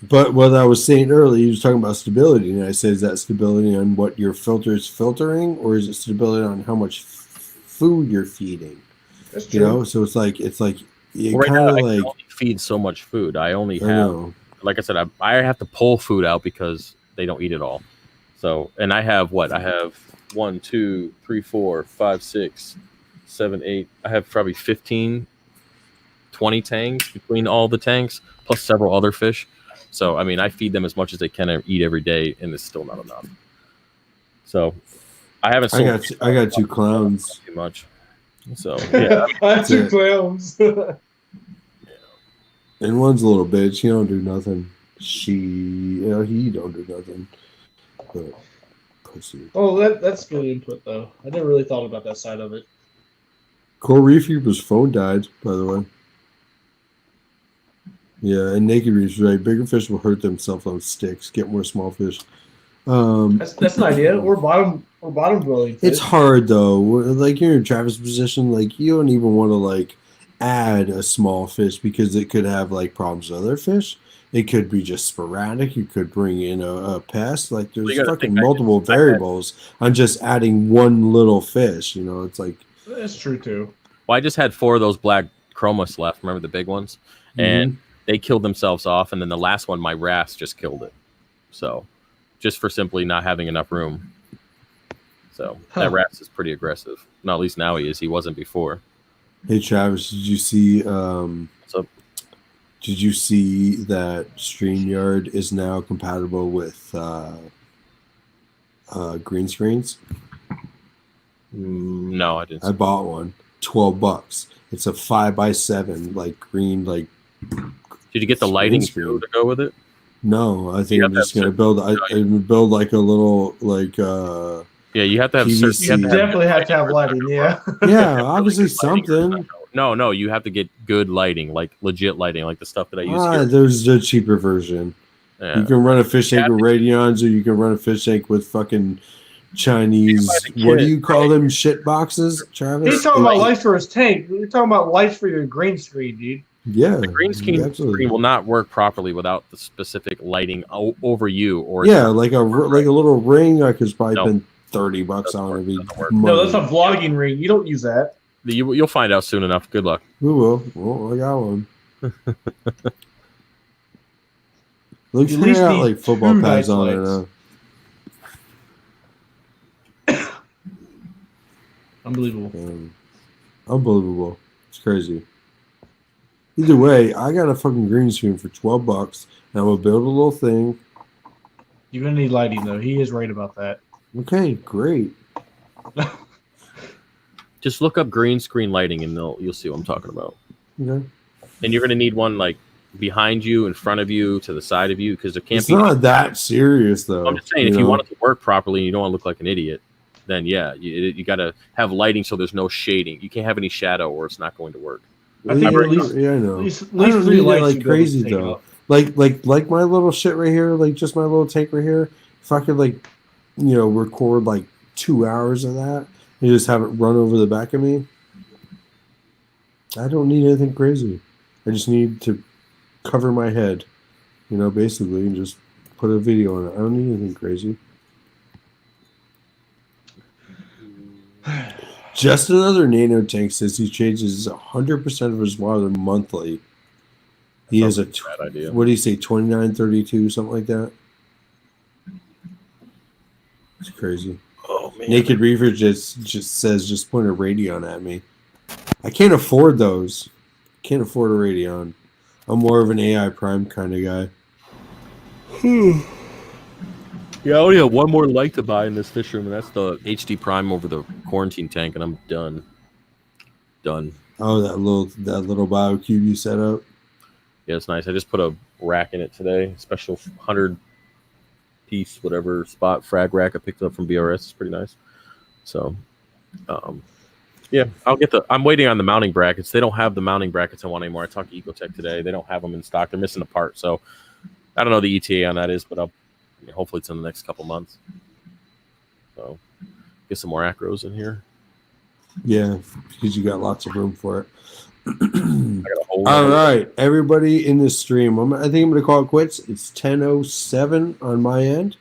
But what I was saying earlier, you was talking about stability, and I said, is that stability on what your filter is filtering, or is it stability on how much food you're feeding? That's true. You know, so it's like you Right kind now, of I like can only feed so much food. I only I have, know. like I said, I have to pull food out because they don't eat it all. So, and I have what? I have 1, 2, 3, 4, 5, 6, 7, 8. I have probably 15, 20 tanks between all the tanks, plus several other fish. So, I mean, I feed them as much as they can eat every day, and it's still not enough. So, I haven't sold. I got 2 clowns. Too much. So, yeah. I have 2 clowns. And one's a little bitch. He don't do nothing. He don't do nothing. But pussy. Oh, that's good input though. I never really thought about that side of it. Coral Reef Reaper's phone died, by the way. Yeah, and Naked Reef's right. Bigger fish will hurt themselves on sticks. Get more small fish. That's an idea. Or bottom dwelling fish. It's hard though. Like you're in Travis' position, like you don't even want to like add a small fish because it could have like problems with other fish. It could be just sporadic. You could bring in a pest. Like there's fucking multiple variables on just adding one little fish. You know, it's like that's true too. Well, I just had 4 of those black chromas left. Remember the big ones? And they killed themselves off. And then the last one, my wrasse just killed it. So just for simply not having enough room. So that wrasse is pretty aggressive. No, at least now he is. He wasn't before. Hey Travis, did you see? What's up? Did you see that StreamYard is now compatible with green screens? No, I didn't. I bought one. $12. It's a 5x7 like green like. Did you get the lighting screw to go with it? No, I think I'm just gonna build. I build like a little like. Yeah, you have to have. PVC. You definitely have to have lighting. Yeah. Yeah, obviously something. No, you have to get good lighting, like legit lighting, like the stuff that I use here. There's a cheaper version. Yeah. You can run a fish tank with Radions, or you can run a fish tank with fucking Chinese. What do you call them? Shit boxes, Travis? He's talking about lights for his tank. You're talking about lights for your green screen, dude. Yeah, the green screen will not work properly without the specific lighting over you. Or like a little ring. I could probably spend $30 on it. No, that's a vlogging ring. You don't use that. You'll find out soon enough. Good luck. We will. Well, I got one. Looks got like football pads on it now. Unbelievable. Unbelievable. It's crazy. Either way, I got a fucking green screen for $12, and I'm gonna build a little thing. You're gonna need lighting though. He is right about that. Okay, great. Just look up green screen lighting, and you'll see what I'm talking about. Okay. And you're gonna need one like behind you, in front of you, to the side of you, because there can't it's be. It's not that serious though. I'm just saying, if you want it to work properly, and you don't want to look like an idiot, then yeah, you got to have lighting so there's no shading. You can't have any shadow, or it's not going to work. I think at least, yeah, I know. At least 3 lights like crazy though. Like my little shit right here, like just my little tank right here. If I could record like 2 hours of that and just have it run over the back of me, I don't need anything crazy. I just need to cover my head, basically, and just put a video on it. I don't need anything crazy. Just Another Nano Tank says he changes 100% of his water monthly. He has a bad idea. What do you say, 2932, something like that? It's crazy. Oh man! Naked Reefer just says just point a Radion at me. I can't afford those. Can't afford a Radion. I'm more of an AI Prime kind of guy. Yeah, I only have one more light to buy in this fish room, and that's the HD Prime over the quarantine tank, and I'm done. Done. Oh, that little BioCube you set up. Yeah, it's nice. I just put a rack in it today. Special 100-piece whatever spot frag rack I picked up from BRS. It's pretty nice. So, yeah, I'm waiting on the mounting brackets. They don't have the mounting brackets I want anymore. I talked to Ecotech today. They don't have them in stock. They're missing a part. So I don't know the ETA on that is, but hopefully it's in the next couple months. So get some more acros in here. Yeah, because you got lots of room for it. I got a whole All right, everybody in this stream. I think I'm going to call it quits. It's 10:07 on my end.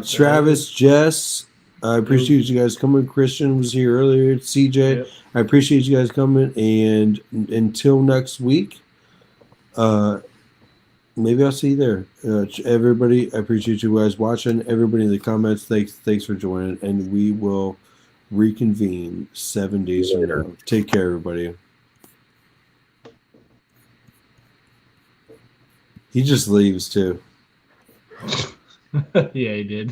Travis, Jess, I appreciate you guys coming. Christian was here earlier. CJ, Yep. I appreciate you guys coming. And until next week, maybe I'll see you there. Everybody, I appreciate you guys watching. Everybody in the comments, thanks for joining. And we will reconvene 7 days from now. Take care, everybody. He just leaves too. Yeah, he did.